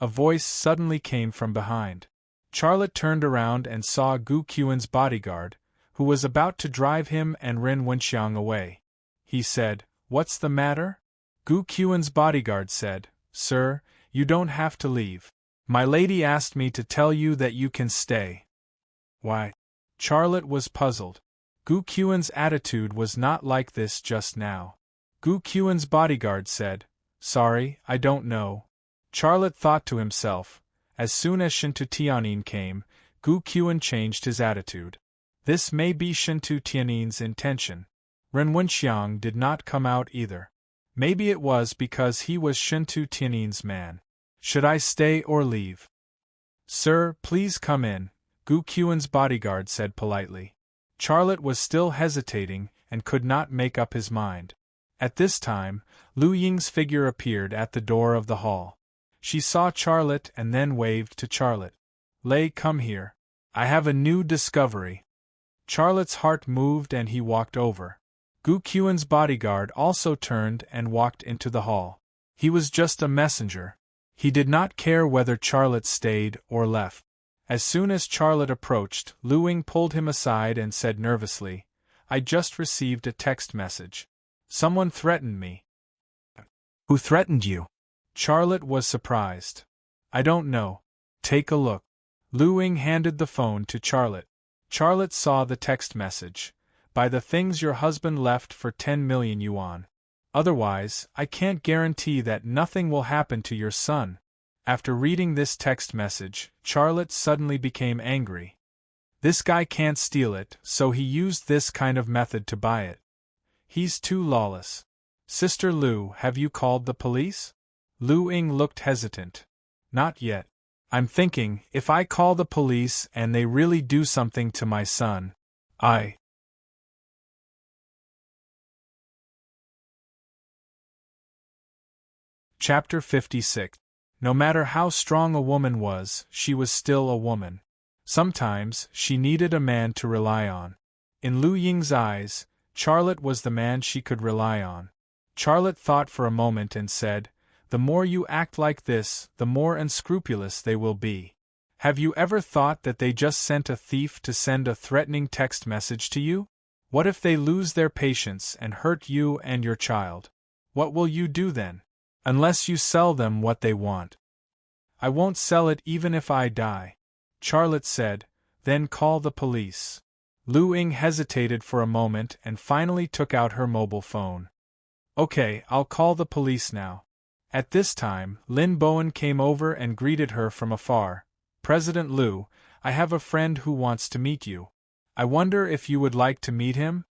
A voice suddenly came from behind. Charlotte turned around and saw Gu Qian's bodyguard, who was about to drive him and Ren Wenxiang away. He said, "What's the matter?" Gu Qian's bodyguard said, "Sir, you don't have to leave. My lady asked me to tell you that you can stay." "Why?" Charlotte was puzzled. Gu Qian's attitude was not like this just now. Gu Qian's bodyguard said, "Sorry, I don't know." Charlotte thought to himself, as soon as Shentu Tianin came, Gu Qian changed his attitude. This may be Shentu Tianin's intention. Ren Wenxiang did not come out either. Maybe it was because he was Shentu Tianin's man. "Should I stay or leave?" "Sir, please come in," Gu Qian's bodyguard said politely. Charlotte was still hesitating and could not make up his mind. At this time, Lu Ying's figure appeared at the door of the hall. She saw Charlotte and then waved to Charlotte. "Lei, come here. I have a new discovery." Charlotte's heart moved and he walked over. Gu Qian's bodyguard also turned and walked into the hall. He was just a messenger. He did not care whether Charlotte stayed or left. As soon as Charlotte approached, Lu Ying pulled him aside and said nervously, "I just received a text message. Someone threatened me." "Who threatened you?" Charlotte was surprised. "I don't know. Take a look." Lu Ying handed the phone to Charlotte. Charlotte saw the text message. Buy the things your husband left for 10 million yuan. Otherwise, I can't guarantee that nothing will happen to your son. After reading this text message, Charlotte suddenly became angry. This guy can't steal it, so he used this kind of method to buy it. He's too lawless. Sister Lu, have you called the police? Lu Ying looked hesitant. Not yet. I'm thinking, if I call the police and they really do something to my son, Chapter 56. No matter how strong a woman was, she was still a woman. Sometimes, she needed a man to rely on. In Lu Ying's eyes, Charlotte was the man she could rely on. Charlotte thought for a moment and said, "The more you act like this, the more unscrupulous they will be. Have you ever thought that they just sent a thief to send a threatening text message to you? What if they lose their patience and hurt you and your child? What will you do then? Unless you sell them what they want." "I won't sell it even if I die," Charlotte said. "Then call the police." Lu Ying hesitated for a moment and finally took out her mobile phone. "Okay, I'll call the police now." At this time, Lin Bowen came over and greeted her from afar. "President Lu, I have a friend who wants to meet you. I wonder if you would like to meet him?"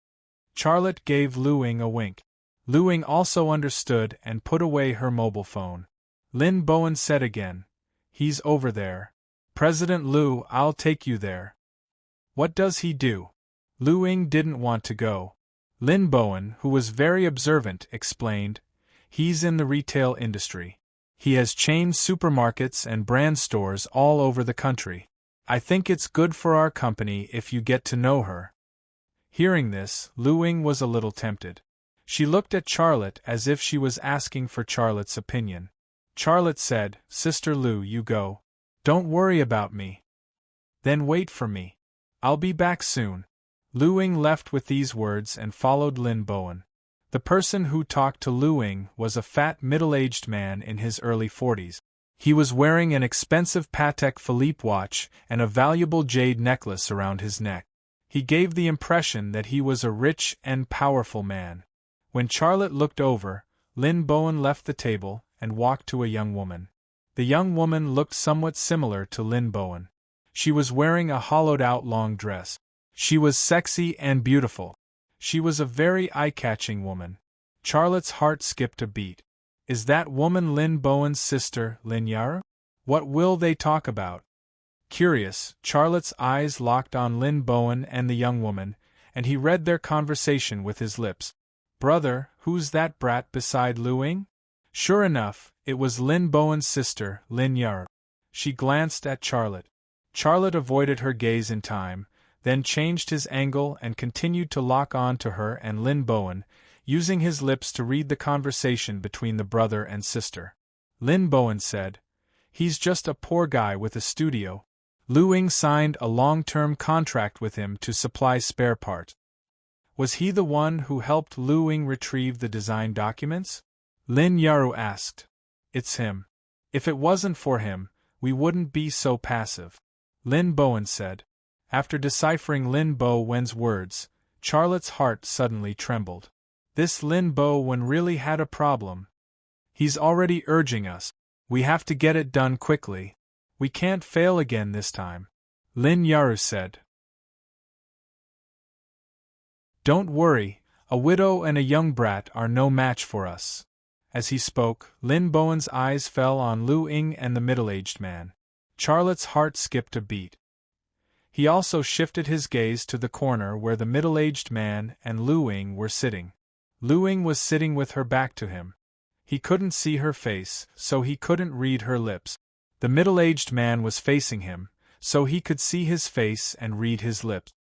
Charlotte gave Lu Ying a wink. Lu Ying also understood and put away her mobile phone. Lin Bowen said again, "He's over there. President Lu, I'll take you there." "What does he do?" Lu Ying didn't want to go. Lin Bowen, who was very observant, explained, "He's in the retail industry. He has chain supermarkets and brand stores all over the country. I think it's good for our company if you get to know her." Hearing this, Lu Ying was a little tempted. She looked at Charlotte as if she was asking for Charlotte's opinion. Charlotte said, "Sister Lu, you go. Don't worry about me. Then wait for me. I'll be back soon." Lu Ying left with these words and followed Lin Bowen. The person who talked to Lu Ying was a fat middle-aged man in his early 40s. He was wearing an expensive Patek Philippe watch and a valuable jade necklace around his neck. He gave the impression that he was a rich and powerful man. When Charlotte looked over, Lin Bowen left the table and walked to a young woman. The young woman looked somewhat similar to Lin Bowen. She was wearing a hollowed-out long dress. She was sexy and beautiful. She was a very eye-catching woman. Charlotte's heart skipped a beat. Is that woman Lin Bowen's sister, Lin Yara? What will they talk about? Curious, Charlotte's eyes locked on Lin Bowen and the young woman, and he read their conversation with his lips. "Brother, who's that brat beside Lu Ying?" Sure enough, it was Lin Bowen's sister, Lin Yara. She glanced at Charlotte. Charlotte avoided her gaze in time, then changed his angle and continued to lock on to her and Lin Bowen, using his lips to read the conversation between the brother and sister. Lin Bowen said, "He's just a poor guy with a studio. Lu Ying signed a long-term contract with him to supply spare parts." "Was he the one who helped Lu Ying retrieve the design documents?" Lin Yaru asked. "It's him. If it wasn't for him, we wouldn't be so passive," Lin Bowen said. After deciphering Lin Bowen's words, Charlotte's heart suddenly trembled. This Lin Bowen really had a problem. "He's already urging us. We have to get it done quickly. We can't fail again this time," Lin Yaru said. "Don't worry, a widow and a young brat are no match for us." As he spoke, Lin Bowen's eyes fell on Lu Ying and the middle-aged man. Charlotte's heart skipped a beat. He also shifted his gaze to the corner where the middle-aged man and Lu Ying were sitting. Lu Ying was sitting with her back to him. He couldn't see her face, so he couldn't read her lips. The middle-aged man was facing him, so he could see his face and read his lips.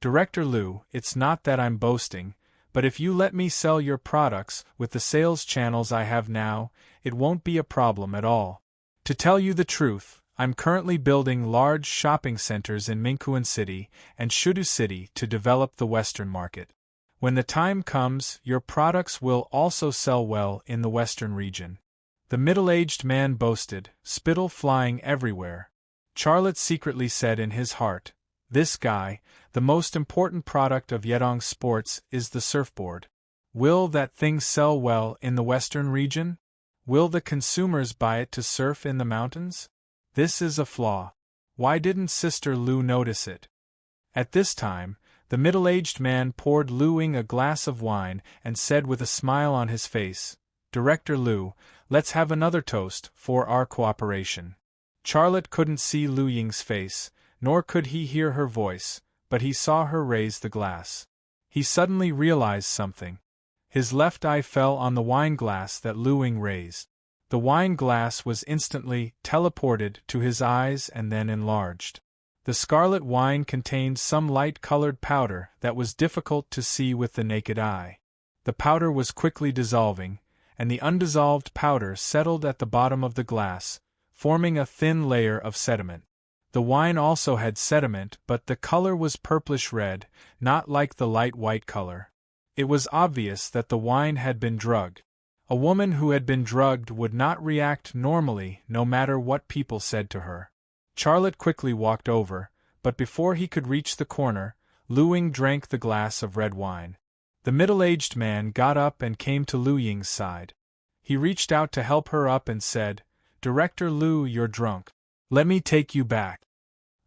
"Director Lu, it's not that I'm boasting, but if you let me sell your products with the sales channels I have now, it won't be a problem at all. To tell you the truth, I'm currently building large shopping centers in Minkuan City and Shudu City to develop the Western market. When the time comes, your products will also sell well in the Western region." The middle-aged man boasted, spittle flying everywhere. Charlotte secretly said in his heart, "This guy, the most important product of Yedong Sports is the surfboard. Will that thing sell well in the western region? Will the consumers buy it to surf in the mountains? This is a flaw. Why didn't Sister Lu notice it?" At this time, the middle-aged man poured Lu Ying a glass of wine and said with a smile on his face, "Director Lu, let's have another toast for our cooperation." Charlotte couldn't see Lu Ying's face, nor could he hear her voice, but he saw her raise the glass. He suddenly realized something. His left eye fell on the wine glass that Lu Ying raised. The wine glass was instantly teleported to his eyes and then enlarged. The scarlet wine contained some light-colored powder that was difficult to see with the naked eye. The powder was quickly dissolving, and the undissolved powder settled at the bottom of the glass, forming a thin layer of sediment. The wine also had sediment, but the color was purplish-red, not like the light white color. It was obvious that the wine had been drugged. A woman who had been drugged would not react normally no matter what people said to her. Charlotte quickly walked over, but before he could reach the corner, Lu Ying drank the glass of red wine. The middle-aged man got up and came to Lu Ying's side. He reached out to help her up and said, "Director Lu, you're drunk. Let me take you back."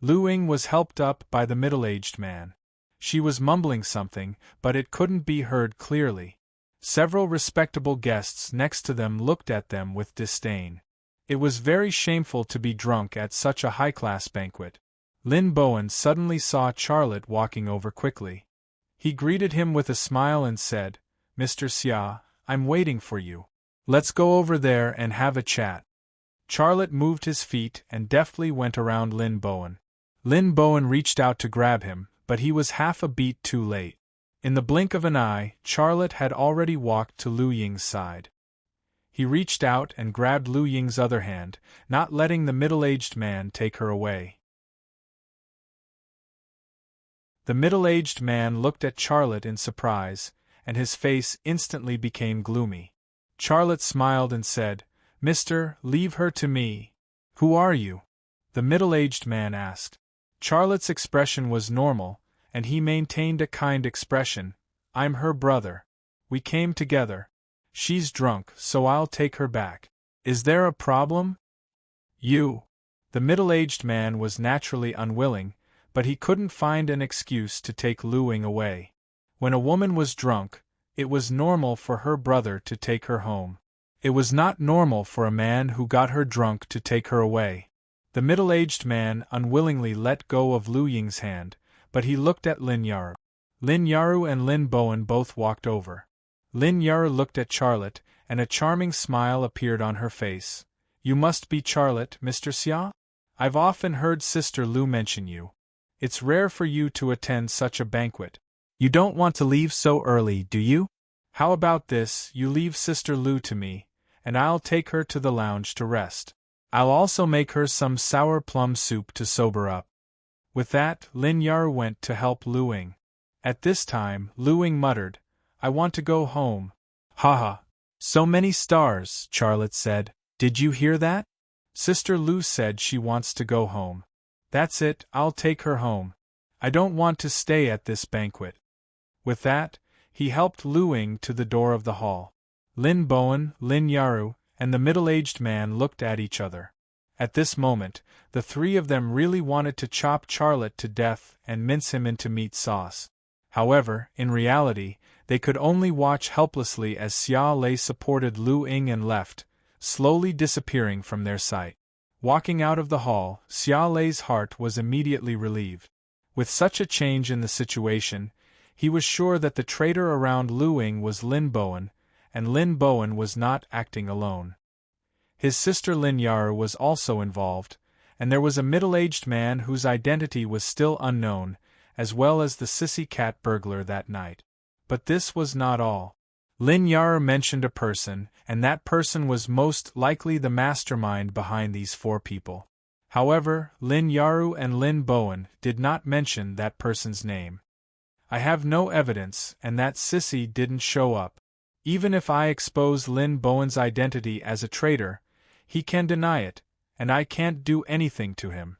Lu Ying was helped up by the middle-aged man. She was mumbling something, but it couldn't be heard clearly. Several respectable guests next to them looked at them with disdain. It was very shameful to be drunk at such a high-class banquet. Lin Bowen suddenly saw Charlotte walking over quickly. He greeted him with a smile and said, "Mr. Xia, I'm waiting for you. Let's go over there and have a chat." Charlotte moved his feet and deftly went around Lin Bowen. Lin Bowen reached out to grab him, but he was half a beat too late. In the blink of an eye, Charlotte had already walked to Lu Ying's side. He reached out and grabbed Lu Ying's other hand, not letting the middle-aged man take her away. The middle-aged man looked at Charlotte in surprise, and his face instantly became gloomy. Charlotte smiled and said, "Mister, leave her to me." "Who are you?" the middle-aged man asked. Charlotte's expression was normal, and he maintained a kind expression. "I'm her brother. We came together. She's drunk, so I'll take her back. Is there a problem?" "You." The middle-aged man was naturally unwilling, but he couldn't find an excuse to take Lu Ying away. When a woman was drunk, it was normal for her brother to take her home. It was not normal for a man who got her drunk to take her away. The middle-aged man unwillingly let go of Lu Ying's hand, but he looked at Lin Yaru. Lin Yaru and Lin Bowen both walked over. Lin Yaru looked at Charlotte, and a charming smile appeared on her face. "You must be Charlotte, Mr. Xia? I've often heard Sister Lu mention you. It's rare for you to attend such a banquet. You don't want to leave so early, do you? How about this, you leave Sister Lu to me, and I'll take her to the lounge to rest. I'll also make her some sour plum soup to sober up." With that, Lin Yaru went to help Lu Ying. At this time, Lu Ying muttered, "I want to go home." "Haha. So many stars," Charlotte said. "Did you hear that? Sister Lu said she wants to go home. That's it, I'll take her home. I don't want to stay at this banquet." With that, he helped Lu Ying to the door of the hall. Lin Bowen, Lin Yaru, and the middle-aged man looked at each other. At this moment, the three of them really wanted to chop Charlotte to death and mince him into meat sauce. However, in reality, they could only watch helplessly as Xia Lei supported Lu Ying and left, slowly disappearing from their sight. Walking out of the hall, Xia Lei's heart was immediately relieved. With such a change in the situation, he was sure that the traitor around Lu Ying was Lin Bowen, and Lin Bowen was not acting alone. His sister Lin Yaru was also involved, and there was a middle-aged man whose identity was still unknown, as well as the sissy cat burglar that night. But this was not all. Lin Yaru mentioned a person, and that person was most likely the mastermind behind these four people. However, Lin Yaru and Lin Bowen did not mention that person's name. "I have no evidence, and that sissy didn't show up. Even if I expose Lin Bowen's identity as a traitor, he can deny it, and I can't do anything to him.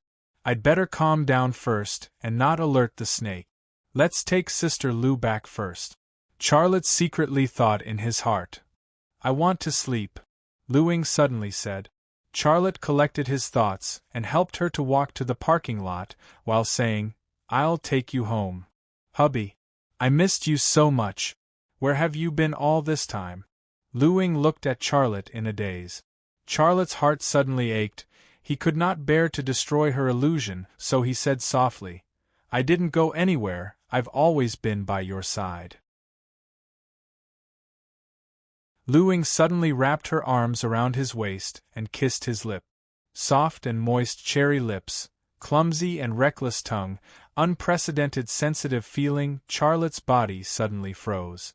I'd better calm down first and not alert the snake. Let's take Sister Lu back first. Charlotte secretly thought in his heart. I want to sleep, Lu Ying suddenly said. Charlotte collected his thoughts and helped her to walk to the parking lot while saying, I'll take you home. Hubby, I missed you so much. Where have you been all this time? Lu Ying looked at Charlotte in a daze. Charlotte's heart suddenly ached. He could not bear to destroy her illusion, so he said softly, I didn't go anywhere, I've always been by your side. Lu Ying suddenly wrapped her arms around his waist and kissed his lip. Soft and moist cherry lips, clumsy and reckless tongue, unprecedented sensitive feeling. Charlotte's body suddenly froze.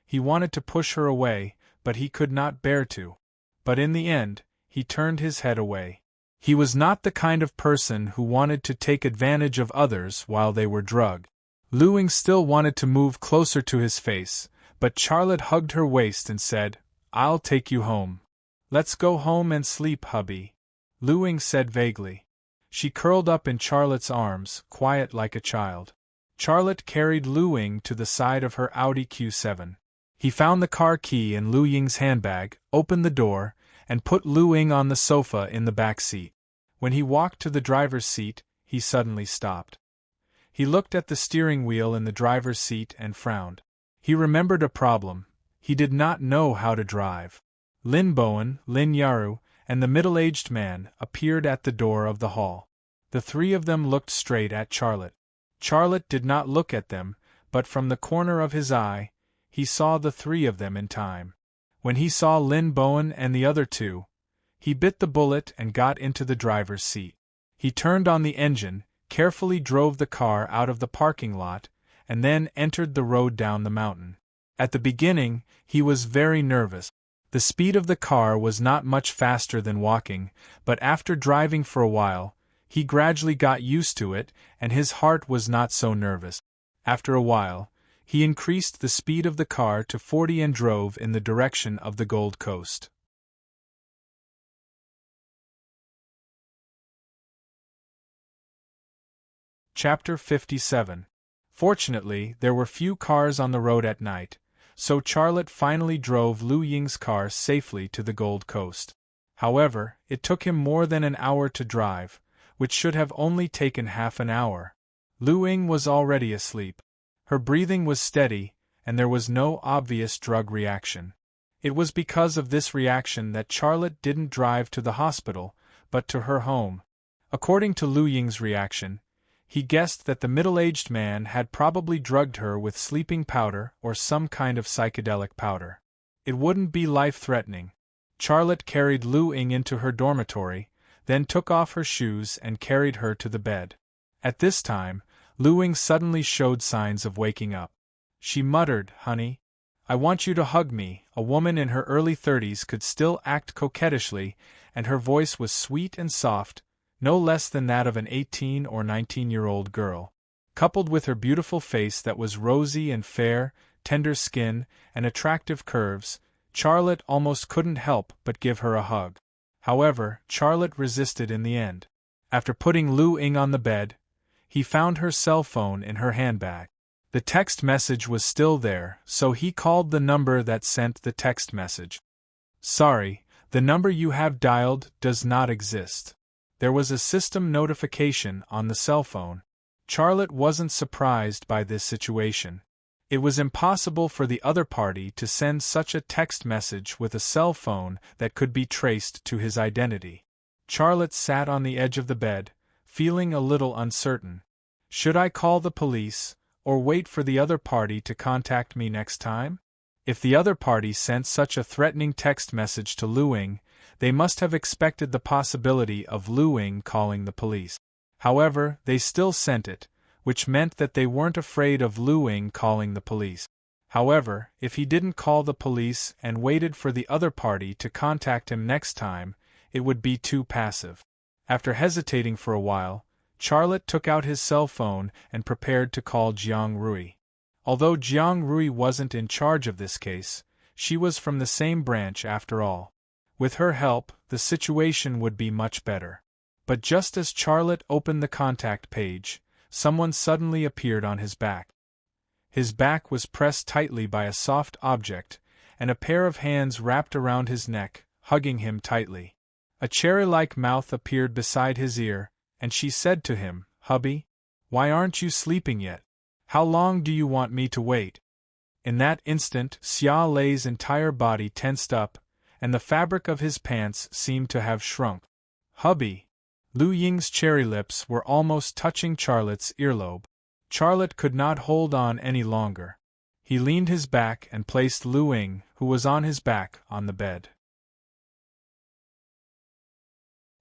He wanted to push her away, but he could not bear to. But in the end, he turned his head away. He was not the kind of person who wanted to take advantage of others while they were drugged. Lu Ying still wanted to move closer to his face, but Charlotte hugged her waist and said, I'll take you home. Let's go home and sleep, hubby, Lu Ying said vaguely. She curled up in Charlotte's arms, quiet like a child. Charlotte carried Lu Ying to the side of her Audi Q7. He found the car key in Lu Ying's handbag, opened the door, and put Lu Ying on the sofa in the back seat. When he walked to the driver's seat, he suddenly stopped. He looked at the steering wheel in the driver's seat and frowned. He remembered a problem. He did not know how to drive. Lin Bowen, Lin Yaru, and the middle-aged man appeared at the door of the hall. The three of them looked straight at Charlotte. Charlotte did not look at them, but from the corner of his eye, he saw the three of them in time. When he saw Lin Bowen and the other two, he bit the bullet and got into the driver's seat. He turned on the engine, carefully drove the car out of the parking lot, and then entered the road down the mountain. At the beginning, he was very nervous. The speed of the car was not much faster than walking, but after driving for a while, he gradually got used to it, and his heart was not so nervous. After a while, he increased the speed of the car to 40 and drove in the direction of the Gold Coast. Chapter 57. Fortunately, there were few cars on the road at night, so Charlotte finally drove Lu Ying's car safely to the Gold Coast. However, it took him more than an hour to drive, which should have only taken half an hour. Lu Ying was already asleep. Her breathing was steady, and there was no obvious drug reaction. It was because of this reaction that Charlotte didn't drive to the hospital, but to her home. According to Lu Ying's reaction, he guessed that the middle-aged man had probably drugged her with sleeping powder or some kind of psychedelic powder. It wouldn't be life-threatening. Charlotte carried Lu Ying into her dormitory, then took off her shoes and carried her to the bed. At this time, Lu Ying suddenly showed signs of waking up. She muttered, "Honey, I want you to hug me." A woman in her early 30s could still act coquettishly, and her voice was sweet and soft, no less than that of an 18 or 19-year-old girl. Coupled with her beautiful face that was rosy and fair, tender skin, and attractive curves, Charlotte almost couldn't help but give her a hug. However, Charlotte resisted in the end. After putting Lu Ying on the bed, he found her cell phone in her handbag. The text message was still there, so he called the number that sent the text message. "Sorry, the number you have dialed does not exist." There was a system notification on the cell phone. Charlotte wasn't surprised by this situation. It was impossible for the other party to send such a text message with a cell phone that could be traced to his identity. Charlotte sat on the edge of the bed, feeling a little uncertain. Should I call the police, or wait for the other party to contact me next time? If the other party sent such a threatening text message to Lu Ying, they must have expected the possibility of Lu Ying calling the police. However, they still sent it, which meant that they weren't afraid of Lu Ying calling the police. However, if he didn't call the police and waited for the other party to contact him next time, it would be too passive. After hesitating for a while, Charlotte took out his cell phone and prepared to call Jiang Rui. Although Jiang Rui wasn't in charge of this case, she was from the same branch after all. With her help, the situation would be much better. But just as Charlotte opened the contact page, someone suddenly appeared on his back. His back was pressed tightly by a soft object, and a pair of hands wrapped around his neck, hugging him tightly. A cherry-like mouth appeared beside his ear, and she said to him, "Hubby? Why aren't you sleeping yet? How long do you want me to wait?" In that instant, Xia Lei's entire body tensed up, and the fabric of his pants seemed to have shrunk. "Hubby!" Lu Ying's cherry lips were almost touching Charlotte's earlobe. Charlotte could not hold on any longer. He leaned his back and placed Lu Ying, who was on his back, on the bed.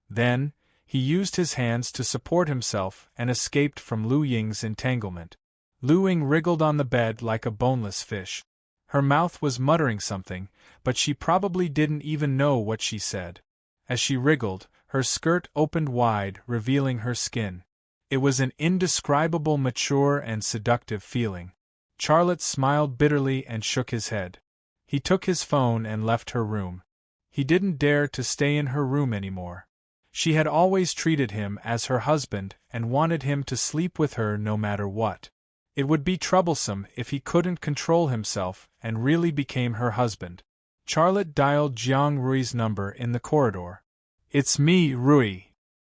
Then, he used his hands to support himself and escaped from Lu Ying's entanglement. Lu Ying wriggled on the bed like a boneless fish. Her mouth was muttering something, but she probably didn't even know what she said. As she wriggled, her skirt opened wide, revealing her skin. It was an indescribable, mature and seductive feeling. Charlotte smiled bitterly and shook his head. He took his phone and left her room. He didn't dare to stay in her room anymore. She had always treated him as her husband and wanted him to sleep with her no matter what. It would be troublesome if he couldn't control himself and really became her husband. Charlotte dialed Jiang Rui's number in the corridor. "It's me, Rui.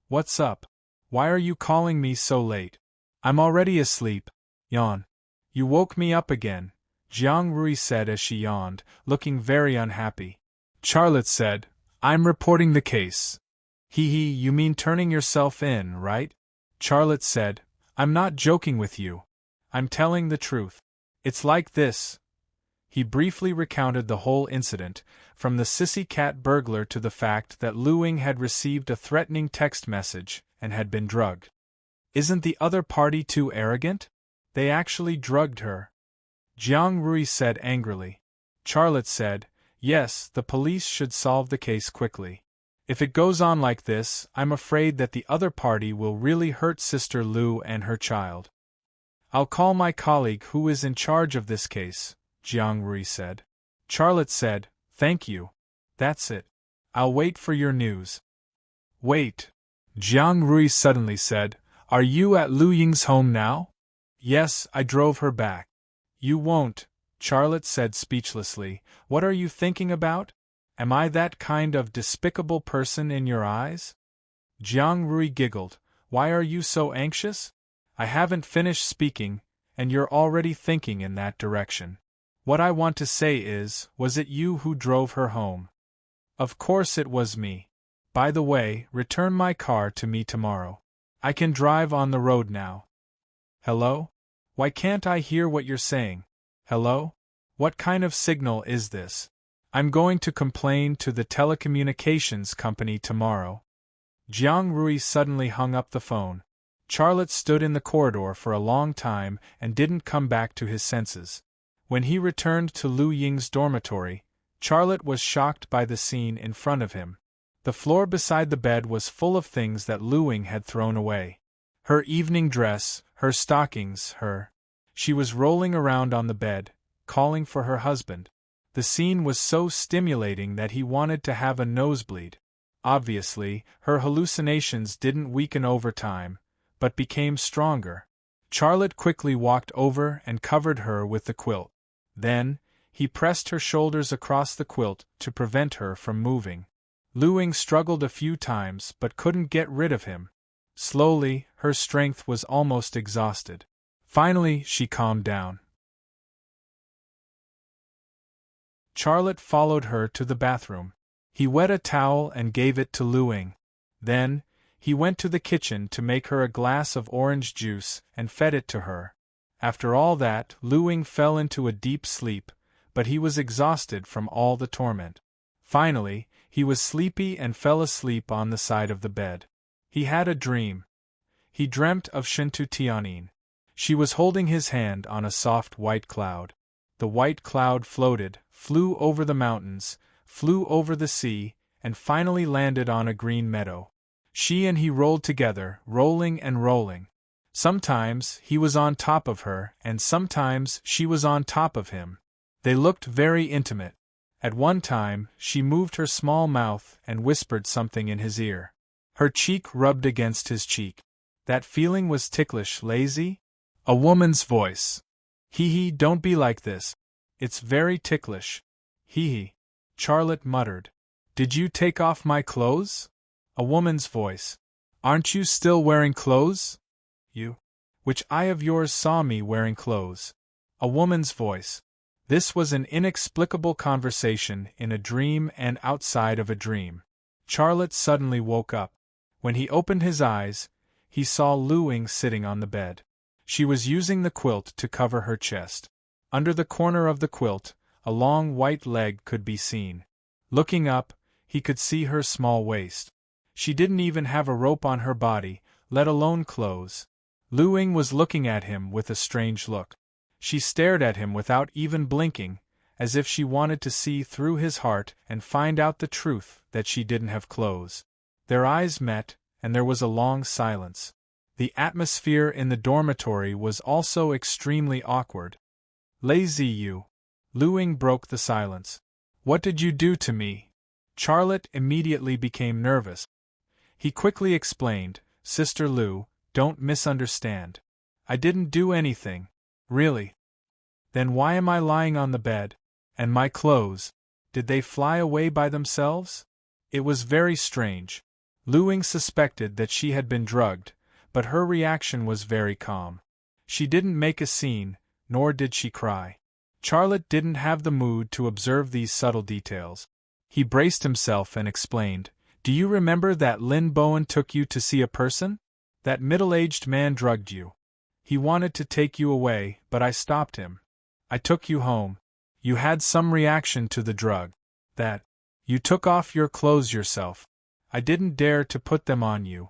What's up? Why are you calling me so late? I'm already asleep." "Yawn. You woke me up again," Jiang Rui said as she yawned, looking very unhappy. Charlotte said, "I'm reporting the case." "Hee, you mean turning yourself in, right?" Charlotte said, "I'm not joking with you. I'm telling the truth. It's like this." He briefly recounted the whole incident, from the sissy cat burglar to the fact that Lu Ying had received a threatening text message and had been drugged. "Isn't the other party too arrogant? They actually drugged her," Jiang Rui said angrily. Charlotte said, "Yes, the police should solve the case quickly. If it goes on like this, I'm afraid that the other party will really hurt Sister Lu and her child." "I'll call my colleague who is in charge of this case," Jiang Rui said. Charlotte said, "Thank you. That's it. I'll wait for your news." "Wait," Jiang Rui suddenly said, "are you at Lu Ying's home now?" "Yes, I drove her back." "You won't," Charlotte said speechlessly. "What are you thinking about? Am I that kind of despicable person in your eyes?" Jiang Rui giggled. "Why are you so anxious? I haven't finished speaking, and you're already thinking in that direction. What I want to say is, was it you who drove her home?" "Of course it was me. By the way, return my car to me tomorrow. I can drive on the road now." "Hello? Why can't I hear what you're saying? Hello? What kind of signal is this? I'm going to complain to the telecommunications company tomorrow." Jiang Rui suddenly hung up the phone. Charlotte stood in the corridor for a long time and didn't come back to his senses. When he returned to Lu Ying's dormitory, Charlotte was shocked by the scene in front of him. The floor beside the bed was full of things that Lu Ying had thrown away. Her evening dress, her stockings, She was rolling around on the bed, calling for her husband. The scene was so stimulating that he wanted to have a nosebleed. Obviously, her hallucinations didn't weaken over time, but became stronger. Charlotte quickly walked over and covered her with the quilt. Then, he pressed her shoulders across the quilt to prevent her from moving. Lu Ying struggled a few times but couldn't get rid of him. Slowly, her strength was almost exhausted. Finally, she calmed down. Charlotte followed her to the bathroom. He wet a towel and gave it to Lu Ying. Then, he went to the kitchen to make her a glass of orange juice and fed it to her. After all that, Lu Ying fell into a deep sleep, but he was exhausted from all the torment. Finally, he was sleepy and fell asleep on the side of the bed. He had a dream. He dreamt of Shintu Tianyin. She was holding his hand on a soft white cloud. The white cloud floated, flew over the mountains, flew over the sea, and finally landed on a green meadow. She and he rolled together, rolling and rolling. Sometimes he was on top of her, and sometimes she was on top of him. They looked very intimate. At one time, she moved her small mouth and whispered something in his ear. Her cheek rubbed against his cheek. That feeling was ticklish, lazy? A woman's voice. Hee, don't be like this. It's very ticklish. Hee. Charlotte muttered. Did you take off my clothes? A woman's voice. Aren't you still wearing clothes? You. Which eye of yours saw me wearing clothes? A woman's voice. This was an inexplicable conversation in a dream and outside of a dream. Charlotte suddenly woke up. When he opened his eyes, he saw Lu Ying sitting on the bed. She was using the quilt to cover her chest. Under the corner of the quilt, a long white leg could be seen. Looking up, he could see her small waist. She didn't even have a rope on her body, let alone clothes. Lu Ying was looking at him with a strange look. She stared at him without even blinking, as if she wanted to see through his heart and find out the truth that she didn't have clothes. Their eyes met, and there was a long silence. The atmosphere in the dormitory was also extremely awkward. Lazy you. Lu Ying broke the silence. What did you do to me? Charlotte immediately became nervous. He quickly explained, Sister Lu, don't misunderstand. I didn't do anything. Really? Then why am I lying on the bed? And my clothes? Did they fly away by themselves? It was very strange. Lu Ying suspected that she had been drugged, but her reaction was very calm. She didn't make a scene, nor did she cry. Charlotte didn't have the mood to observe these subtle details. He braced himself and explained, Do you remember that Lin Bowen took you to see a person? That middle-aged man drugged you. He wanted to take you away, but I stopped him. I took you home. You had some reaction to the drug. That. You took off your clothes yourself. I didn't dare to put them on you.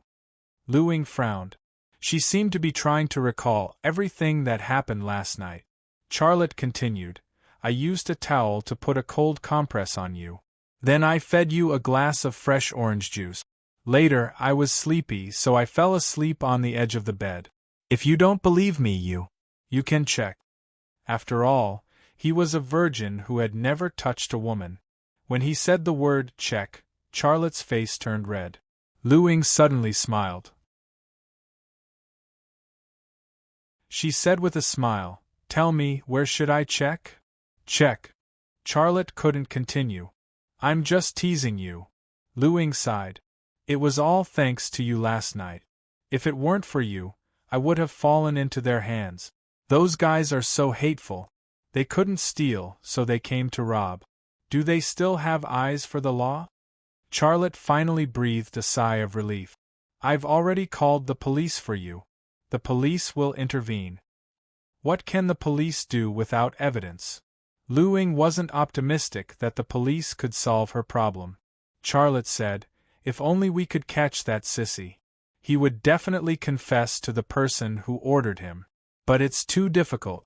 Lu Ying frowned. She seemed to be trying to recall everything that happened last night. Charlotte continued, I used a towel to put a cold compress on you. Then I fed you a glass of fresh orange juice. Later, I was sleepy, so I fell asleep on the edge of the bed. If you don't believe me, you can check. After all, he was a virgin who had never touched a woman. When he said the word check, Charlotte's face turned red. Lu Ying suddenly smiled. She said with a smile, Tell me, where should I check? Check. Charlotte couldn't continue. I'm just teasing you. Lu Ying sighed. It was all thanks to you last night. If it weren't for you, I would have fallen into their hands. Those guys are so hateful. They couldn't steal, so they came to rob. Do they still have eyes for the law? Charlotte finally breathed a sigh of relief. I've already called the police for you. The police will intervene. What can the police do without evidence? Lu Ying wasn't optimistic that the police could solve her problem. Charlotte said, If only we could catch that sissy. He would definitely confess to the person who ordered him. But it's too difficult.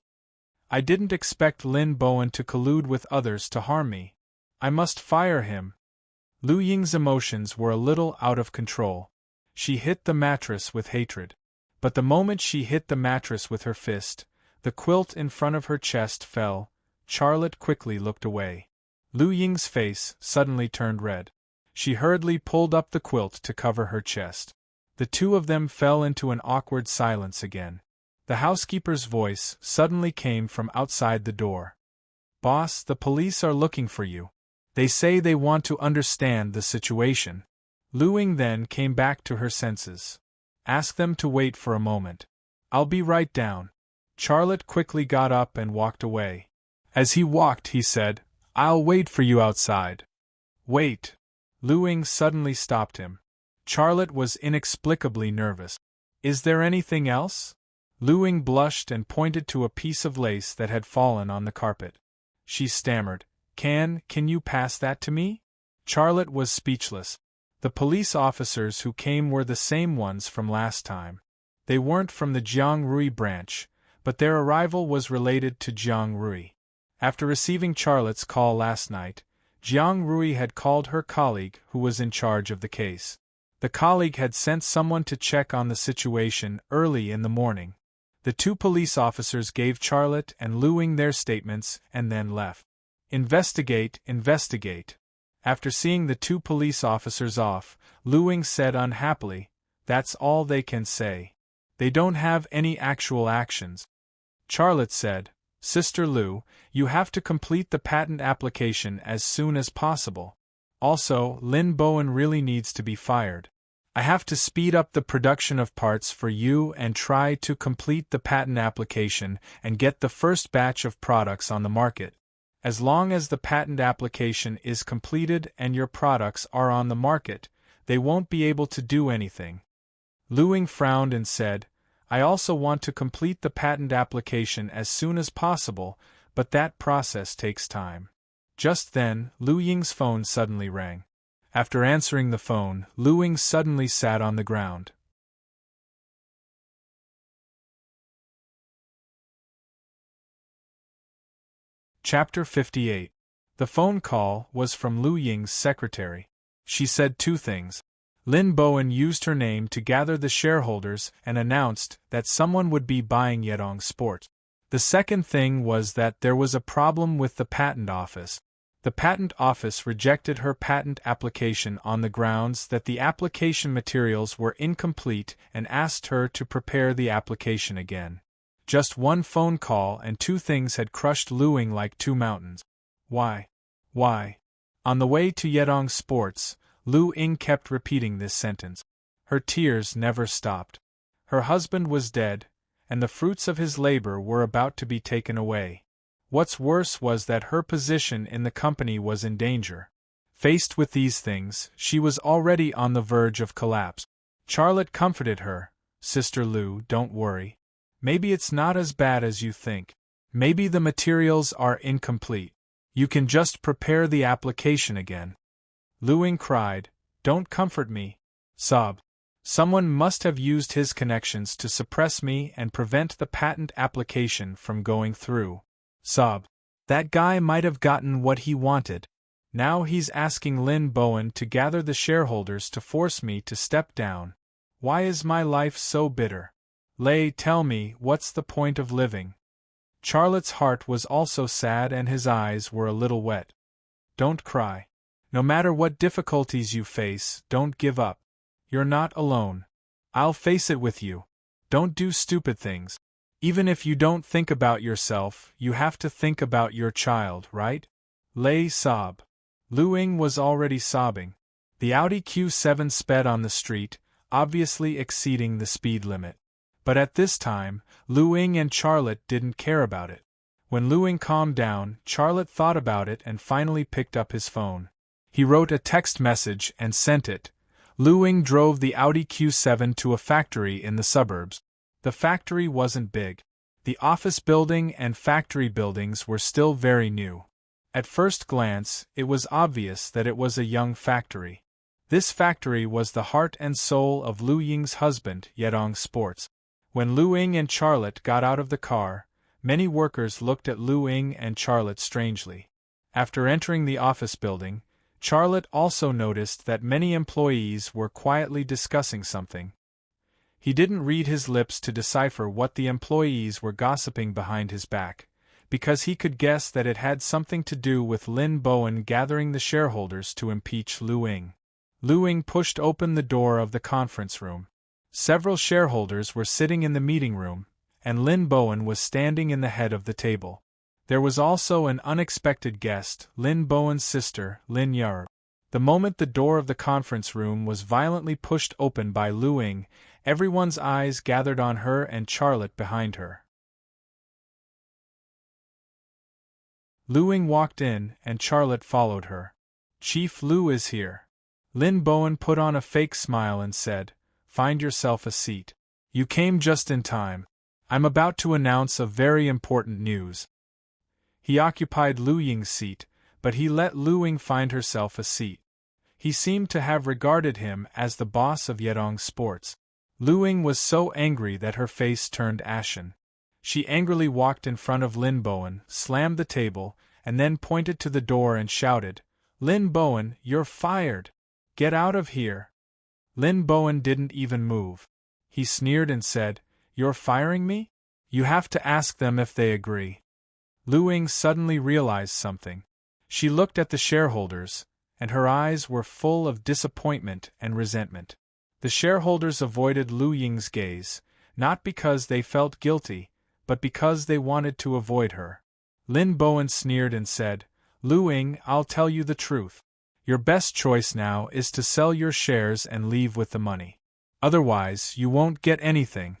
I didn't expect Lin Bowen to collude with others to harm me. I must fire him. Lu Ying's emotions were a little out of control. She hit the mattress with hatred. But the moment she hit the mattress with her fist, the quilt in front of her chest fell. Charlotte quickly looked away. Lu Ying's face suddenly turned red. She hurriedly pulled up the quilt to cover her chest. The two of them fell into an awkward silence again. The housekeeper's voice suddenly came from outside the door. Boss, the police are looking for you. They say they want to understand the situation. Lu Ying then came back to her senses. Ask them to wait for a moment. I'll be right down. Charlotte quickly got up and walked away. As he walked, he said, I'll wait for you outside. Wait. Lu Ying suddenly stopped him. Charlotte was inexplicably nervous. Is there anything else? Lu Ying blushed and pointed to a piece of lace that had fallen on the carpet. She stammered, Can you pass that to me? Charlotte was speechless. The police officers who came were the same ones from last time. They weren't from the Jiang Rui branch, but their arrival was related to Jiang Rui. After receiving Charlotte's call last night, Jiang Rui had called her colleague who was in charge of the case. The colleague had sent someone to check on the situation early in the morning. The two police officers gave Charlotte and Lu Ying their statements and then left. Investigate. After seeing the two police officers off, Lu Ying said unhappily, "That's all they can say. They don't have any actual actions." Charlotte said, "Sister Lu, you have to complete the patent application as soon as possible. Also, Lin Bowen really needs to be fired. I have to speed up the production of parts for you and try to complete the patent application and get the first batch of products on the market. As long as the patent application is completed and your products are on the market, they won't be able to do anything." Lu Ying frowned and said, "I also want to complete the patent application as soon as possible, but that process takes time." Just then, Lu Ying's phone suddenly rang. After answering the phone, Lu Ying suddenly sat on the ground. Chapter 58. The phone call was from Lu Ying's secretary. She said two things. Lin Bowen used her name to gather the shareholders and announced that someone would be buying Yedong Sport. The second thing was that there was a problem with the patent office. The patent office rejected her patent application on the grounds that the application materials were incomplete and asked her to prepare the application again. Just one phone call and two things had crushed Lu Ying like two mountains. Why? Why? On the way to Yedong Sports, Lu Ying kept repeating this sentence. Her tears never stopped. Her husband was dead, and the fruits of his labor were about to be taken away. What's worse was that her position in the company was in danger. Faced with these things, she was already on the verge of collapse. Charlotte comforted her. "Sister Lu, don't worry. Maybe it's not as bad as you think. Maybe the materials are incomplete. You can just prepare the application again." Lu Ying cried, "Don't comfort me." Sob. "Someone must have used his connections to suppress me and prevent the patent application from going through." Sob. "That guy might have gotten what he wanted. Now he's asking Lin Bowen to gather the shareholders to force me to step down. Why is my life so bitter? Lei, tell me, what's the point of living?" Charlotte's heart was also sad and his eyes were a little wet. "Don't cry. No matter what difficulties you face, don't give up. You're not alone. I'll face it with you. Don't do stupid things. Even if you don't think about yourself, you have to think about your child, right?" Lei sobbed. Lu Ying was already sobbing. The Audi Q7 sped on the street, obviously exceeding the speed limit. But at this time, Lu Ying and Charlotte didn't care about it. When Lu Ying calmed down, Charlotte thought about it and finally picked up his phone. He wrote a text message and sent it. Lu Ying drove the Audi Q7 to a factory in the suburbs. The factory wasn't big. The office building and factory buildings were still very new. At first glance, it was obvious that it was a young factory. This factory was the heart and soul of Lu Ying's husband, Yedong Sports. When Lu Ying and Charlotte got out of the car, many workers looked at Lu Ying and Charlotte strangely. After entering the office building, Charlotte also noticed that many employees were quietly discussing something. He didn't read his lips to decipher what the employees were gossiping behind his back, because he could guess that it had something to do with Lin Bowen gathering the shareholders to impeach Lu Ying. Lu Ying pushed open the door of the conference room. Several shareholders were sitting in the meeting room, and Lin Bowen was standing in the head of the table. There was also an unexpected guest, Lin Bowen's sister, Lin Yar. The moment the door of the conference room was violently pushed open by Lu Ying, everyone's eyes gathered on her and Charlotte behind her. Lu Ying walked in, and Charlotte followed her. "Chief Lu is here." Lin Bowen put on a fake smile and said, "Find yourself a seat. You came just in time. I'm about to announce a very important news." He occupied Lu Ying's seat, but he let Lu Ying find herself a seat. He seemed to have regarded him as the boss of Yedong Sports. Lu Ying was so angry that her face turned ashen. She angrily walked in front of Lin Bowen, slammed the table, and then pointed to the door and shouted, "Lin Bowen, you're fired! Get out of here!" Lin Bowen didn't even move. He sneered and said, "You're firing me? You have to ask them if they agree." Lu Ying suddenly realized something. She looked at the shareholders, and her eyes were full of disappointment and resentment. The shareholders avoided Lu Ying's gaze, not because they felt guilty, but because they wanted to avoid her. Lin Bowen sneered and said, "Lu Ying, I'll tell you the truth. Your best choice now is to sell your shares and leave with the money. Otherwise, you won't get anything."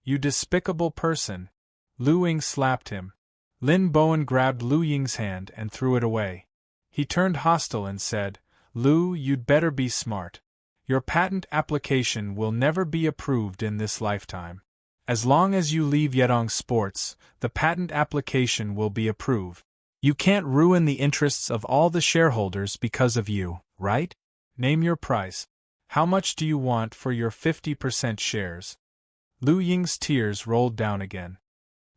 "You despicable person!" Lu Ying slapped him. Lin Bowen grabbed Lu Ying's hand and threw it away. He turned hostile and said, "Lu, you'd better be smart. Your patent application will never be approved in this lifetime. As long as you leave Yedong Sports, the patent application will be approved. You can't ruin the interests of all the shareholders because of you, right? Name your price. How much do you want for your 50% shares?" Lu Ying's tears rolled down again.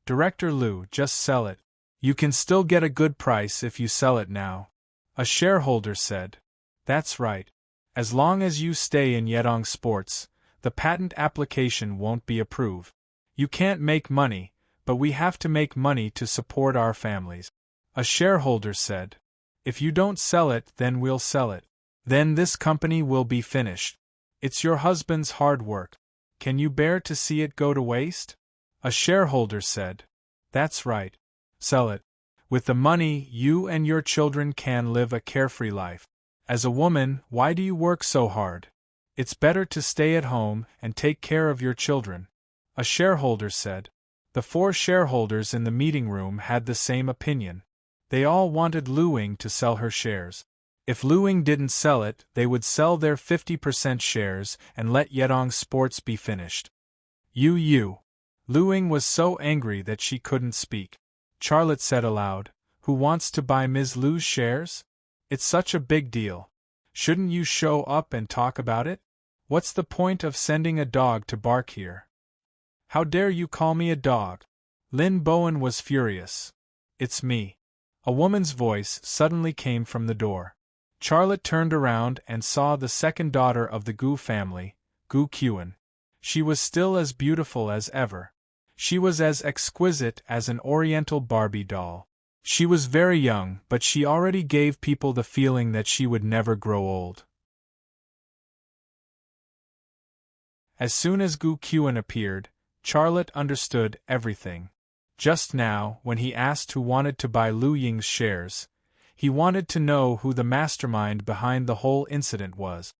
"Director Lu, just sell it. You can still get a good price if you sell it now." A shareholder said, "That's right. As long as you stay in Yedong Sports, the patent application won't be approved. You can't make money, but we have to make money to support our families." A shareholder said, "If you don't sell it, then we'll sell it. Then this company will be finished. It's your husband's hard work. Can you bear to see it go to waste?" A shareholder said, "That's right. Sell it. With the money, you and your children can live a carefree life. As a woman, why do you work so hard? It's better to stay at home and take care of your children." A shareholder said. The 4 shareholders in the meeting room had the same opinion. They all wanted Lu Ying to sell her shares. If Lu Ying didn't sell it, they would sell their 50% shares and let Yedong Sports be finished. You. Lu Ying was so angry that she couldn't speak. Charlotte said aloud, "Who wants to buy Ms. Lu's shares? It's such a big deal. Shouldn't you show up and talk about it? What's the point of sending a dog to bark here?" "How dare you call me a dog?" Lin Bowen was furious. "It's me." A woman's voice suddenly came from the door. Charlotte turned around and saw the second daughter of the Gu family, Gu Qian. She was still as beautiful as ever. She was as exquisite as an oriental Barbie doll. She was very young, but she already gave people the feeling that she would never grow old. As soon as Gu Qian appeared, Charlotte understood everything. Just now, when he asked who wanted to buy Lu Ying's shares, he wanted to know who the mastermind behind the whole incident was.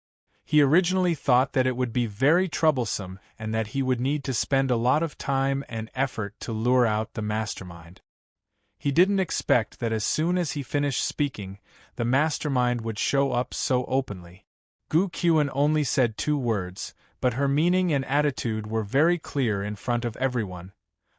He originally thought that it would be very troublesome and that he would need to spend a lot of time and effort to lure out the mastermind. He didn't expect that as soon as he finished speaking, the mastermind would show up so openly. Gu Qian only said 2 words, but her meaning and attitude were very clear in front of everyone.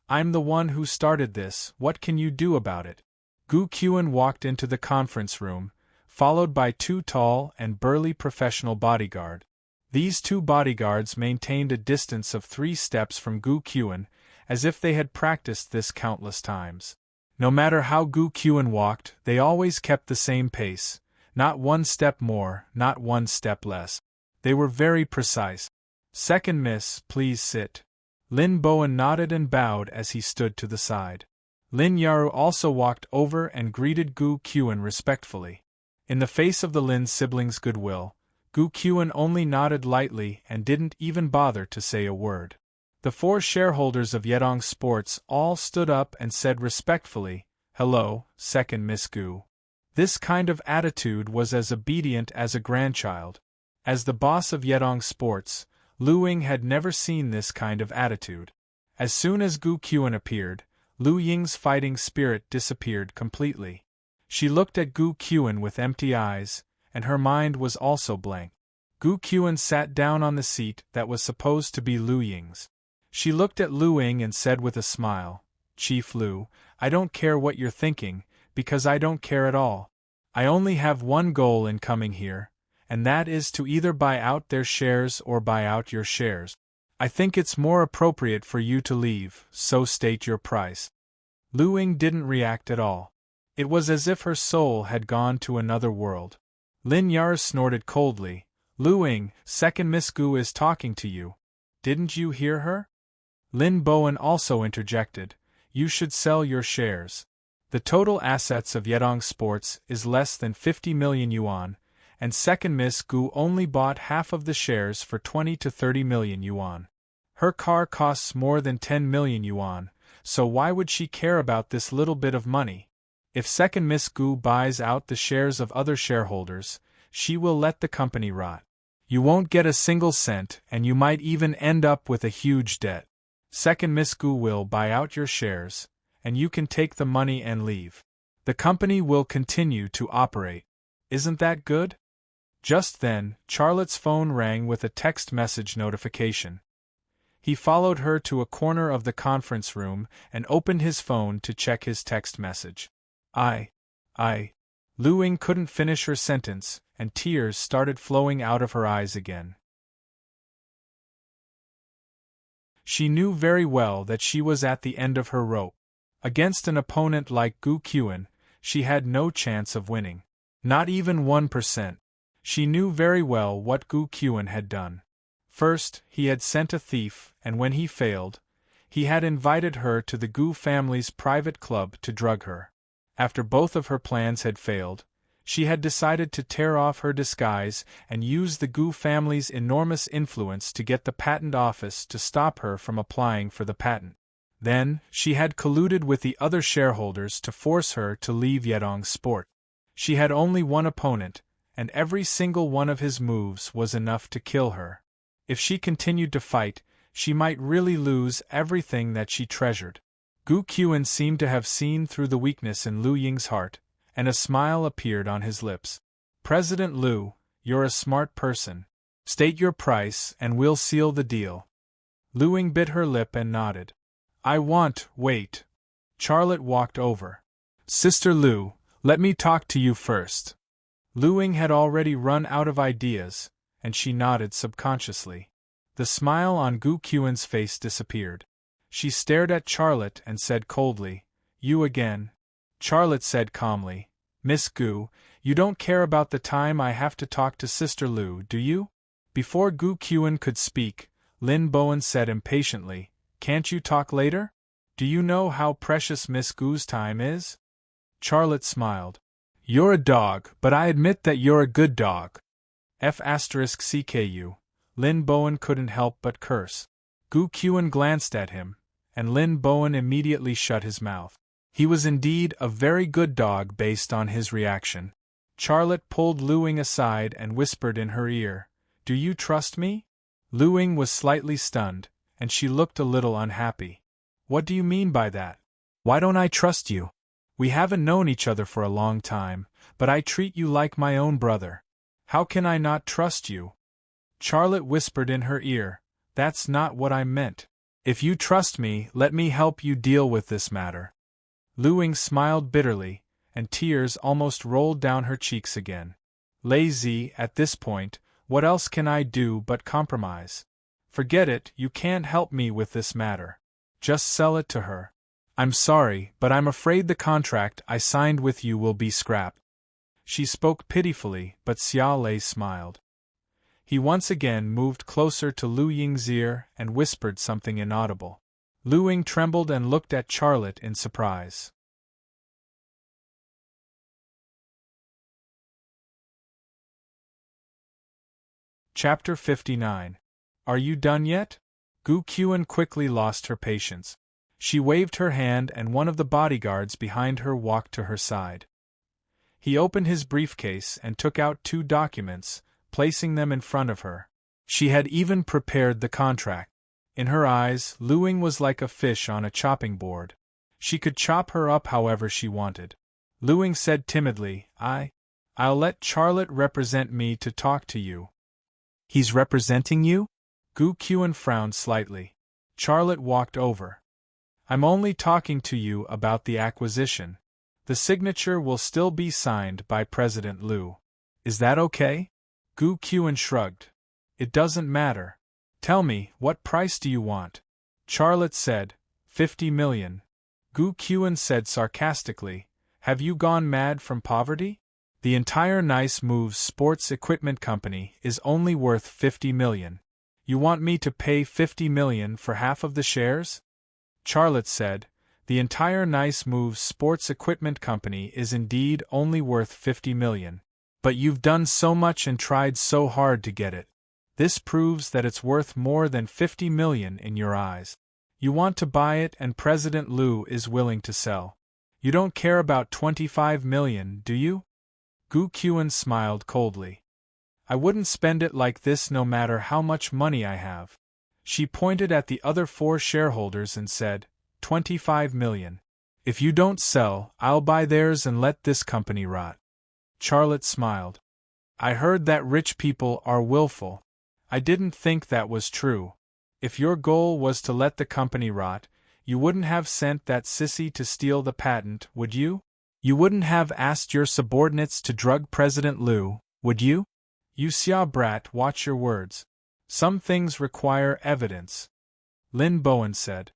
"I'm the one who started this, what can you do about it?" Gu Qian walked into the conference room, followed by 2 tall and burly professional bodyguards. These 2 bodyguards maintained a distance of 3 steps from Gu Qian, as if they had practiced this countless times. No matter how Gu Qian walked, they always kept the same pace, not 1 step more, not 1 step less. They were very precise. "Second miss, please sit." Lin Bowen nodded and bowed as he stood to the side. Lin Yaru also walked over and greeted Gu Qian respectfully. In the face of the Lin siblings' goodwill, Gu Qian only nodded lightly and didn't even bother to say a word. The 4 shareholders of Yedong Sports all stood up and said respectfully, "Hello, second Miss Gu." This kind of attitude was as obedient as a grandchild. As the boss of Yedong Sports, Lu Ying had never seen this kind of attitude. As soon as Gu Qian appeared, Lu Ying's fighting spirit disappeared completely. She looked at Gu Qian with empty eyes, and her mind was also blank. Gu Qian sat down on the seat that was supposed to be Lu Ying's. She looked at Lu Ying and said with a smile, "Chief Lu, I don't care what you're thinking, because I don't care at all. I only have one goal in coming here, and that is to either buy out their shares or buy out your shares. I think it's more appropriate for you to leave, so state your price." Lu Ying didn't react at all. It was as if her soul had gone to another world. Lin Yar snorted coldly, "Lu Ying, second Miss Gu is talking to you. Didn't you hear her?" Lin Bowen also interjected, "You should sell your shares. The total assets of Yedong Sports is less than 50 million yuan, and second Miss Gu only bought half of the shares for 20 to 30 million yuan. Her car costs more than 10 million yuan, so why would she care about this little bit of money? If second Miss Gu buys out the shares of other shareholders, she will let the company rot. You won't get a single cent, and you might even end up with a huge debt. Second Miss Gu will buy out your shares, and you can take the money and leave. The company will continue to operate. Isn't that good? Just then, Charlotte's phone rang with a text message notification. He followed her to a corner of the conference room and opened his phone to check his text message. Lu Ying couldn't finish her sentence, and tears started flowing out of her eyes again. She knew very well that she was at the end of her rope. Against an opponent like Gu Qian, she had no chance of winning. Not even 1%. She knew very well what Gu Qian had done. First, he had sent a thief, and when he failed, he had invited her to the Gu family's private club to drug her. After both of her plans had failed, she had decided to tear off her disguise and use the Gu family's enormous influence to get the patent office to stop her from applying for the patent. Then, she had colluded with the other shareholders to force her to leave Yedong Sport. She had only one opponent, and every single one of his moves was enough to kill her. If she continued to fight, she might really lose everything that she treasured. Gu Qian seemed to have seen through the weakness in Lu Ying's heart, and a smile appeared on his lips. President Lu, you're a smart person. State your price and we'll seal the deal. Lu Ying bit her lip and nodded. Wait. Charlotte walked over. Sister Lu, let me talk to you first. Lu Ying had already run out of ideas, and she nodded subconsciously. The smile on Gu Qian's face disappeared. She stared at Charlotte and said coldly, You again? Charlotte said calmly, Miss Gu, you don't care about the time I have to talk to Sister Lu, do you? Before Gu Qian could speak, Lin Bowen said impatiently, Can't you talk later? Do you know how precious Miss Gu's time is? Charlotte smiled. You're a dog, but I admit that you're a good dog. F***CKU. Lin Bowen couldn't help but curse. Gu Qian glanced at him, and Lin Bowen immediately shut his mouth. He was indeed a very good dog based on his reaction. Charlotte pulled Lu Ying aside and whispered in her ear, Do you trust me? Lu Ying was slightly stunned, and she looked a little unhappy. What do you mean by that? Why don't I trust you? We haven't known each other for a long time, but I treat you like my own brother. How can I not trust you? Charlotte whispered in her ear, That's not what I meant. If you trust me, let me help you deal with this matter. Lu Ying smiled bitterly, and tears almost rolled down her cheeks again. Lazy, at this point, what else can I do but compromise? Forget it, you can't help me with this matter. Just sell it to her. I'm sorry, but I'm afraid the contract I signed with you will be scrapped. She spoke pitifully, but Xia Lei smiled. He once again moved closer to Lu Ying's ear and whispered something inaudible. Lu Ying trembled and looked at Charlotte in surprise. Chapter 59. Are you done yet? Gu Qian quickly lost her patience. She waved her hand and one of the bodyguards behind her walked to her side. He opened his briefcase and took out 2 documents, placing them in front of her. She had even prepared the contract. In her eyes, Lu Ying was like a fish on a chopping board. She could chop her up however she wanted. Lu Ying said timidly, I'll let Charlotte represent me to talk to you. He's representing you? Gu Qian frowned slightly. Charlotte walked over. I'm only talking to you about the acquisition. The signature will still be signed by President Lu. Is that okay? Gu Qian shrugged. It doesn't matter. Tell me, what price do you want? Charlotte said, 50 million. Gu Qian said sarcastically, Have you gone mad from poverty? The entire Nice Moves sports equipment company is only worth 50 million. You want me to pay 50 million for half of the shares? Charlotte said, The entire Nice Moves sports equipment company is indeed only worth 50 million. But you've done so much and tried so hard to get it. This proves that it's worth more than 50 million in your eyes. You want to buy it and President Liu is willing to sell. You don't care about 25 million, do you? Gu Qian smiled coldly. I wouldn't spend it like this no matter how much money I have. She pointed at the other 4 shareholders and said, 25 million. If you don't sell, I'll buy theirs and let this company rot. Charlotte smiled. I heard that rich people are willful. I didn't think that was true. If your goal was to let the company rot, you wouldn't have sent that sissy to steal the patent, would you? You wouldn't have asked your subordinates to drug President Liu, would you? You Xia brat, watch your words. Some things require evidence. Lin Bowen said.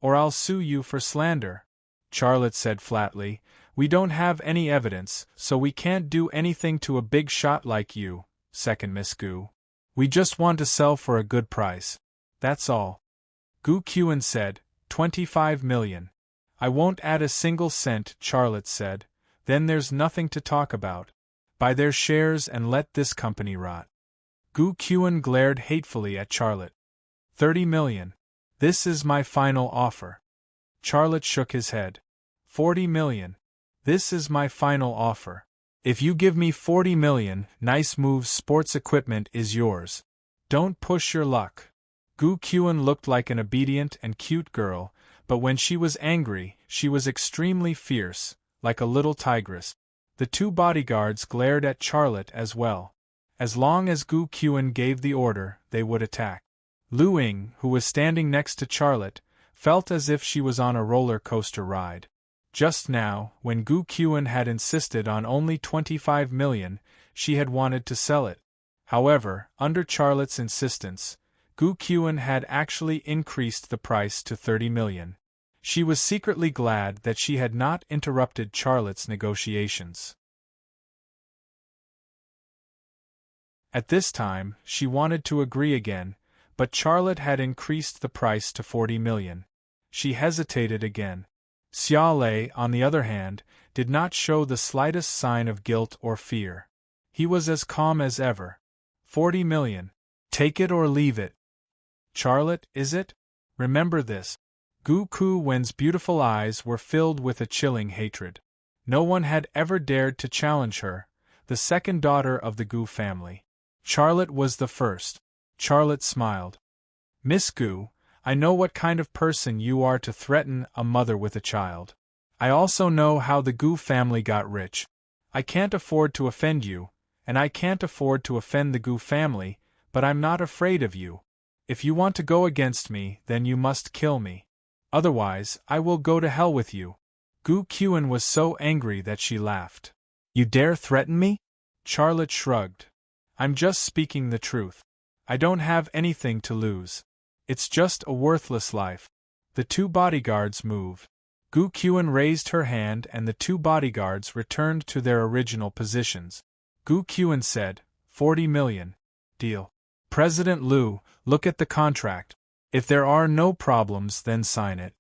Or I'll sue you for slander. Charlotte said flatly, we don't have any evidence, so we can't do anything to a big shot like you, second Miss Gu. We just want to sell for a good price. That's all. Gu Qian said, 25 million. I won't add a single cent, Charlotte said. Then there's nothing to talk about. Buy their shares and let this company rot. Gu Qian glared hatefully at Charlotte. 30 million. This is my final offer. Charlotte shook his head. 40 million. This is my final offer. If you give me 40 million, Nice Moves sports equipment is yours. Don't push your luck. Gu Qian looked like an obedient and cute girl, but when she was angry, she was extremely fierce, like a little tigress. The 2 bodyguards glared at Charlotte as well. As long as Gu Qian gave the order, they would attack. Lu Ying, who was standing next to Charlotte, felt as if she was on a roller coaster ride. Just now, when Gu Qian had insisted on only 25 million, she had wanted to sell it. However, under Charlotte's insistence, Gu Qian had actually increased the price to 30 million. She was secretly glad that she had not interrupted Charlotte's negotiations. At this time, she wanted to agree again, but Charlotte had increased the price to 40 million. She hesitated again. Xia Lei, on the other hand, did not show the slightest sign of guilt or fear. He was as calm as ever. 40 million. Take it or leave it. Charlotte, is it? Remember this. Gu Qian's beautiful eyes were filled with a chilling hatred. No one had ever dared to challenge her, the second daughter of the Gu family. Charlotte was the first. Charlotte smiled. Miss Gu, I know what kind of person you are to threaten a mother with a child. I also know how the Gu family got rich. I can't afford to offend you, and I can't afford to offend the Gu family, but I'm not afraid of you. If you want to go against me, then you must kill me. Otherwise, I will go to hell with you. Gu Qian was so angry that she laughed. You dare threaten me? Charlotte shrugged. I'm just speaking the truth. I don't have anything to lose. It's just a worthless life. The 2 bodyguards moved. Gu Qian raised her hand and the 2 bodyguards returned to their original positions. Gu Qian said, 40 million. Deal. President Liu, look at the contract. If there are no problems, then sign it.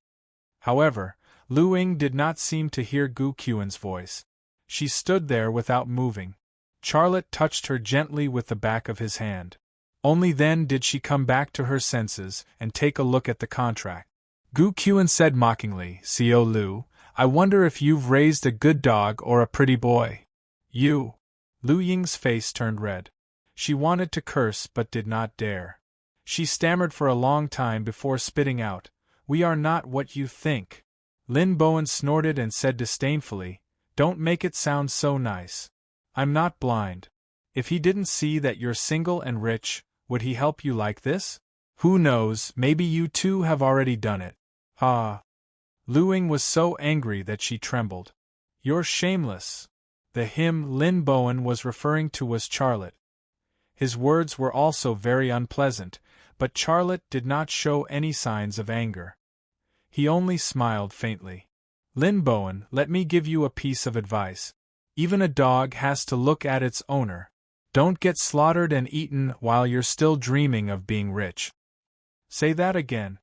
However, Lu Ying did not seem to hear Gu Qian's voice. She stood there without moving. Charlotte touched her gently with the back of his hand. Only then did she come back to her senses and take a look at the contract. Gu Qian said mockingly, "Xiao Lu, I wonder if you've raised a good dog or a pretty boy." You. Lu Ying's face turned red. She wanted to curse but did not dare. She stammered for a long time before spitting out, "We are not what you think." Lin Bowen snorted and said disdainfully, "Don't make it sound so nice. I'm not blind. If he didn't see that you're single and rich, would he help you like this? Who knows, maybe you two have already done it." Ah. Lu Ying was so angry that she trembled. "You're shameless." The him Lin Bowen was referring to was Charlotte. His words were also very unpleasant, but Charlotte did not show any signs of anger. He only smiled faintly. "Lin Bowen, let me give you a piece of advice. Even a dog has to look at its owner. Don't get slaughtered and eaten while you're still dreaming of being rich." "Say that again."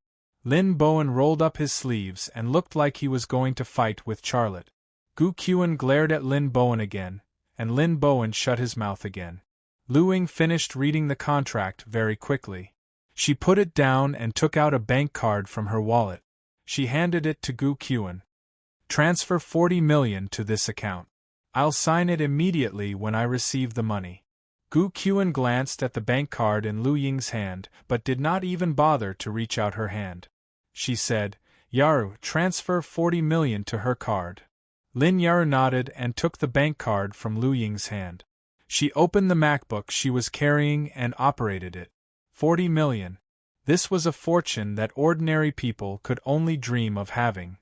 Lin Bowen rolled up his sleeves and looked like he was going to fight with Charlotte. Gu Qian glared at Lin Bowen again, and Lin Bowen shut his mouth again. Lu Ying finished reading the contract very quickly. She put it down and took out a bank card from her wallet. She handed it to Gu Qian. Transfer 40 million to this account. I'll sign it immediately when I receive the money. Gu Qian glanced at the bank card in Lu Ying's hand, but did not even bother to reach out her hand. She said, Yaru, transfer 40 million to her card. Lin Yaru nodded and took the bank card from Lu Ying's hand. She opened the MacBook she was carrying and operated it. 40 million. This was a fortune that ordinary people could only dream of having.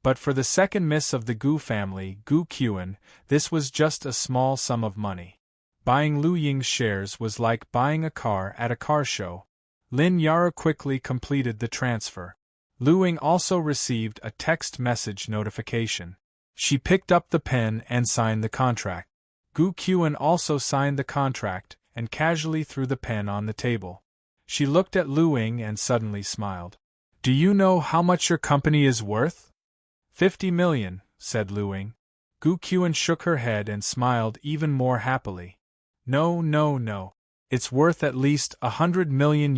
But for the second miss of the Gu family, Gu Qian, this was just a small sum of money. Buying Lu Ying's shares was like buying a car at a car show. Lin Yaru quickly completed the transfer. Lu Ying also received a text message notification. She picked up the pen and signed the contract. Gu Qian also signed the contract and casually threw the pen on the table. She looked at Lu Ying and suddenly smiled. Do you know how much your company is worth? 50 million, said Lu Ying. Gu Qian shook her head and smiled even more happily. No. It's worth at least $100 million.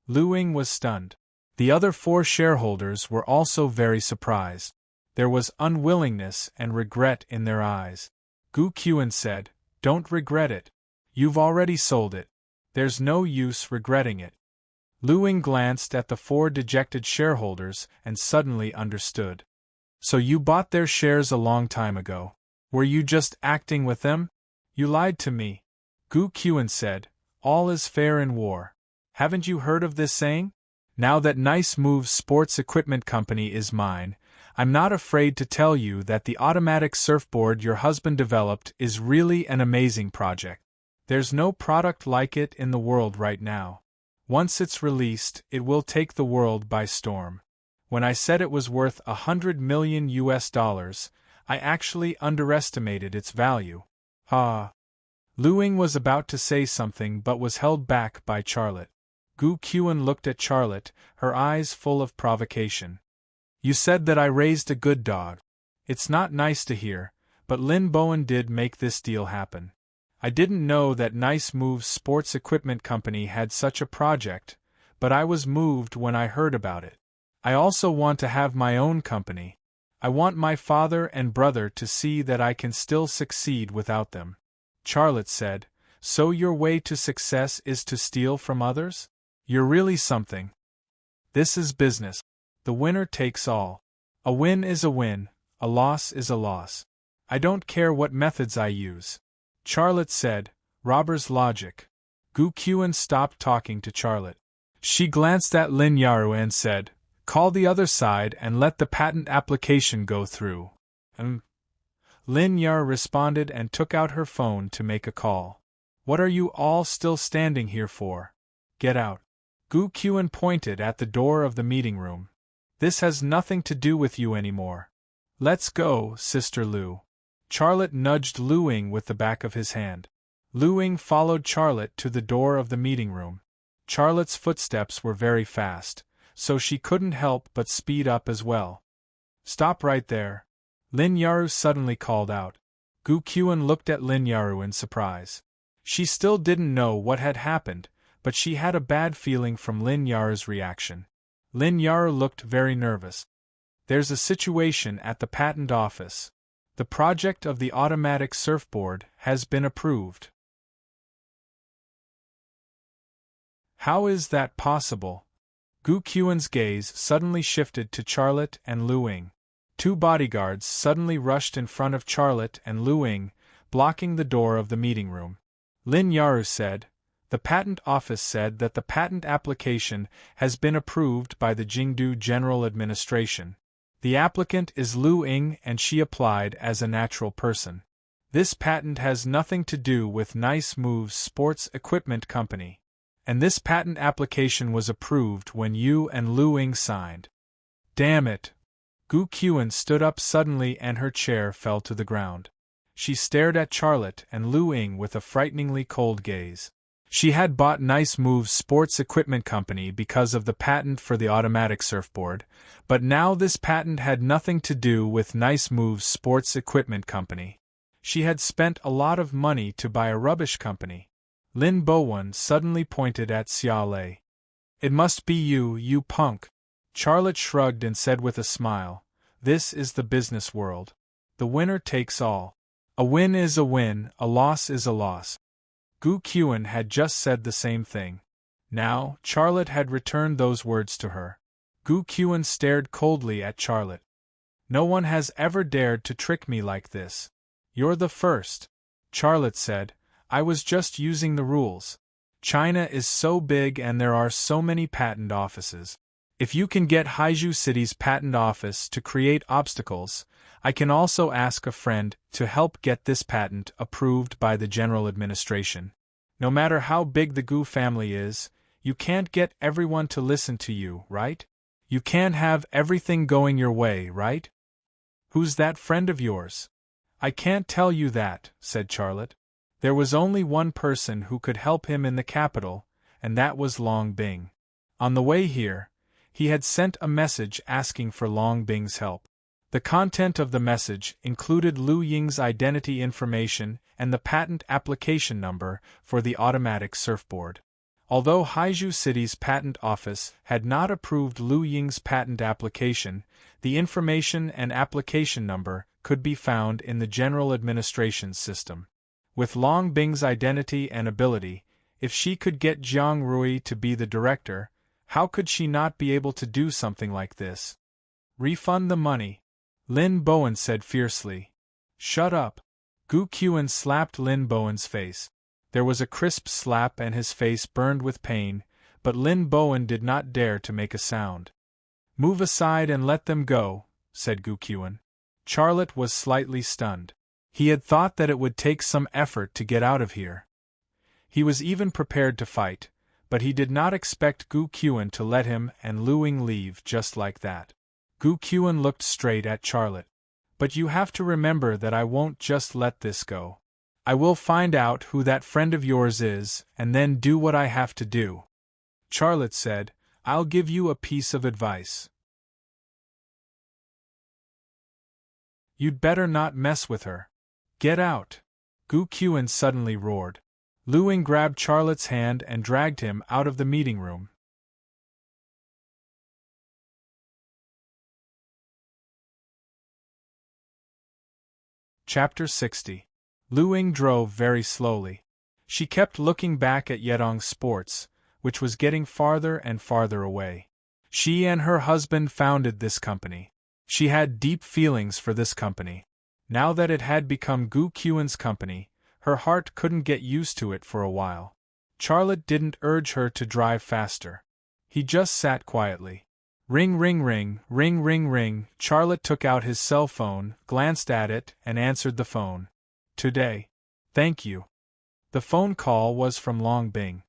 Lu Ying was stunned. The other 4 shareholders were also very surprised. There was unwillingness and regret in their eyes. Gu Qian said, Don't regret it. You've already sold it. There's no use regretting it. Lu Ying glanced at the 4 dejected shareholders and suddenly understood. So you bought their shares a long time ago. Were you just acting with them? You lied to me. Gu Qian said, All is fair in war. Haven't you heard of this saying? Now that Nice Moves Sports Equipment Company is mine, I'm not afraid to tell you that the automatic surfboard your husband developed is really an amazing project. There's no product like it in the world right now. Once it's released, it will take the world by storm. When I said it was worth $100 million, I actually underestimated its value. Lu Ying was about to say something but was held back by Charlotte. Gu Qian looked at Charlotte, her eyes full of provocation. You said that I raised a good dog. It's not nice to hear, but Lin Bowen did make this deal happen. I didn't know that Nice Moves Sports Equipment Company had such a project, but I was moved when I heard about it. I also want to have my own company. I want my father and brother to see that I can still succeed without them. Charlotte said, So your way to success is to steal from others? You're really something. This is business. The winner takes all. A win is a win, a loss is a loss. I don't care what methods I use. Charlotte said, Robber's logic. Gu Qian stopped talking to Charlotte. She glanced at Lin Yaru and said, Call the other side and let the patent application go through. Lin Yaru responded and took out her phone to make a call. What are you all still standing here for? Get out. Gu Qian pointed at the door of the meeting room. This has nothing to do with you anymore. Let's go, Sister Lu. Charlotte nudged Lu Ying with the back of his hand. Lu Ying followed Charlotte to the door of the meeting room. Charlotte's footsteps were very fast, so she couldn't help but speed up as well. Stop right there. Lin Yaru suddenly called out. Gu Qian looked at Lin Yaru in surprise. She still didn't know what had happened, but she had a bad feeling from Lin Yaru's reaction. Lin Yaru looked very nervous. There's a situation at the patent office. The project of the automatic surfboard has been approved. How is that possible? Gu Qian's gaze suddenly shifted to Charlotte and Lu Ying. 2 bodyguards suddenly rushed in front of Charlotte and Lu Ying, blocking the door of the meeting room. Lin Yaru said, The patent office said that the patent application has been approved by the Jingdu General Administration. The applicant is Lu Ying and she applied as a natural person. This patent has nothing to do with Nice Moves Sports Equipment Company. And this patent application was approved when you and Lu Ying signed. Damn it! Gu Qian stood up suddenly and her chair fell to the ground. She stared at Charlotte and Lu Ying with a frighteningly cold gaze. She had bought Nice Moves Sports Equipment Company because of the patent for the automatic surfboard, but now this patent had nothing to do with Nice Moves Sports Equipment Company. She had spent a lot of money to buy a rubbish company. Lin Bowen suddenly pointed at Xia Lei. "It must be you, you punk." Charlotte shrugged and said with a smile, "This is the business world. The winner takes all. A win is a win, a loss is a loss." Gu Qian had just said the same thing. Now, Charlotte had returned those words to her. Gu Qian stared coldly at Charlotte. "No one has ever dared to trick me like this. You're the first." Charlotte said, "I was just using the rules. China is so big and there are so many patent offices. If you can get Haizhu City's patent office to create obstacles, I can also ask a friend to help get this patent approved by the general administration. No matter how big the Gu family is, you can't get everyone to listen to you, right? You can't have everything going your way, right?" "Who's that friend of yours?" "I can't tell you that," said Charlotte. There was only one person who could help him in the capital, and that was Long Bing. On the way here, he had sent a message asking for Long Bing's help. The content of the message included Lu Ying's identity information and the patent application number for the automatic surfboard. Although Haizhu City's patent office had not approved Lu Ying's patent application, the information and application number could be found in the general administration system. With Long Bing's identity and ability, if she could get Jiang Rui to be the director, how could she not be able to do something like this? "Refund the money," Lin Bowen said fiercely. "Shut up." Gu Qian slapped Lin Bowen's face. There was a crisp slap and his face burned with pain, but Lin Bowen did not dare to make a sound. "Move aside and let them go," said Gu Qian. Charlotte was slightly stunned. He had thought that it would take some effort to get out of here. He was even prepared to fight, but he did not expect Gu Qian to let him and Lu Ying leave just like that. Gu Qian looked straight at Charlotte. "But you have to remember that I won't just let this go. I will find out who that friend of yours is and then do what I have to do." Charlotte said, "I'll give you a piece of advice. You'd better not mess with her. Get out." Gu Qian suddenly roared. Lu Ying grabbed Charlotte's hand and dragged him out of the meeting room. Chapter 60. Lu Ying drove very slowly. She kept looking back at Yedong Sports, which was getting farther and farther away. She and her husband founded this company. She had deep feelings for this company. Now that it had become Gu Qian's company, her heart couldn't get used to it for a while. Charlotte didn't urge her to drive faster. He just sat quietly. Ring ring ring, ring ring ring. Charlotte took out his cell phone, glanced at it, and answered the phone. "Today. Thank you." The phone call was from Long Bing.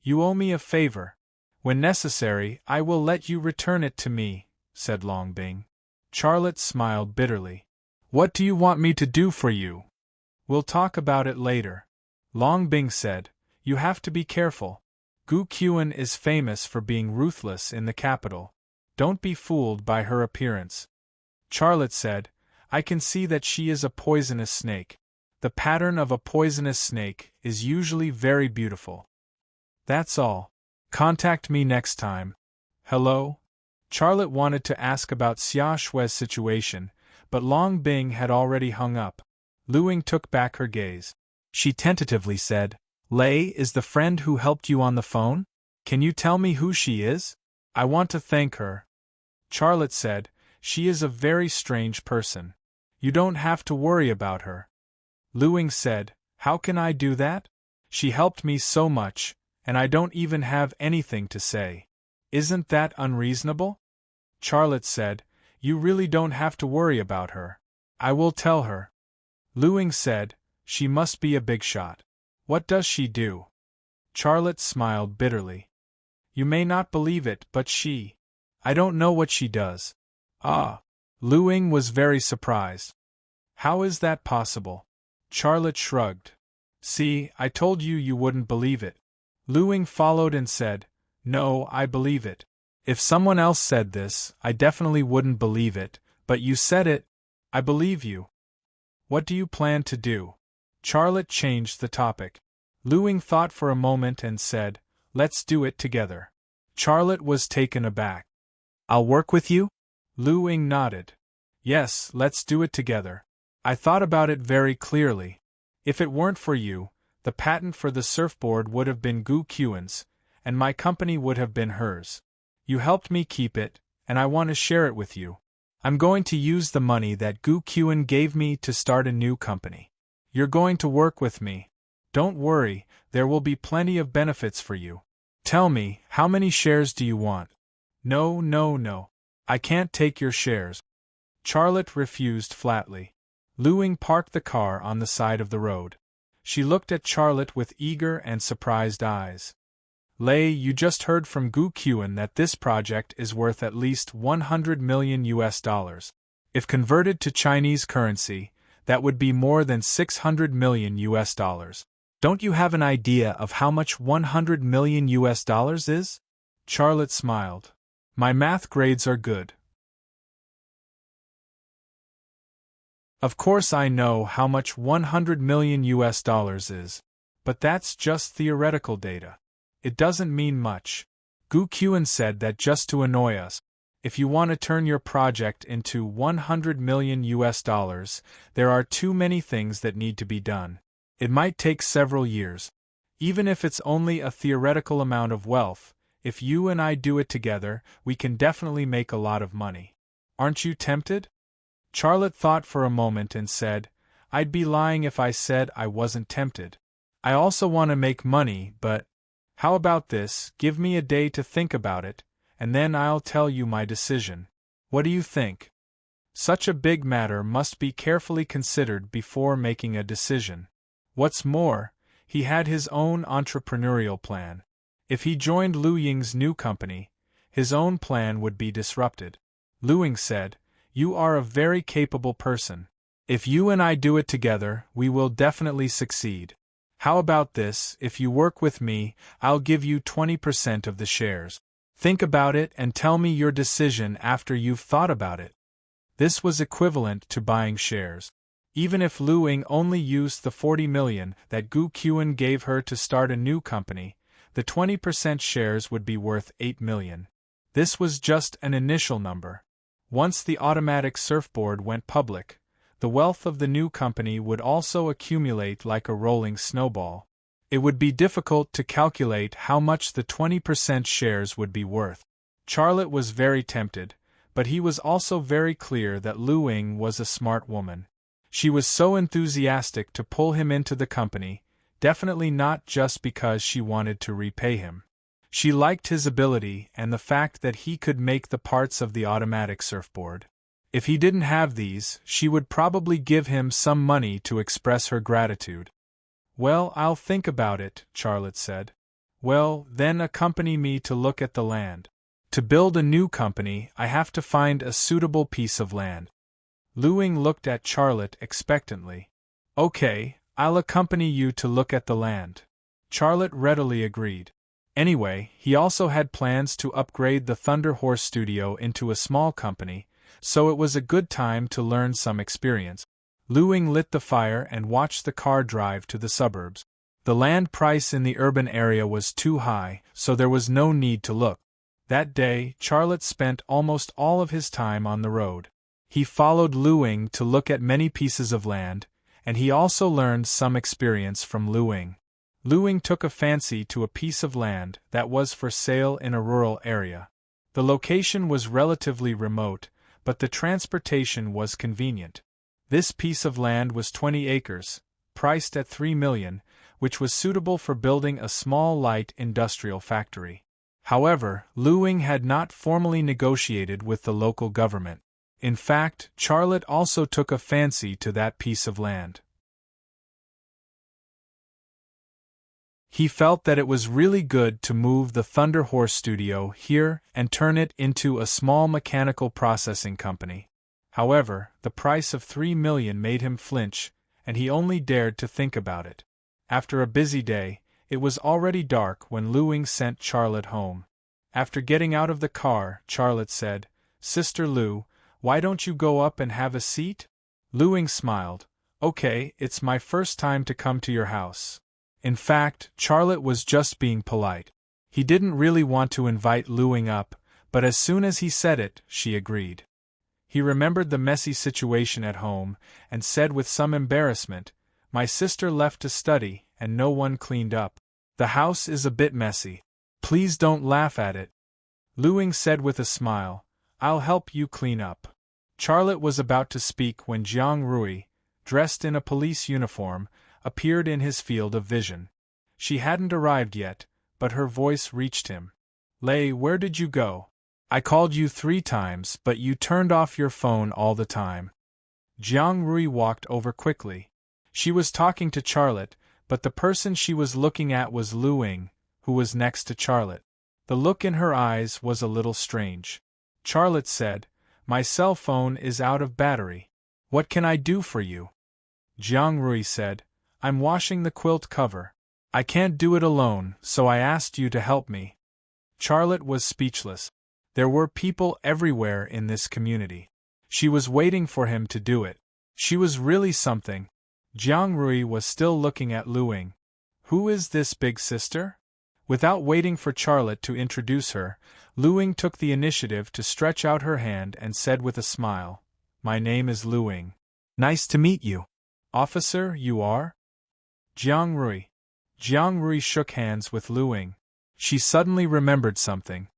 "You owe me a favor. When necessary, I will let you return it to me," said Long Bing. Charlotte smiled bitterly. "What do you want me to do for you?" "We'll talk about it later." Long Bing said, "You have to be careful. Gu Qian is famous for being ruthless in the capital. Don't be fooled by her appearance." Charlotte said, "I can see that she is a poisonous snake. The pattern of a poisonous snake is usually very beautiful. That's all. Contact me next time." "Hello?" Charlotte wanted to ask about Xia Shui's situation, but Long Bing had already hung up. Lu Ying took back her gaze. She tentatively said, "Lei is the friend who helped you on the phone? Can you tell me who she is? I want to thank her." Charlotte said, "She is a very strange person. You don't have to worry about her." Lu Ying said, "How can I do that? She helped me so much, and I don't even have anything to say. Isn't that unreasonable?" Charlotte said, "You really don't have to worry about her. I will tell her." Lu Ying said, "She must be a big shot. What does she do?" Charlotte smiled bitterly. "You may not believe it, but I don't know what she does." "Ah." Lu Ying was very surprised. "How is that possible?" Charlotte shrugged. "See, I told you you wouldn't believe it. Lu Ying followed and said, "No, I believe it. If someone else said this, I definitely wouldn't believe it, but you said it. I believe you. What do you plan to do?" Charlotte changed the topic. Lu Ying thought for a moment and said, "Let's do it together." Charlotte was taken aback. "I'll work with you?" Lu Ying nodded. "Yes, let's do it together. I thought about it very clearly. If it weren't for you, the patent for the surfboard would have been Gu Qiuan's, and my company would have been hers. You helped me keep it, and I want to share it with you. I'm going to use the money that Gu Qiuan gave me to start a new company. You're going to work with me. Don't worry, there will be plenty of benefits for you. Tell me, how many shares do you want?" "No, no, no. I can't take your shares." Charlotte refused flatly. Lu Ying parked the car on the side of the road. She looked at Charlotte with eager and surprised eyes. "Lei, you just heard from Gu Qiuan that this project is worth at least 100 million US dollars. If converted to Chinese currency, that would be more than 600 million US dollars. Don't you have an idea of how much 100 million US dollars is?" Charlotte smiled. "My math grades are good. Of course I know how much 100 million US dollars is. But that's just theoretical data. It doesn't mean much. Gu Qiuan said that just to annoy us. If you want to turn your project into 100 million US dollars, there are too many things that need to be done. It might take several years. Even if it's only a theoretical amount of wealth, if you and I do it together, we can definitely make a lot of money. Aren't you tempted?" Charlotte thought for a moment and said, "I'd be lying if I said I wasn't tempted. I also want to make money, but how about this, give me a day to think about it, and then I'll tell you my decision. What do you think? Such a big matter must be carefully considered before making a decision. What's more, he had his own entrepreneurial plan. If he joined Lu Ying's new company, his own plan would be disrupted. Lu Ying said, "You are a very capable person. If you and I do it together, we will definitely succeed. How about this, if you work with me, I'll give you 20% of the shares. Think about it and tell me your decision after you've thought about it." This was equivalent to buying shares. Even if Lu Ying only used the 40 million that Gu Qiuan gave her to start a new company, the 20% shares would be worth 8 million. This was just an initial number. Once the automatic surfboard went public, the wealth of the new company would also accumulate like a rolling snowball. It would be difficult to calculate how much the 20% shares would be worth. Charlotte was very tempted, but he was also very clear that Lu Ying was a smart woman. She was so enthusiastic to pull him into the company, definitely not just because she wanted to repay him. She liked his ability and the fact that he could make the parts of the automatic surfboard. If he didn't have these, she would probably give him some money to express her gratitude. "Well, I'll think about it," Charlotte said. "Well, then accompany me to look at the land. To build a new company, I have to find a suitable piece of land." Lu Ying looked at Charlotte expectantly. "Okay, I'll accompany you to look at the land." Charlotte readily agreed. Anyway, he also had plans to upgrade the Thunder Horse Studio into a small company, so it was a good time to learn some experience. Lu Ying lit the fire and watched the car drive to the suburbs. The land price in the urban area was too high, so there was no need to look. That day, Charlotte spent almost all of his time on the road. He followed Lu Ying to look at many pieces of land, and he also learned some experience from Lu Ying. Lu Ying took a fancy to a piece of land that was for sale in a rural area. The location was relatively remote, but the transportation was convenient. This piece of land was 20 acres, priced at 3 million, which was suitable for building a small light industrial factory. However, Lu Ying had not formally negotiated with the local government. In fact, Charlotte also took a fancy to that piece of land. He felt that it was really good to move the Thunder Horse Studio here and turn it into a small mechanical processing company. However, the price of 3 million made him flinch, and he only dared to think about it. After a busy day, It was already dark when Lu sent Charlotte home. After getting out of the car, Charlotte said, "Sister Lu, why don't you go up and have a seat?" Lu smiled. "Okay, it's my first time to come to your house." In fact, Charlotte was just being polite. He didn't really want to invite Lu up, but as soon as he said it, she agreed. He remembered the messy situation at home, and said with some embarrassment, "My sister left to study, and no one cleaned up. The house is a bit messy. Please don't laugh at it." Lu said with a smile, "I'll help you clean up." Charlotte was about to speak when Jiang Rui, dressed in a police uniform, appeared in his field of vision. She hadn't arrived yet, but her voice reached him. "Lei, where did you go? I called you 3 times, but you turned off your phone all the time." Jiang Rui walked over quickly. She was talking to Charlotte, but the person she was looking at was Lu, who was next to Charlotte. The look in her eyes was a little strange. Charlotte said, "My cell phone is out of battery. What can I do for you?" Jiang Rui said, "I'm washing the quilt cover. I can't do it alone, so I asked you to help me." Charlotte was speechless. There were people everywhere in this community. She was waiting for him to do it. She was really something. Jiang Rui was still looking at Lu. "Who is this big sister?" Without waiting for Charlotte to introduce her, Lu took the initiative to stretch out her hand and said with a smile, "My name is Lu. Nice to meet you. Officer, you are?" "Jiang Rui." Jiang Rui shook hands with Lu. She suddenly remembered something.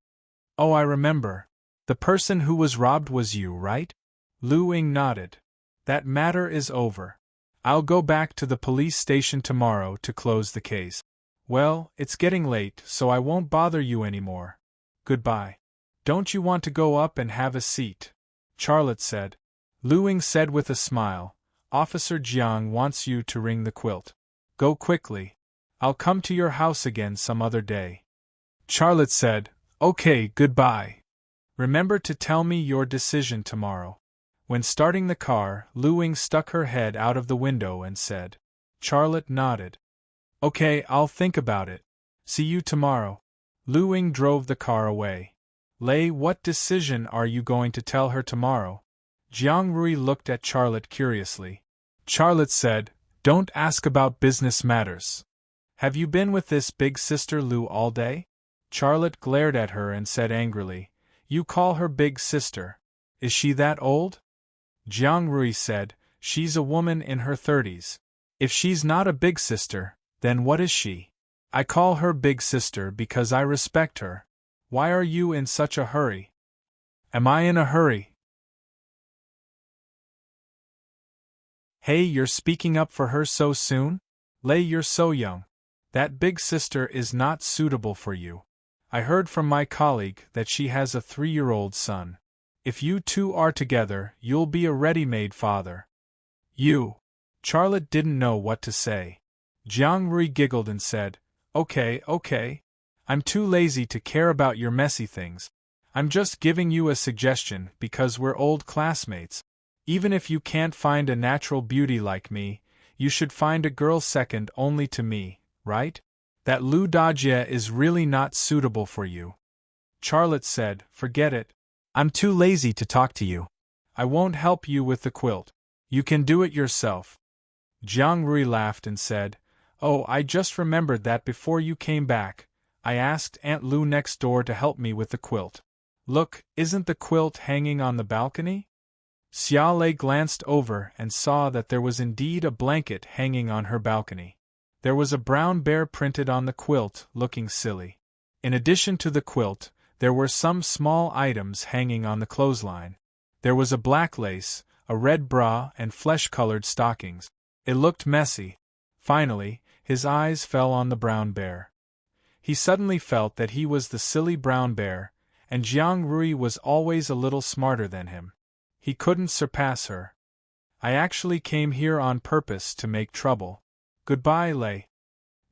"Oh, I remember. The person who was robbed was you, right?" Lu nodded. "That matter is over. I'll go back to the police station tomorrow to close the case. Well, it's getting late, so I won't bother you anymore. Goodbye." "Don't you want to go up and have a seat?" Charlotte said. Lu said with a smile, "Officer Jiang wants you to wring the quilt. Go quickly. I'll come to your house again some other day." Charlotte said, "Okay, goodbye. Remember to tell me your decision tomorrow." When starting the car, Lu stuck her head out of the window and said. Charlotte nodded. "Okay, I'll think about it. See you tomorrow." Lu drove the car away. "Lei, what decision are you going to tell her tomorrow?" Jiang Rui looked at Charlotte curiously. Charlotte said, "Don't ask about business matters. Have you been with this big sister Lu all day?" Charlotte glared at her and said angrily, "You call her big sister. Is she that old?" Jiang Rui said, "She's a woman in her 30s. If she's not a big sister, then what is she? I call her big sister because I respect her. Why are you in such a hurry?" "Am I in a hurry?" "Hey, you're speaking up for her so soon? Lei, you're so young. That big sister is not suitable for you. I heard from my colleague that she has a 3-year-old son. If you two are together, you'll be a ready-made father." "You." Charlotte didn't know what to say. Jiang Rui giggled and said, Okay. I'm too lazy to care about your messy things. I'm just giving you a suggestion because we're old classmates. Even if you can't find a natural beauty like me, you should find a girl second only to me, right? That Lu Dajie is really not suitable for you." Charlotte said, "Forget it. I'm too lazy to talk to you. I won't help you with the quilt. You can do it yourself." Jiang Rui laughed and said, "Oh, I just remembered that before you came back, I asked Aunt Lu next door to help me with the quilt. Look, isn't the quilt hanging on the balcony?" Xia Lei glanced over and saw that there was indeed a blanket hanging on her balcony. There was a brown bear printed on the quilt, looking silly. In addition to the quilt, there were some small items hanging on the clothesline. There was a black lace, a red bra, and flesh-colored stockings. It looked messy. Finally, his eyes fell on the brown bear. He suddenly felt that he was the silly brown bear, and Jiang Rui was always a little smarter than him. He couldn't surpass her. "I actually came here on purpose to make trouble. Goodbye, Lei."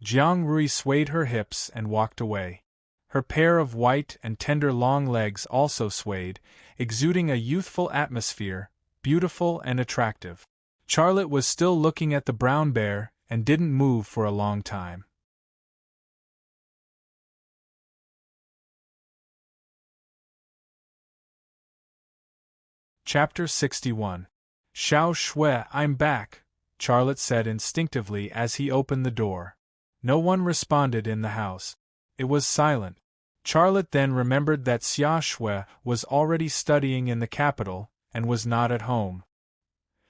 Jiang Rui swayed her hips and walked away. Her pair of white and tender long legs also swayed, exuding a youthful atmosphere, beautiful and attractive. Charlotte was still looking at the brown bear and didn't move for a long time. Chapter 61. Xiao Shui, I'm back, Charlotte said instinctively as he opened the door. No one responded in the house. It was silent. Charlotte then remembered that Xia Shui was already studying in the capital, and was not at home.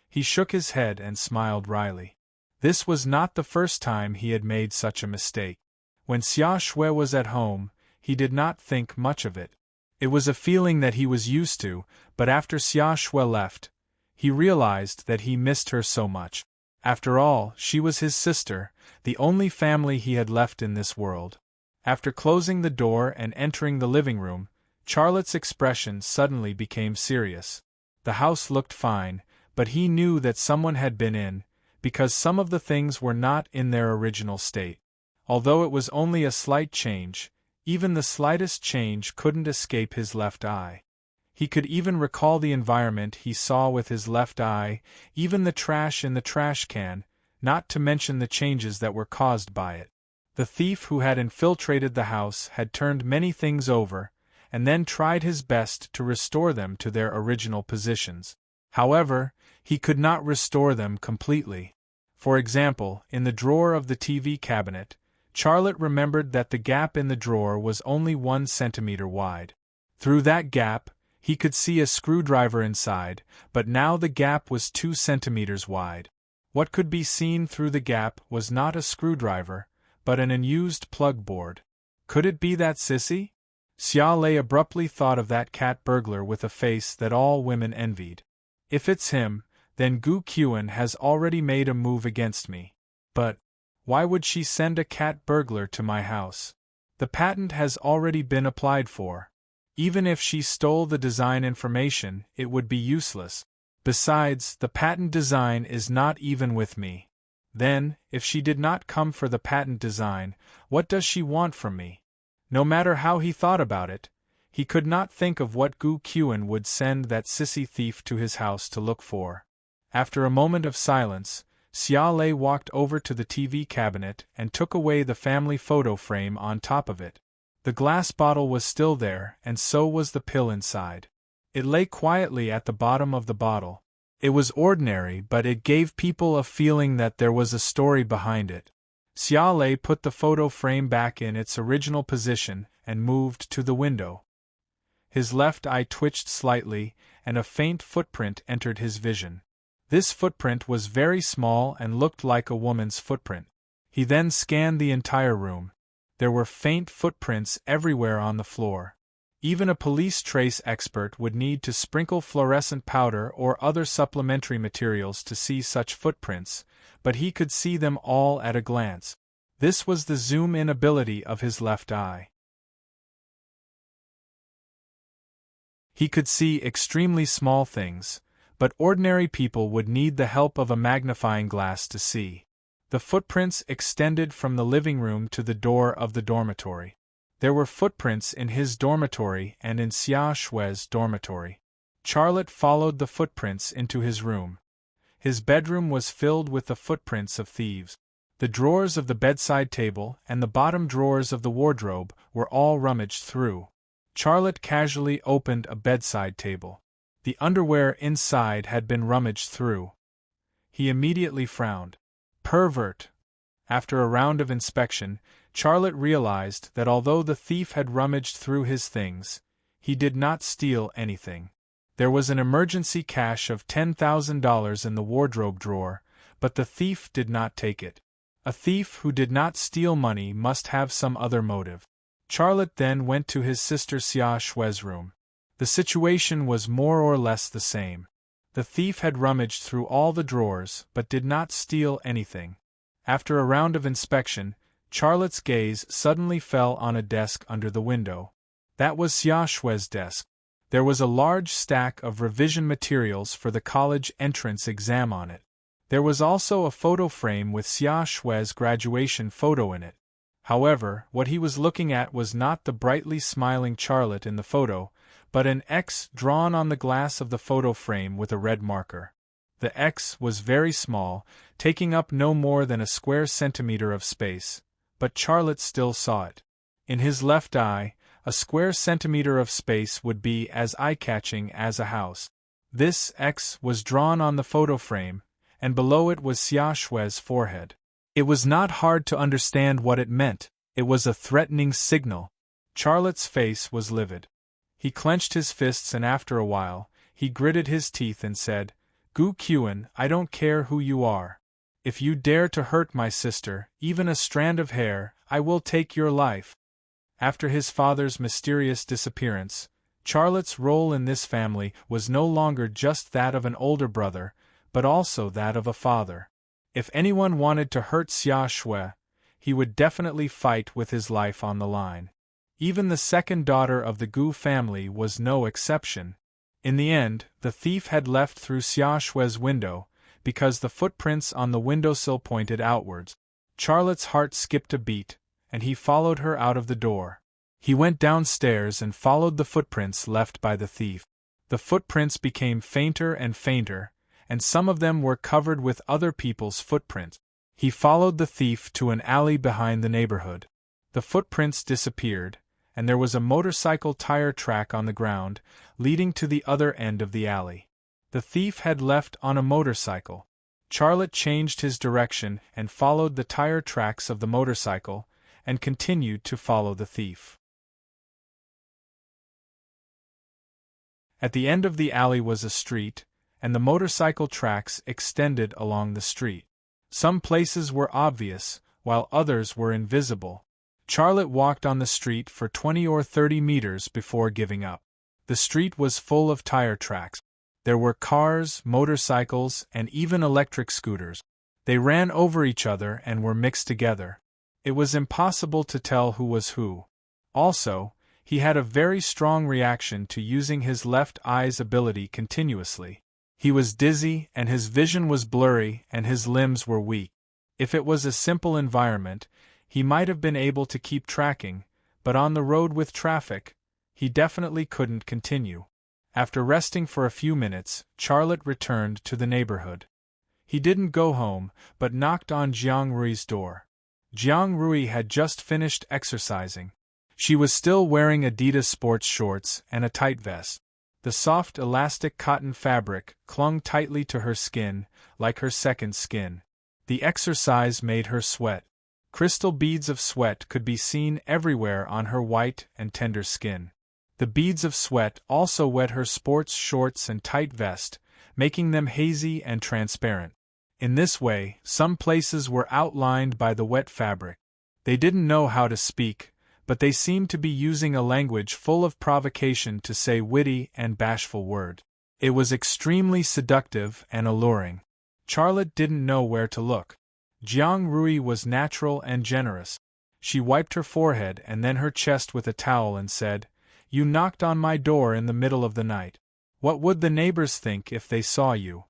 He shook his head and smiled wryly. This was not the first time he had made such a mistake. When Xia Shui was at home, he did not think much of it. It was a feeling that he was used to, but after Xia Shui left, he realized that he missed her so much. After all, she was his sister, the only family he had left in this world. After closing the door and entering the living room, Charlotte's expression suddenly became serious. The house looked fine, but he knew that someone had been in, because some of the things were not in their original state. Although it was only a slight change, even the slightest change couldn't escape his left eye. He could even recall the environment he saw with his left eye, even the trash in the trash can, not to mention the changes that were caused by it. The thief who had infiltrated the house had turned many things over, and then tried his best to restore them to their original positions. However, he could not restore them completely. For example, in the drawer of the TV cabinet, Charlotte remembered that the gap in the drawer was only 1 centimeter wide. Through that gap, he could see a screwdriver inside, but now the gap was 2 centimeters wide. What could be seen through the gap was not a screwdriver, but an unused plug board. Could it be that sissy? Xia Lei abruptly thought of that cat burglar with a face that all women envied. If it's him, then Gu Qian has already made a move against me. But why would she send a cat burglar to my house? The patent has already been applied for. Even if she stole the design information, it would be useless. Besides, the patent design is not even with me. Then, if she did not come for the patent design, what does she want from me? No matter how he thought about it, he could not think of what Gu Qian would send that sissy thief to his house to look for. After a moment of silence, Xia Lei walked over to the TV cabinet and took away the family photo frame on top of it. The glass bottle was still there, and so was the pill inside. It lay quietly at the bottom of the bottle. It was ordinary, but it gave people a feeling that there was a story behind it. Xia Lei put the photo frame back in its original position and moved to the window. His left eye twitched slightly, and a faint footprint entered his vision. This footprint was very small and looked like a woman's footprint. He then scanned the entire room. There were faint footprints everywhere on the floor. Even a police trace expert would need to sprinkle fluorescent powder or other supplementary materials to see such footprints, but he could see them all at a glance. This was the zoom-in ability of his left eye. He could see extremely small things, but ordinary people would need the help of a magnifying glass to see. The footprints extended from the living room to the door of the dormitory. There were footprints in his dormitory and in Xia Shui's dormitory. Charlotte followed the footprints into his room. His bedroom was filled with the footprints of thieves. The drawers of the bedside table and the bottom drawers of the wardrobe were all rummaged through. Charlotte casually opened a bedside table. The underwear inside had been rummaged through. He immediately frowned. Pervert! After a round of inspection, Charlotte realized that although the thief had rummaged through his things, he did not steal anything. There was an emergency cash of $10,000 in the wardrobe drawer, but the thief did not take it. A thief who did not steal money must have some other motive. Charlotte then went to his sister Xia Shui's room. The situation was more or less the same. The thief had rummaged through all the drawers but did not steal anything. After a round of inspection, Charlotte's gaze suddenly fell on a desk under the window. That was Xia Shui's desk. There was a large stack of revision materials for the college entrance exam on it. There was also a photo frame with Xia Shui's graduation photo in it. However, what he was looking at was not the brightly smiling Charlotte in the photo, but an X drawn on the glass of the photo frame with a red marker. The X was very small, taking up no more than a square centimeter of space, but Charlotte still saw it. In his left eye, a square centimeter of space would be as eye-catching as a house. This X was drawn on the photo frame, and below it was Xia Shui's forehead. It was not hard to understand what it meant. It was a threatening signal. Charlotte's face was livid. He clenched his fists and after a while, he gritted his teeth and said, "Gu Qian, I don't care who you are. If you dare to hurt my sister, even a strand of hair, I will take your life." After his father's mysterious disappearance, Charlotte's role in this family was no longer just that of an older brother, but also that of a father. If anyone wanted to hurt Xia Shui, he would definitely fight with his life on the line. Even the second daughter of the Gu family was no exception. In the end, the thief had left through Xia Shui's window, because the footprints on the windowsill pointed outwards. Charlotte's heart skipped a beat, and he followed her out of the door. He went downstairs and followed the footprints left by the thief. The footprints became fainter and fainter, and some of them were covered with other people's footprints. He followed the thief to an alley behind the neighborhood. The footprints disappeared, and there was a motorcycle tire track on the ground, leading to the other end of the alley. The thief had left on a motorcycle. Charlotte changed his direction and followed the tire tracks of the motorcycle, and continued to follow the thief. At the end of the alley was a street, and the motorcycle tracks extended along the street. Some places were obvious, while others were invisible. Charlotte walked on the street for 20 or 30 meters before giving up. The street was full of tire tracks. There were cars, motorcycles, and even electric scooters. They ran over each other and were mixed together. It was impossible to tell who was who. Also, he had a very strong reaction to using his left eye's ability continuously. He was dizzy, and his vision was blurry, and his limbs were weak. If it was a simple environment, he might have been able to keep tracking, but on the road with traffic, he definitely couldn't continue. After resting for a few minutes, Charlotte returned to the neighborhood. He didn't go home, but knocked on Jiang Rui's door. Jiang Rui had just finished exercising. She was still wearing Adidas sports shorts and a tight vest. The soft elastic cotton fabric clung tightly to her skin, like her second skin. The exercise made her sweat. Crystal beads of sweat could be seen everywhere on her white and tender skin. The beads of sweat also wet her sports shorts and tight vest, making them hazy and transparent. In this way, some places were outlined by the wet fabric. They didn't know how to speak, but they seemed to be using a language full of provocation to say witty and bashful words. It was extremely seductive and alluring. Charlotte didn't know where to look. Jiang Rui was natural and generous. She wiped her forehead and then her chest with a towel and said, "You knocked on my door in the middle of the night. What would the neighbors think if they saw you?"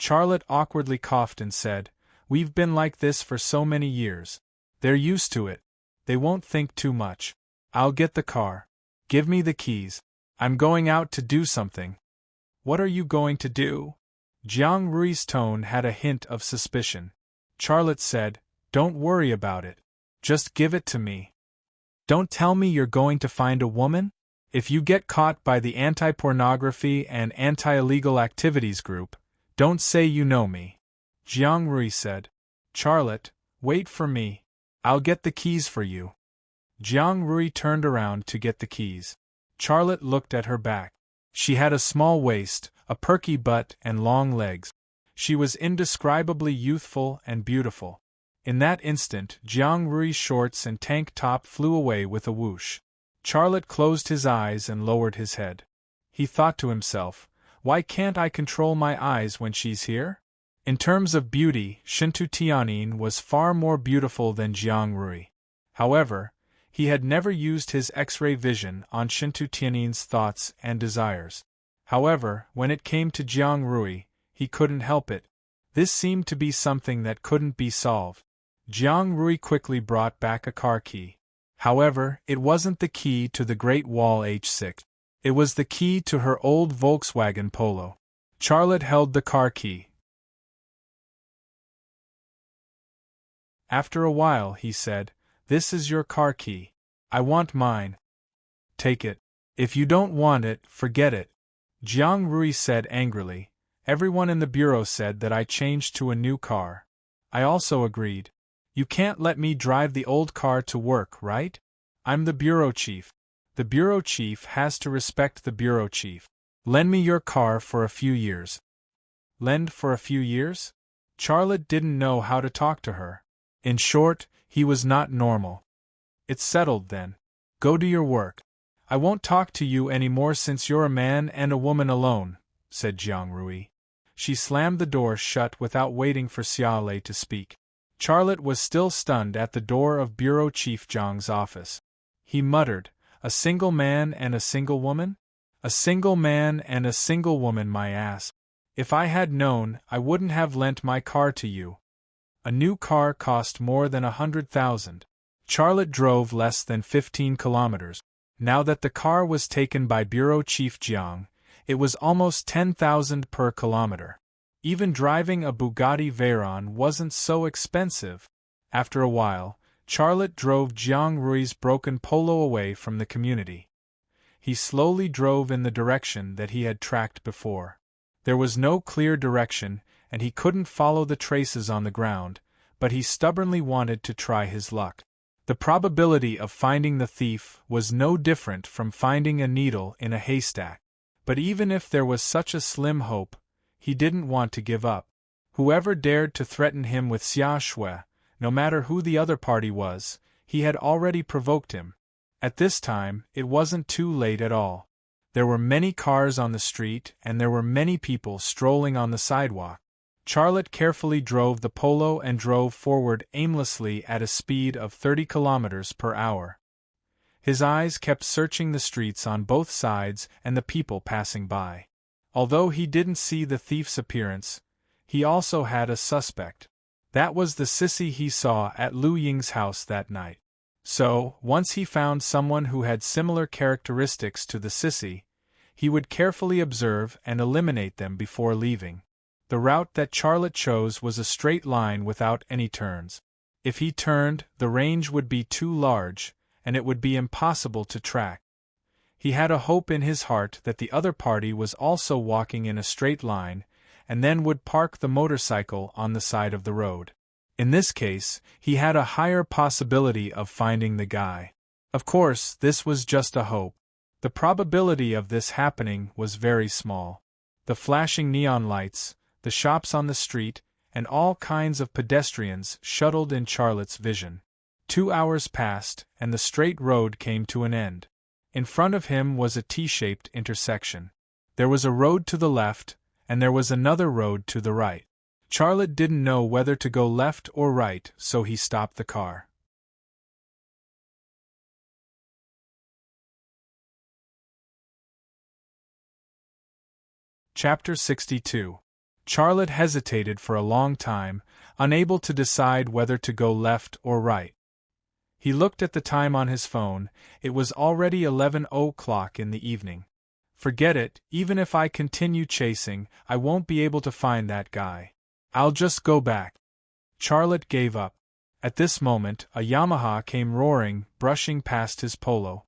Charlotte awkwardly coughed and said, "We've been like this for so many years. They're used to it. They won't think too much. I'll get the car. Give me the keys. I'm going out to do something." "What are you going to do?" Jiang Rui's tone had a hint of suspicion. Charlotte said, "Don't worry about it. Just give it to me." "Don't tell me you're going to find a woman? If you get caught by the anti-pornography and anti-illegal activities group, don't say you know me," Jiang Rui said. "Charlotte, wait for me. I'll get the keys for you." Jiang Rui turned around to get the keys. Charlotte looked at her back. She had a small waist, a perky butt, and long legs. She was indescribably youthful and beautiful. In that instant, Jiang Rui's shorts and tank top flew away with a whoosh. Charlotte closed his eyes and lowered his head. He thought to himself, "Why can't I control my eyes when she's here?" In terms of beauty, Shintu Tianyin was far more beautiful than Jiang Rui. However, he had never used his X-ray vision on Shintu Tianyin's thoughts and desires. However, when it came to Jiang Rui, he couldn't help it. This seemed to be something that couldn't be solved. Jiang Rui quickly brought back a car key. However, it wasn't the key to the Great Wall H6. It was the key to her old Volkswagen Polo. Charlotte held the car key. After a while, he said, "This is your car key. I want mine. Take it. If you don't want it, forget it." Jiang Rui said angrily. Everyone in the bureau said that I changed to a new car. I also agreed. You can't let me drive the old car to work, right? I'm the bureau chief. The bureau chief has to respect the bureau chief. Lend me your car for a few years. Lend for a few years? Charlotte didn't know how to talk to her. In short, he was not normal. It's settled then. Go do your work. I won't talk to you any more since you're a man and a woman alone, said Jiang Rui. She slammed the door shut without waiting for Xiaolei to speak. Charlotte was still stunned at the door of Bureau Chief Zhang's office. He muttered, "A single man and a single woman? A single man and a single woman, my ass. If I had known, I wouldn't have lent my car to you." A new car cost more than 100,000. Charlotte drove less than 15 kilometers. Now that the car was taken by Bureau Chief Jiang, it was almost 10,000 per kilometer. Even driving a Bugatti Veyron wasn't so expensive. After a while, Charlotte drove Jiang Rui's broken Polo away from the community. He slowly drove in the direction that he had tracked before. There was no clear direction, and he couldn't follow the traces on the ground, but he stubbornly wanted to try his luck. The probability of finding the thief was no different from finding a needle in a haystack. But even if there was such a slim hope, he didn't want to give up. Whoever dared to threaten him with Xia Shui, no matter who the other party was, he had already provoked him. At this time, it wasn't too late at all. There were many cars on the street and there were many people strolling on the sidewalk. Charlotte carefully drove the Polo and drove forward aimlessly at a speed of 30 kilometers per hour. His eyes kept searching the streets on both sides and the people passing by. Although he didn't see the thief's appearance, he also had a suspect. That was the sissy he saw at Lu Ying's house that night. So, once he found someone who had similar characteristics to the sissy, he would carefully observe and eliminate them before leaving. The route that Charlotte chose was a straight line without any turns. If he turned, the range would be too large, and it would be impossible to track. He had a hope in his heart that the other party was also walking in a straight line, and then would park the motorcycle on the side of the road. In this case, he had a higher possibility of finding the guy. Of course, this was just a hope. The probability of this happening was very small. The flashing neon lights, the shops on the street, and all kinds of pedestrians shuttled in Charlotte's vision. 2 hours passed, and the straight road came to an end. In front of him was a T-shaped intersection. There was a road to the left, and there was another road to the right. Charlotte didn't know whether to go left or right, so he stopped the car. Chapter 62. Charlotte hesitated for a long time, unable to decide whether to go left or right. He looked at the time on his phone. It was already 11 o'clock in the evening. Forget it, even if I continue chasing, I won't be able to find that guy. I'll just go back. Charlotte gave up. At this moment, a Yamaha came roaring, brushing past his Polo.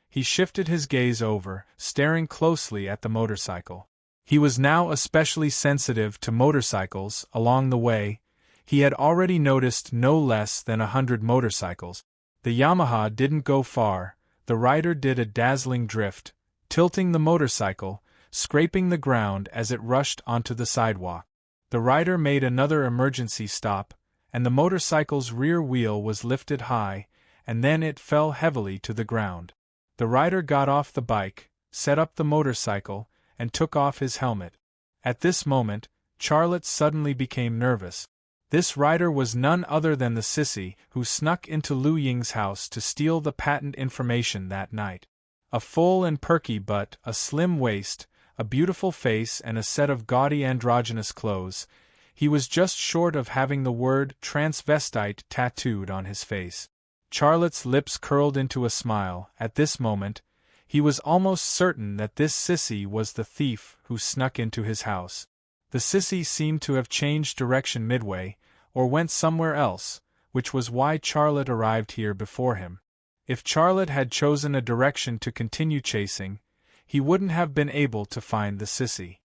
He shifted his gaze over, staring closely at the motorcycle. He was now especially sensitive to motorcycles. Along the way, he had already noticed no less than 100 motorcycles. The Yamaha didn't go far. The rider did a dazzling drift, tilting the motorcycle, scraping the ground as it rushed onto the sidewalk. The rider made another emergency stop, and the motorcycle's rear wheel was lifted high, and then it fell heavily to the ground. The rider got off the bike, set up the motorcycle, and took off his helmet. At this moment, Charlotte suddenly became nervous. This rider was none other than the sissy who snuck into Lu Ying's house to steal the patent information that night. A full and perky butt, a slim waist, a beautiful face and a set of gaudy androgynous clothes, he was just short of having the word transvestite tattooed on his face. Charlotte's lips curled into a smile. At this moment, he was almost certain that this sissy was the thief who snuck into his house. The sissy seemed to have changed direction midway, or went somewhere else, which was why Charlotte arrived here before him. If Charlotte had chosen a direction to continue chasing, he wouldn't have been able to find the sissy.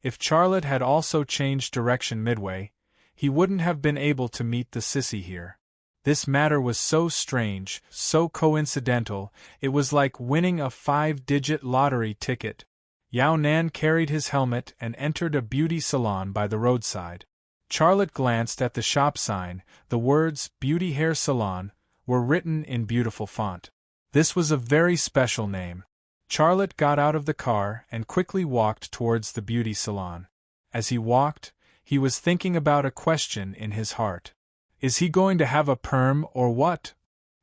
If Charlotte had also changed direction midway, he wouldn't have been able to meet the sissy here. This matter was so strange, so coincidental, it was like winning a 5-digit lottery ticket. Yao Nan carried his helmet and entered a beauty salon by the roadside. Charlotte glanced at the shop sign. The words, Beauty Hair Salon, were written in beautiful font. This was a very special name. Charlotte got out of the car and quickly walked towards the beauty salon. As he walked, he was thinking about a question in his heart. Is he going to have a perm or what?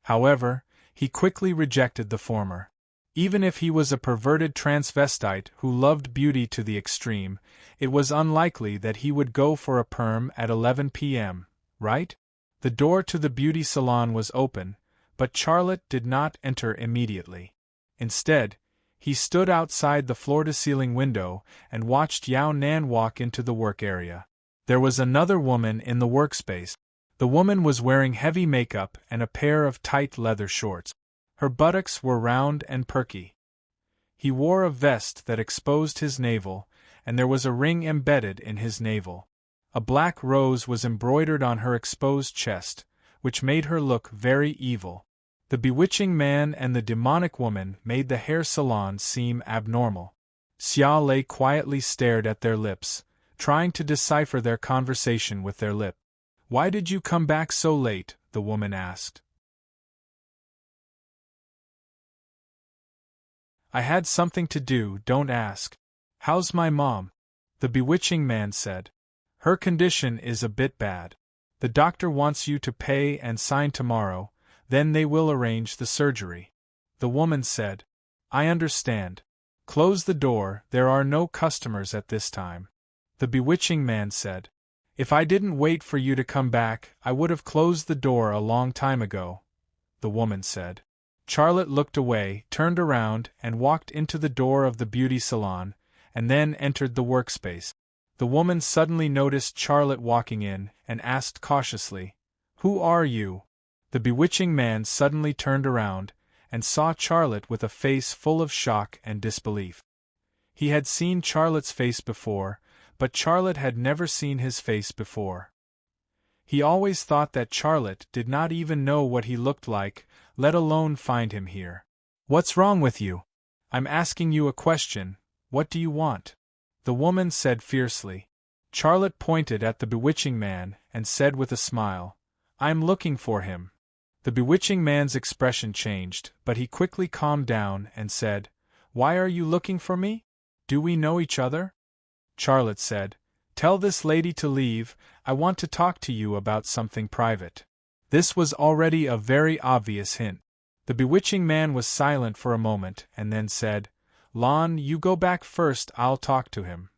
However, he quickly rejected the former. Even if he was a perverted transvestite who loved beauty to the extreme, it was unlikely that he would go for a perm at 11 p.m., right? The door to the beauty salon was open, but Charlotte did not enter immediately. Instead, he stood outside the floor-to-ceiling window and watched Yao Nan walk into the work area. There was another woman in the workspace. The woman was wearing heavy makeup and a pair of tight leather shorts. Her buttocks were round and perky. He wore a vest that exposed his navel, and there was a ring embedded in his navel. A black rose was embroidered on her exposed chest, which made her look very evil. The bewitching man and the demonic woman made the hair salon seem abnormal. Xia Lei quietly stared at their lips, trying to decipher their conversation with their lip. Why did you come back so late? The woman asked. I had something to do, don't ask. How's my mom? The bewitching man said. Her condition is a bit bad. The doctor wants you to pay and sign tomorrow, then they will arrange the surgery. The woman said. I understand. Close the door, there are no customers at this time. The bewitching man said. If I didn't wait for you to come back, I would have closed the door a long time ago. The woman said. Charlotte looked away, turned around, and walked into the door of the beauty salon, and then entered the workspace. The woman suddenly noticed Charlotte walking in, and asked cautiously, Who are you? The bewitching man suddenly turned around, and saw Charlotte with a face full of shock and disbelief. He had seen Charlotte's face before, but Charlotte had never seen his face before. He always thought that Charlotte did not even know what he looked like, let alone find him here. What's wrong with you? I'm asking you a question, what do you want? The woman said fiercely. Charlotte pointed at the bewitching man and said with a smile, I'm looking for him. The bewitching man's expression changed, but he quickly calmed down and said, Why are you looking for me? Do we know each other? Charlotte said, Tell this lady to leave, I want to talk to you about something private. This was already a very obvious hint. The bewitching man was silent for a moment and then said, Lon, you go back first, I'll talk to him.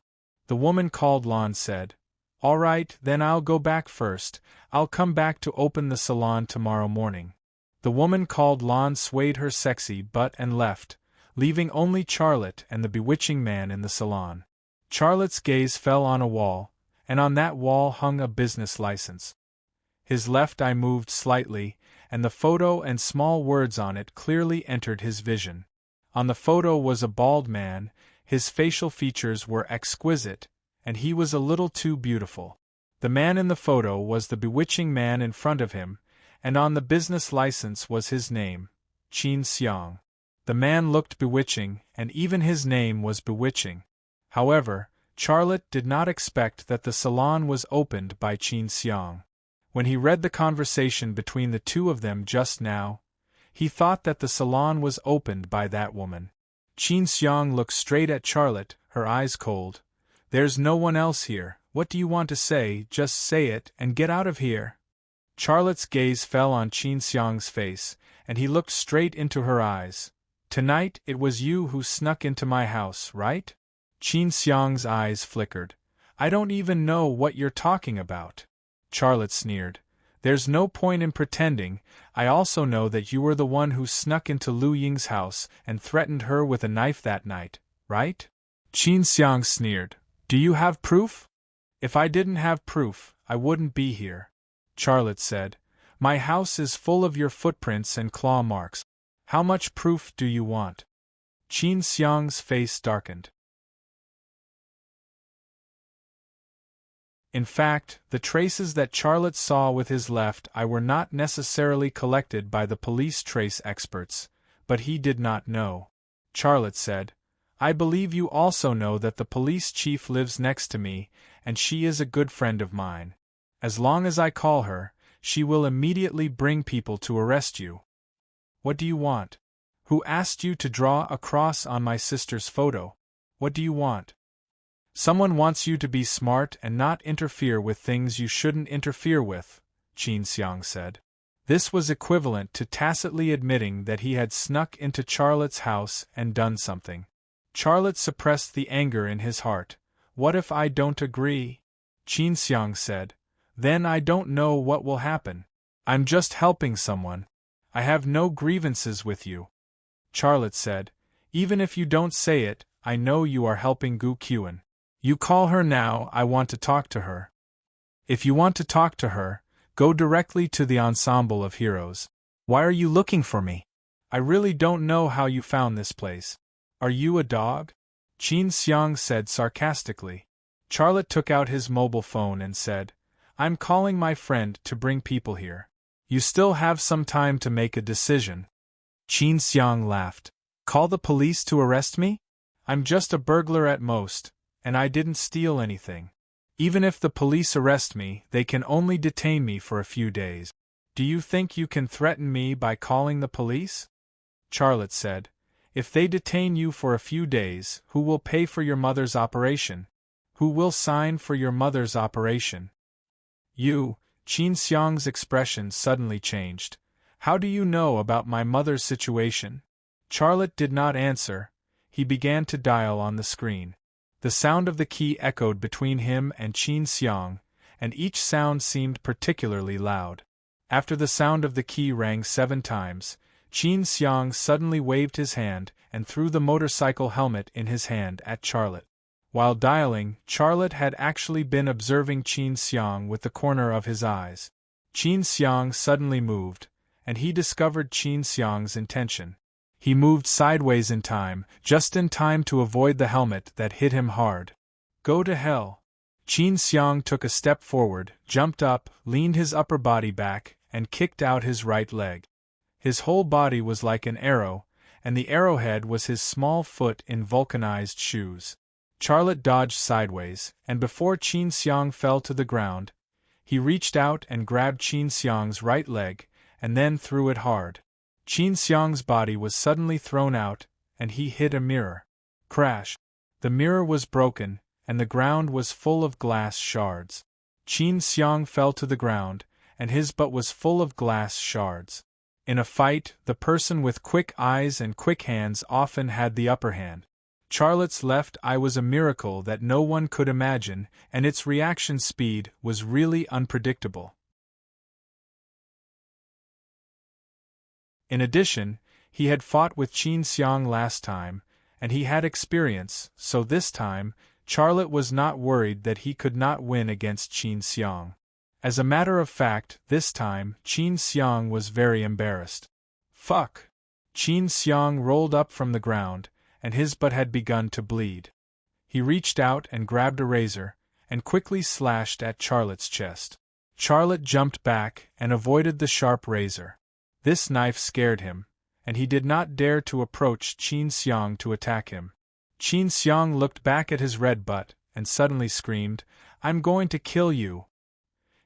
The woman called Lon said, All right, then I'll go back first, I'll come back to open the salon tomorrow morning. The woman called Lon swayed her sexy butt and left, leaving only Charlotte and the bewitching man in the salon. Charlotte's gaze fell on a wall, and on that wall hung a business license. His left eye moved slightly, and the photo and small words on it clearly entered his vision. On the photo was a bald man, his facial features were exquisite, and he was a little too beautiful. The man in the photo was the bewitching man in front of him, and on the business license was his name, Qin Xiang. The man looked bewitching, and even his name was bewitching. However, Charlotte did not expect that the salon was opened by Qin Xiang. When he read the conversation between the two of them just now, he thought that the salon was opened by that woman. Qin Xiang looked straight at Charlotte, her eyes cold. There's no one else here, what do you want to say, just say it and get out of here. Charlotte's gaze fell on Qin Xiang's face, and he looked straight into her eyes. Tonight it was you who snuck into my house, right? Qin Xiang's eyes flickered. I don't even know what you're talking about. Charlotte sneered. There's no point in pretending, I also know that you were the one who snuck into Lu Ying's house and threatened her with a knife that night, right? Qin Xiang sneered. Do you have proof? If I didn't have proof, I wouldn't be here. Charlotte said. My house is full of your footprints and claw marks. How much proof do you want? Qin Xiang's face darkened. In fact, the traces that Charlotte saw with his left eye were not necessarily collected by the police trace experts, but he did not know. Charlotte said, "I believe you also know that the police chief lives next to me, and she is a good friend of mine. As long as I call her, she will immediately bring people to arrest you. What do you want? Who asked you to draw a cross on my sister's photo? What do you want?" "Someone wants you to be smart and not interfere with things you shouldn't interfere with," Qin Xiang said. This was equivalent to tacitly admitting that he had snuck into Charlotte's house and done something. Charlotte suppressed the anger in his heart. "What if I don't agree?" Qin Xiang said. "Then I don't know what will happen. I'm just helping someone. I have no grievances with you." Charlotte said, "Even if you don't say it, I know you are helping Gu Qian. You call her now, I want to talk to her." "If you want to talk to her, go directly to the ensemble of heroes. Why are you looking for me? I really don't know how you found this place. Are you a dog?" Qin Xiang said sarcastically. Charlotte took out his mobile phone and said, "I'm calling my friend to bring people here. You still have some time to make a decision." Qin Xiang laughed. "Call the police to arrest me? I'm just a burglar at most, and I didn't steal anything. Even if the police arrest me, they can only detain me for a few days. Do you think you can threaten me by calling the police?" Charlotte said, "If they detain you for a few days, who will pay for your mother's operation? Who will sign for your mother's operation?" "You." Qin Xiang's expression suddenly changed. "How do you know about my mother's situation?" Charlotte did not answer. He began to dial on the screen. The sound of the key echoed between him and Qin Xiang, and each sound seemed particularly loud. After the sound of the key rang 7 times, Qin Xiang suddenly waved his hand and threw the motorcycle helmet in his hand at Charlotte. While dialing, Charlotte had actually been observing Qin Xiang with the corner of his eyes. Qin Xiang suddenly moved, and he discovered Qin Xiang's intention. He moved sideways in time, just in time to avoid the helmet that hit him hard. "Go to hell." Qin Xiang took a step forward, jumped up, leaned his upper body back, and kicked out his right leg. His whole body was like an arrow, and the arrowhead was his small foot in vulcanized shoes. Charlotte dodged sideways, and before Qin Xiang fell to the ground, he reached out and grabbed Qin Xiang's right leg, and then threw it hard. Qin Xiang's body was suddenly thrown out, and he hit a mirror. Crash! The mirror was broken, and the ground was full of glass shards. Qin Xiang fell to the ground, and his butt was full of glass shards. In a fight, the person with quick eyes and quick hands often had the upper hand. Charlotte's left eye was a miracle that no one could imagine, and its reaction speed was really unpredictable. In addition, he had fought with Qin Xiang last time, and he had experience, so this time, Charlotte was not worried that he could not win against Qin Xiang. As a matter of fact, this time, Qin Xiang was very embarrassed. "Fuck!" Qin Xiang rolled up from the ground, and his butt had begun to bleed. He reached out and grabbed a razor, and quickly slashed at Charlotte's chest. Charlotte jumped back and avoided the sharp razor. This knife scared him, and he did not dare to approach Qin Xiang to attack him. Qin Xiang looked back at his red butt, and suddenly screamed, "I'm going to kill you!"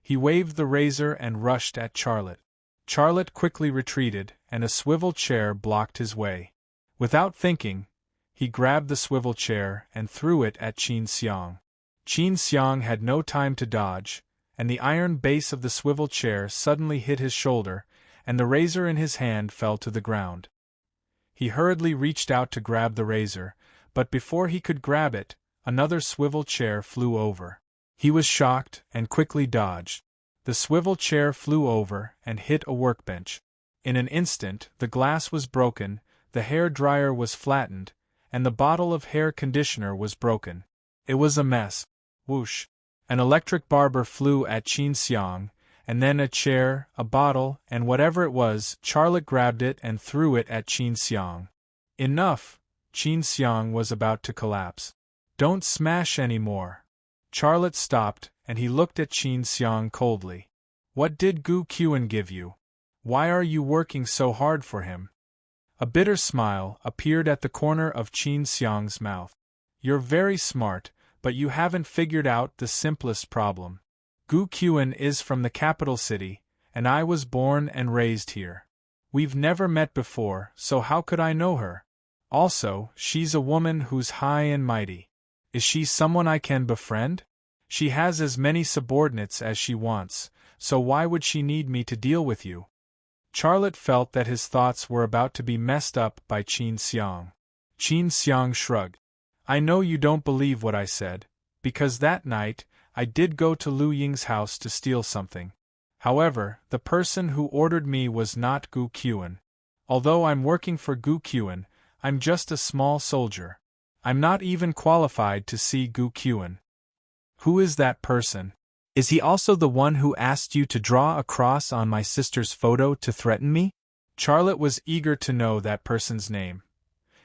He waved the razor and rushed at Charlotte. Charlotte quickly retreated, and a swivel chair blocked his way. Without thinking, he grabbed the swivel chair and threw it at Qin Xiang. Qin Xiang had no time to dodge, and the iron base of the swivel chair suddenly hit his shoulder, and the razor in his hand fell to the ground. He hurriedly reached out to grab the razor, but before he could grab it, another swivel chair flew over. He was shocked and quickly dodged. The swivel chair flew over and hit a workbench. In an instant, the glass was broken, the hair dryer was flattened, and the bottle of hair conditioner was broken. It was a mess. Whoosh! An electric barber flew at Qin Xiang, and then a chair, a bottle, and whatever it was, Charlotte grabbed it and threw it at Qin Xiang. "Enough!" Qin Xiang was about to collapse. Don't smash anymore. Charlotte stopped, and he looked at Qin Xiang coldly. What did Gu Qian give you? Why are you working so hard for him? A bitter smile appeared at the corner of Qin Xiang's mouth. You're very smart, but you haven't figured out the simplest problem. Gu Qian is from the capital city, and I was born and raised here. We've never met before, so how could I know her? Also, she's a woman who's high and mighty. Is she someone I can befriend? She has as many subordinates as she wants, so why would she need me to deal with you? Charlotte felt that his thoughts were about to be messed up by Qin Xiang. Qin Xiang shrugged. I know you don't believe what I said, because that night, I did go to Lu Ying's house to steal something. However, the person who ordered me was not Gu Qian. Although I'm working for Gu Qian, I'm just a small soldier. I'm not even qualified to see Gu Qian. Who is that person? Is he also the one who asked you to draw a cross on my sister's photo to threaten me? Charlotte was eager to know that person's name.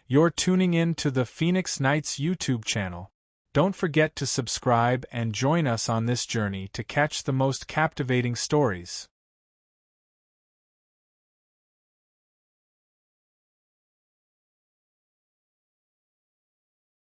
You're tuning in to the Phoenix Knights YouTube channel. Don't forget to subscribe and join us on this journey to catch the most captivating stories.